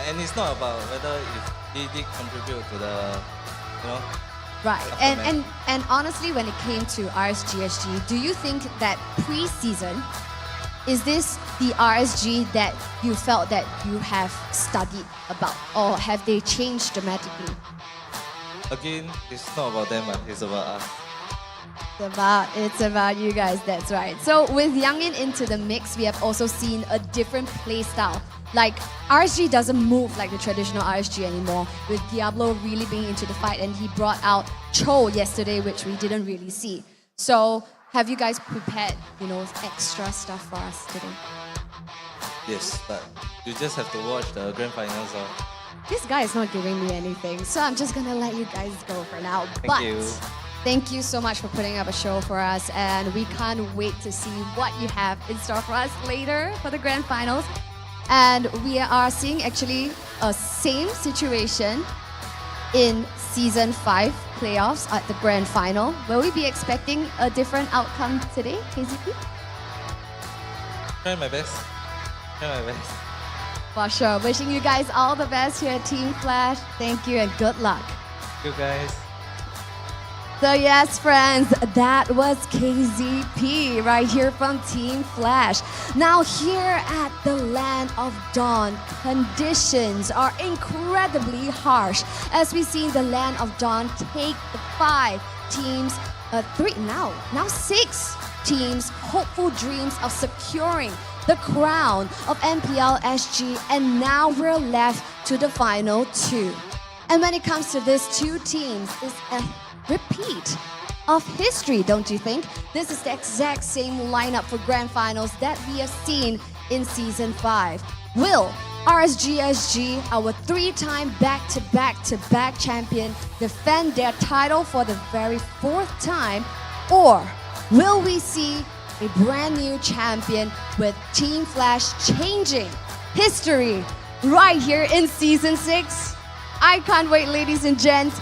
And it's not about whether if they did contribute to the, you know. Right, aftermath. and honestly, when it came to RSGSG, do you think that pre-season, is this the RSG that you felt that you have studied about, or have they changed dramatically? Again, it's not about them, it's about us. It's about you guys, that's right. So with Youngin into the mix, we have also seen a different play style. Like, RSG doesn't move like the traditional RSG anymore, with Diablo really being into the fight, and he brought out Cho yesterday, which we didn't really see. So have you guys prepared, extra stuff for us today? Yes, but you just have to watch the grand finals. This guy is not giving me anything, so I'm just gonna let you guys go for now. Thank you. Thank you so much for putting up a show for us, and we can't wait to see what you have in store for us later for the grand finals. And we are seeing actually a same situation in Season 5 playoffs at the grand final. Will we be expecting a different outcome today, KZP? Try my best. Try my best. For sure. Wishing you guys all the best here at Team Flash. Thank you and good luck. You guys. So yes, friends, that was KZP right here from Team Flash. Now here at the Land of Dawn, conditions are incredibly harsh as we see the Land of Dawn take the 5 teams, 6 teams' hopeful dreams of securing the crown of MPL SG, and now we're left to the final 2. And when it comes to these 2 teams, it's a repeat of history, don't you think? This is the exact same lineup for grand finals that we have seen in Season 5. Will RSGSG, our 3-time back-to-back champion, defend their title for the very 4th time? Or will we see a brand new champion with Team Flash changing history right here in Season 6? I can't wait, ladies and gents.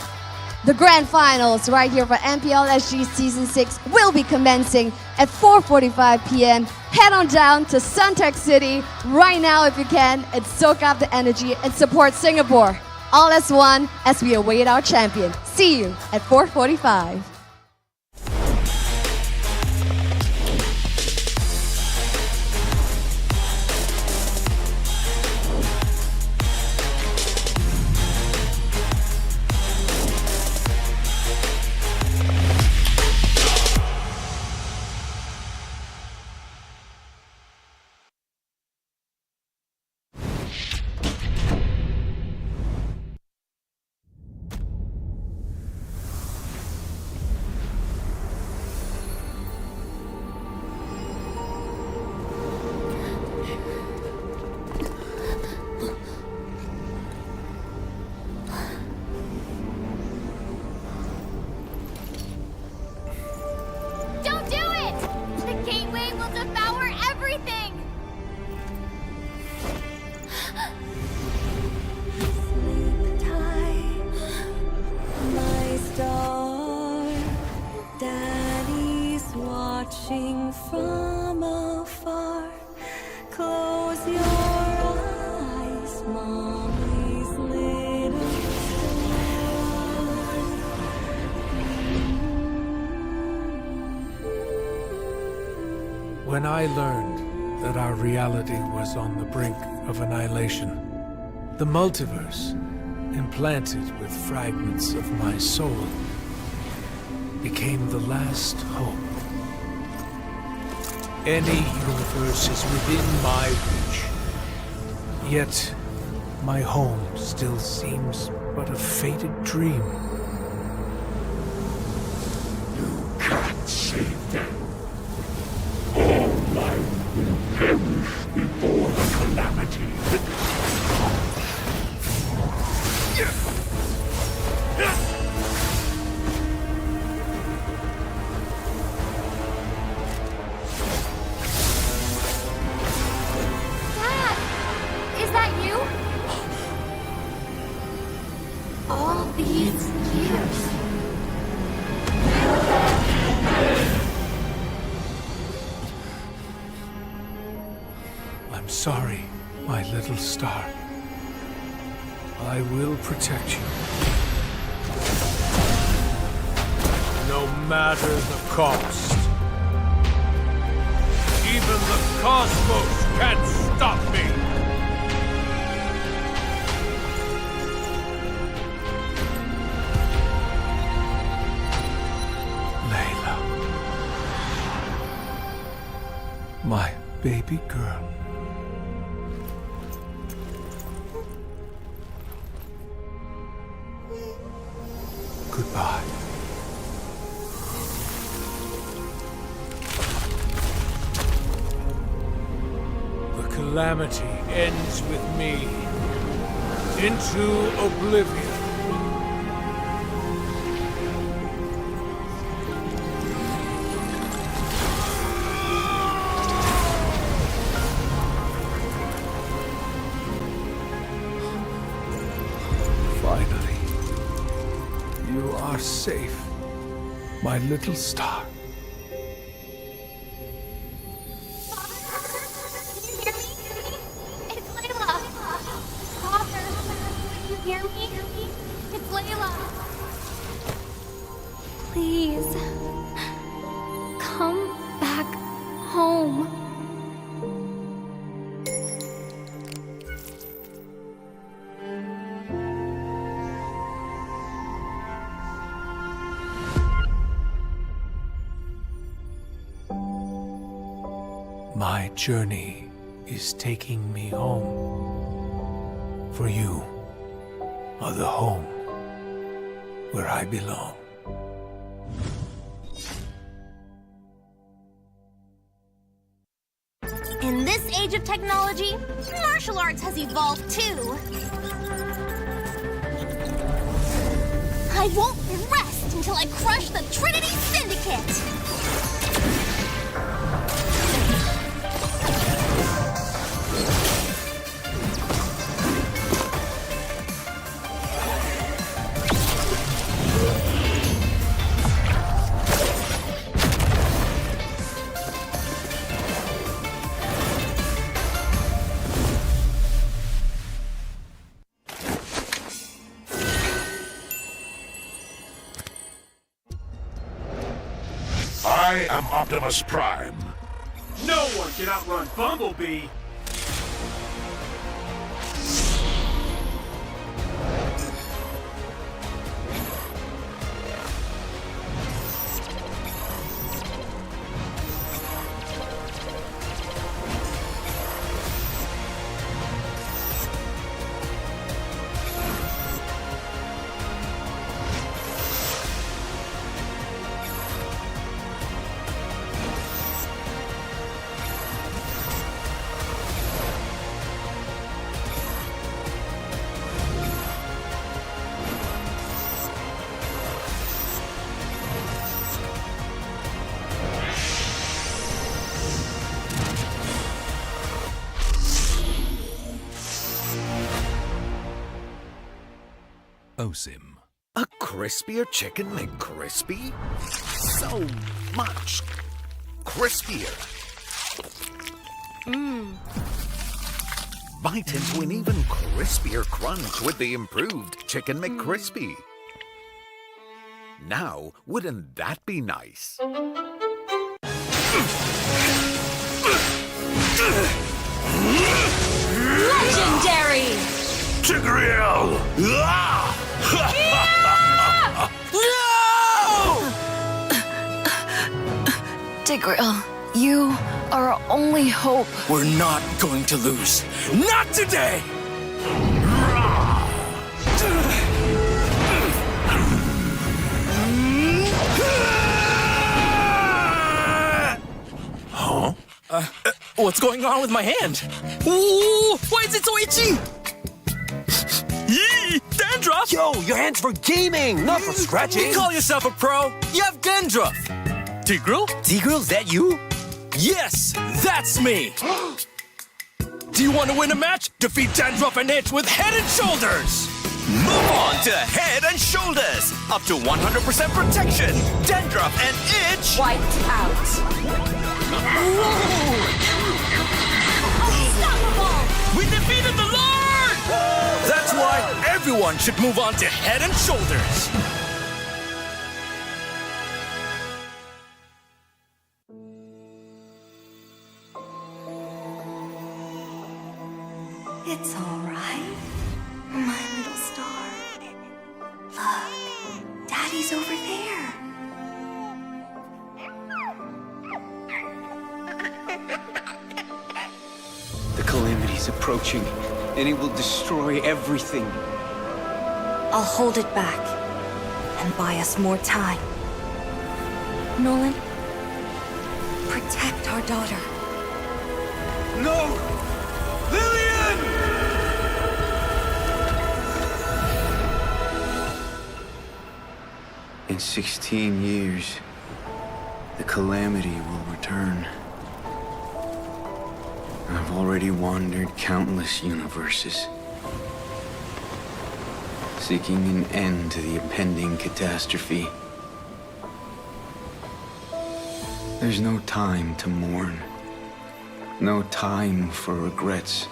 The grand finals right here for MPL SG Season 6 will be commencing at 4:45 p.m. Head on down to Suntec City right now if you can, and soak up the energy and support Singapore. All as one as we await our champion. See you at 4:45. Don't do it! The gateway will devour everything! My star, Daddy's watching from afar. Close your eyes, Mommy's little When I learned that our reality was on the brink of annihilation, the multiverse, implanted with fragments of my soul, became the last hope. Any universe is within my reach. Yet, my home still seems but a faded dream. You can't save them. All life will perish before the calamity. Dad! Is that you? All sorry, my little star. I will protect you. No matter the cost. Even the cosmos can't stop me! Layla. My baby girl. Goodbye. The calamity ends with me. Into oblivion. Finally, you are safe, my little star. It's Layla! Father, can you hear me? It's Layla! Please, come back home. My journey is taking me home. For you are the home where I belong. In this age of technology, martial arts has evolved too. I won't rest until I crush the Trinity Syndicate! I am Optimus Prime. No one can outrun Bumblebee! Osim. A crispier chicken McCrispy? So much crispier. Mmm. Bite into an even crispier crunch with the improved Chicken McCrispy. Now, wouldn't that be nice? Legendary! Tigreal! Tigreal, you are our only hope. We're not going to lose. Not today! Huh? What's going on with my hand? Ooh, why is it so itchy? Yee! Dandruff! Yo, your hand's for gaming, not for scratching. You call yourself a pro? You have dandruff. Tigreal? Tigreal, is that you? Yes, that's me. Do you want to win a match? Defeat Dandruff and Itch with Head and Shoulders. Move on to Head and Shoulders. Up to 100% protection. Dandruff and Itch. Wiped out. Unstoppable! defeated the Lord! That's why everyone should move on to Head and Shoulders. It's all right, my little star. Look, Daddy's over there. The calamity's approaching, and it will destroy everything. I'll hold it back and buy us more time. Nolan, protect our daughter. No! Lillian! In 16 years, the calamity will return. I've already wandered countless universes, seeking an end to the impending catastrophe. There's no time to mourn, no time for regrets.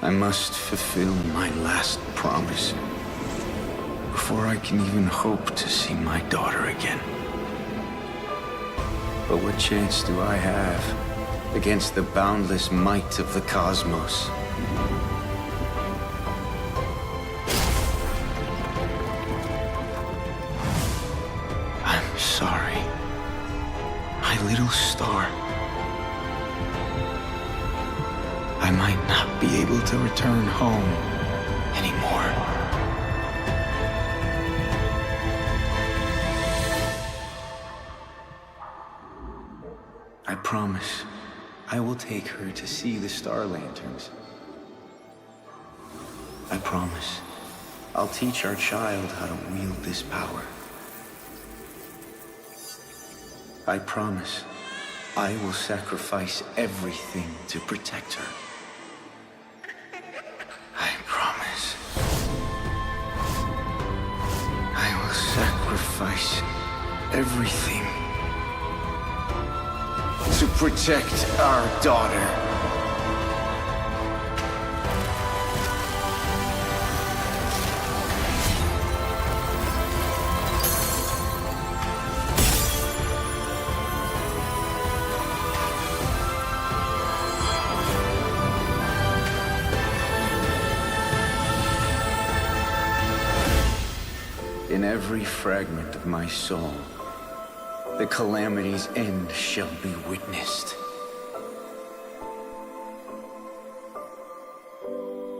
I must fulfill my last promise before I can even hope to see my daughter again. But what chance do I have against the boundless might of the cosmos? I'm sorry, my little star. I might not be able to return home anymore. I promise I will take her to see the star lanterns. I promise I'll teach our child how to wield this power. I promise I will sacrifice everything to protect her. I promise I will sacrifice everything to protect our daughter. In every fragment of my soul, the calamity's end shall be witnessed.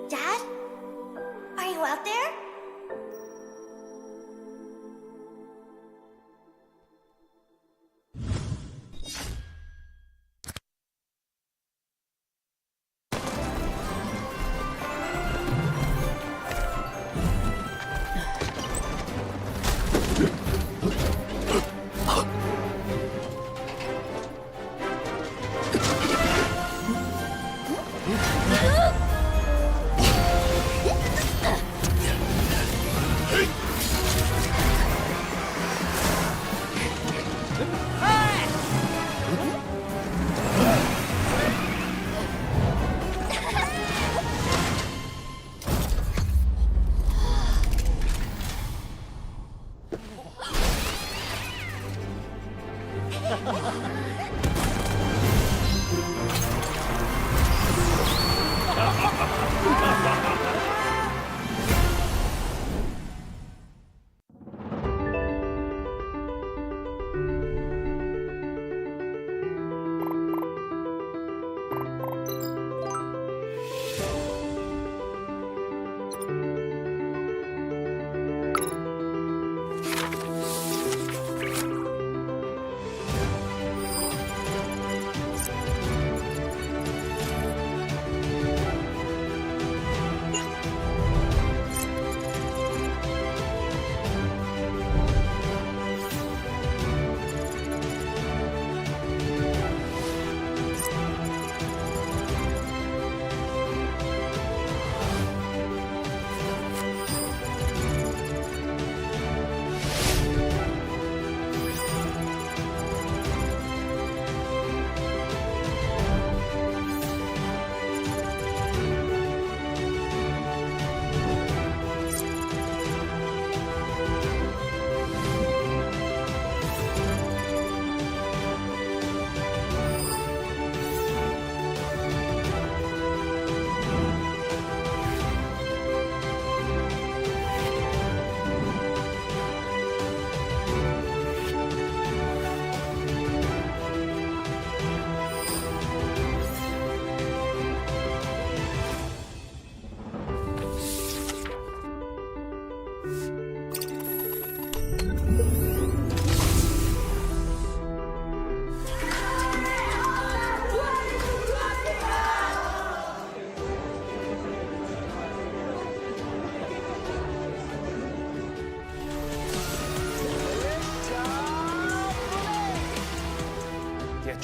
Dad? Are you out there?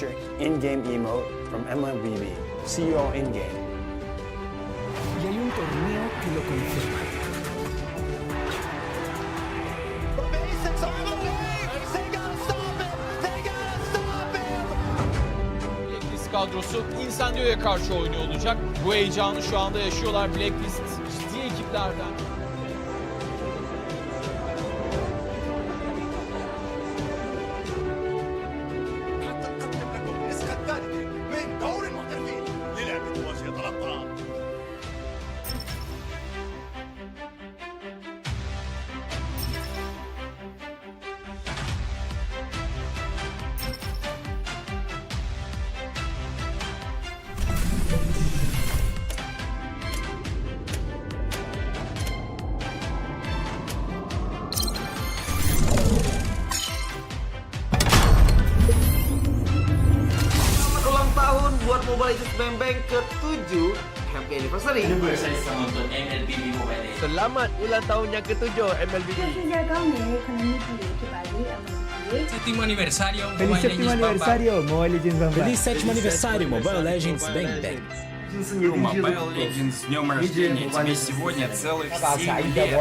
electric in-game emote from MLBB. See you all in-game. Y hay un torneo que lo confirma. Blacklist kadrosu Incendio'ya karşı oynuyor olacak. Bu heyecanı şu anda yaşıyorlar. Blacklist ciddi ekiplerden. من دور المحترفين للعبة مواجهة الأبطال. Ulang tahun buat Mobile Legends Bang Bang ke-7 Happy Anniversary. untuk MLBB Mobile Legends. Selamat ulang tahun yang ke-7 MLBB. Sétimo aniversario Feliz Mobile sétimo Legends Bang Bang. aniversário, Mobile Legends Bang Bang. Feliz sétimo aniversário Mobile Legends Bang Bang. Mobile Legends, с днем рождения! Тебе сегодня целых 7 лет!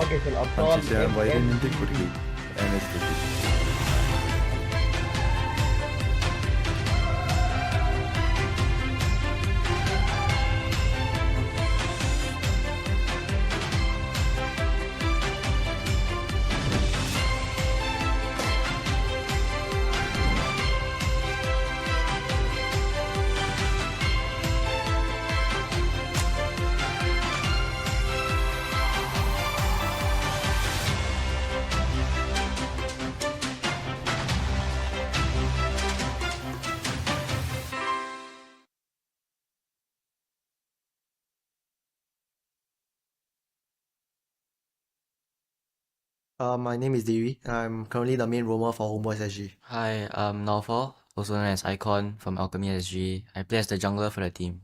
My name is Dewi. I'm currently the main roamer for Homeboys SG. Hi, I'm Naufal, also known as Icon from Alchemy SG. I play as the jungler for the team.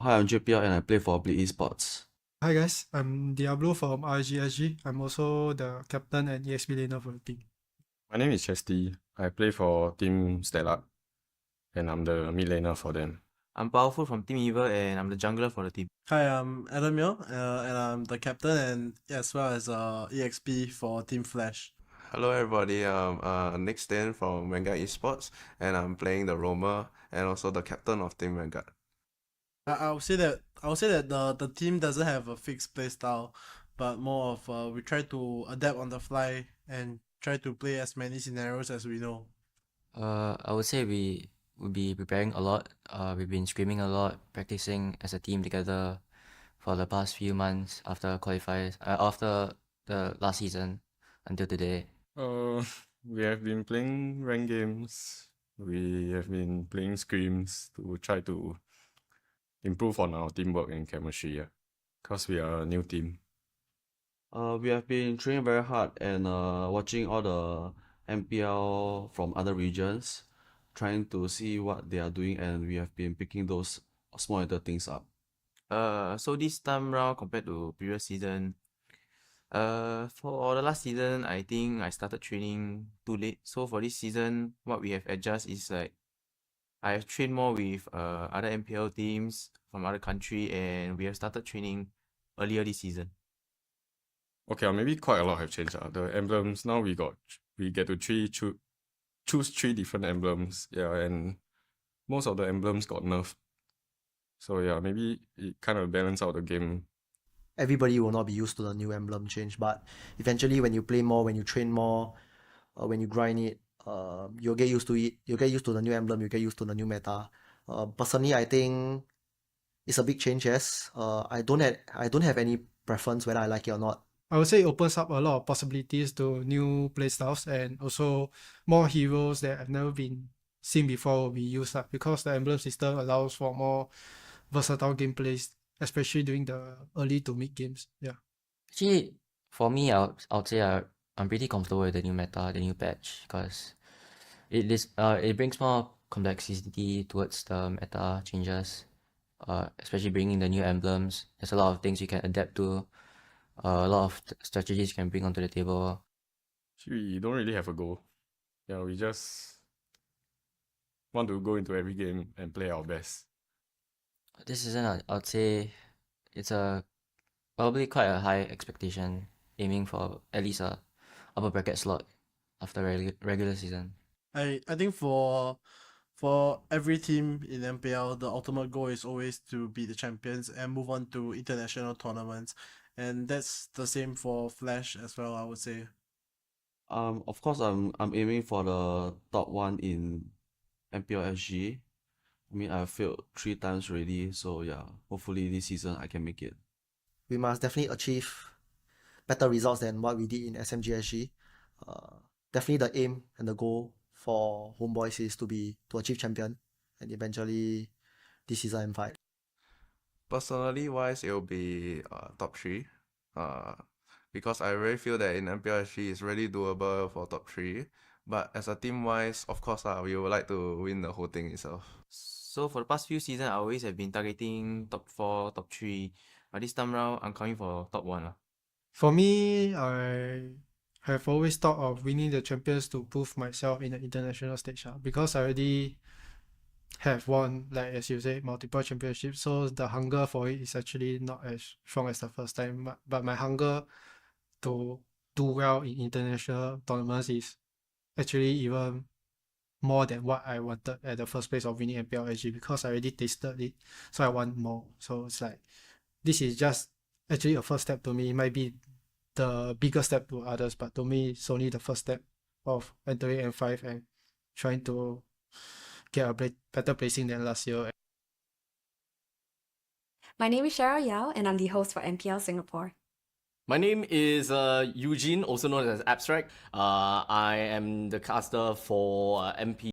Hi, I'm JPL and I play for Bleed Esports. Hi guys, I'm Diablo from RSG. I'm also the captain and EXP laner for the team. My name is Chesty. I play for Team Stellar, and I'm the mid laner for them. I'm Powerful from Team Evil and I'm the jungler for the team. Hi, I'm Adam Yo, and I'm the captain and as well as EXP for Team Flash. Hello everybody, I'm Nick Stain from Vanguard Esports, and I'm playing the roamer and also the captain of Team Vanguard. I would say that the team doesn't have a fixed play style, but more of we try to adapt on the fly and try to play as many scenarios as we know. I would say we will be preparing a lot. We've been screaming a lot, practicing as a team together for the past few months after qualifiers, after the last season until today. We have been playing ranked games. We have been playing scrims to try to improve on our teamwork and chemistry. Because we are a new team. We have been training very hard and watching all the MPL from other regions, trying to see what they are doing, and we have been picking those small little things up. So this time round compared to previous season, for the last season, I think I started training too late. So for this season, what we have adjusted is like I have trained more with other MPL teams from other country, and we have started training earlier this season. Okay, maybe quite a lot have changed. The emblems now we get to choose 3 different emblems. Yeah, and most of the emblems got nerfed. So yeah, maybe it kind of balance out the game. Everybody will not be used to the new emblem change, but eventually when you play more, when you train more, when you grind it, you'll get used to it. You'll get used to the new emblem. You get used to the new meta. Personally, I think it's a big change. Yes. I don't have any preference whether I like it or not. I would say it opens up a lot of possibilities to new playstyles and also more heroes that have never been seen before will be used up because the emblem system allows for more versatile gameplays, especially during the early to mid games. Yeah. Actually, for me, I would say I'm pretty comfortable with the new meta, the new patch, because it brings more complexity towards the meta changes, especially bringing the new emblems. There's a lot of things you can adapt to, a lot of strategies you can bring onto the table. We don't really have a goal. Yeah, we just want to go into every game and play our best. This season, I'd say it's probably quite a high expectation, aiming for at least a upper bracket slot after regular season. I think for every team in MPL, the ultimate goal is always to be the champions and move on to international tournaments, and that's the same for Flash as well, I would say. Of course, I'm aiming for the top one in MPL SG. I mean, I've failed 3 times already, so yeah, hopefully this season I can make it. We must definitely achieve better results than what we did in SMGSG. Definitely the aim and the goal for Homeboys is to achieve champion, and eventually this season M5. Personally wise, it'll be top 3. Because I really feel that in MPLSG it's really doable for top 3. But as a team wise, of course we would like to win the whole thing itself. So for the past few seasons, I always have been targeting top 4, top 3. But this time round, I'm coming for top 1. For me, I have always thought of winning the champions to prove myself in the international stage, because I already have won, like as you say, multiple championships. So the hunger for it is actually not as strong as the first time. But my hunger to do well in international tournaments is actually even more than what I wanted at the first place of winning MPL SG, because I already tasted it, so I want more. So it's like, this is just actually a first step to me. It might be the bigger step to others, but to me it's only the first step of entering M5 and trying to get a better placing than last year. My name is Cheryl Yao, and I'm the host for MPL Singapore. My name is Eugene, also known as Abstract. I am the caster for MP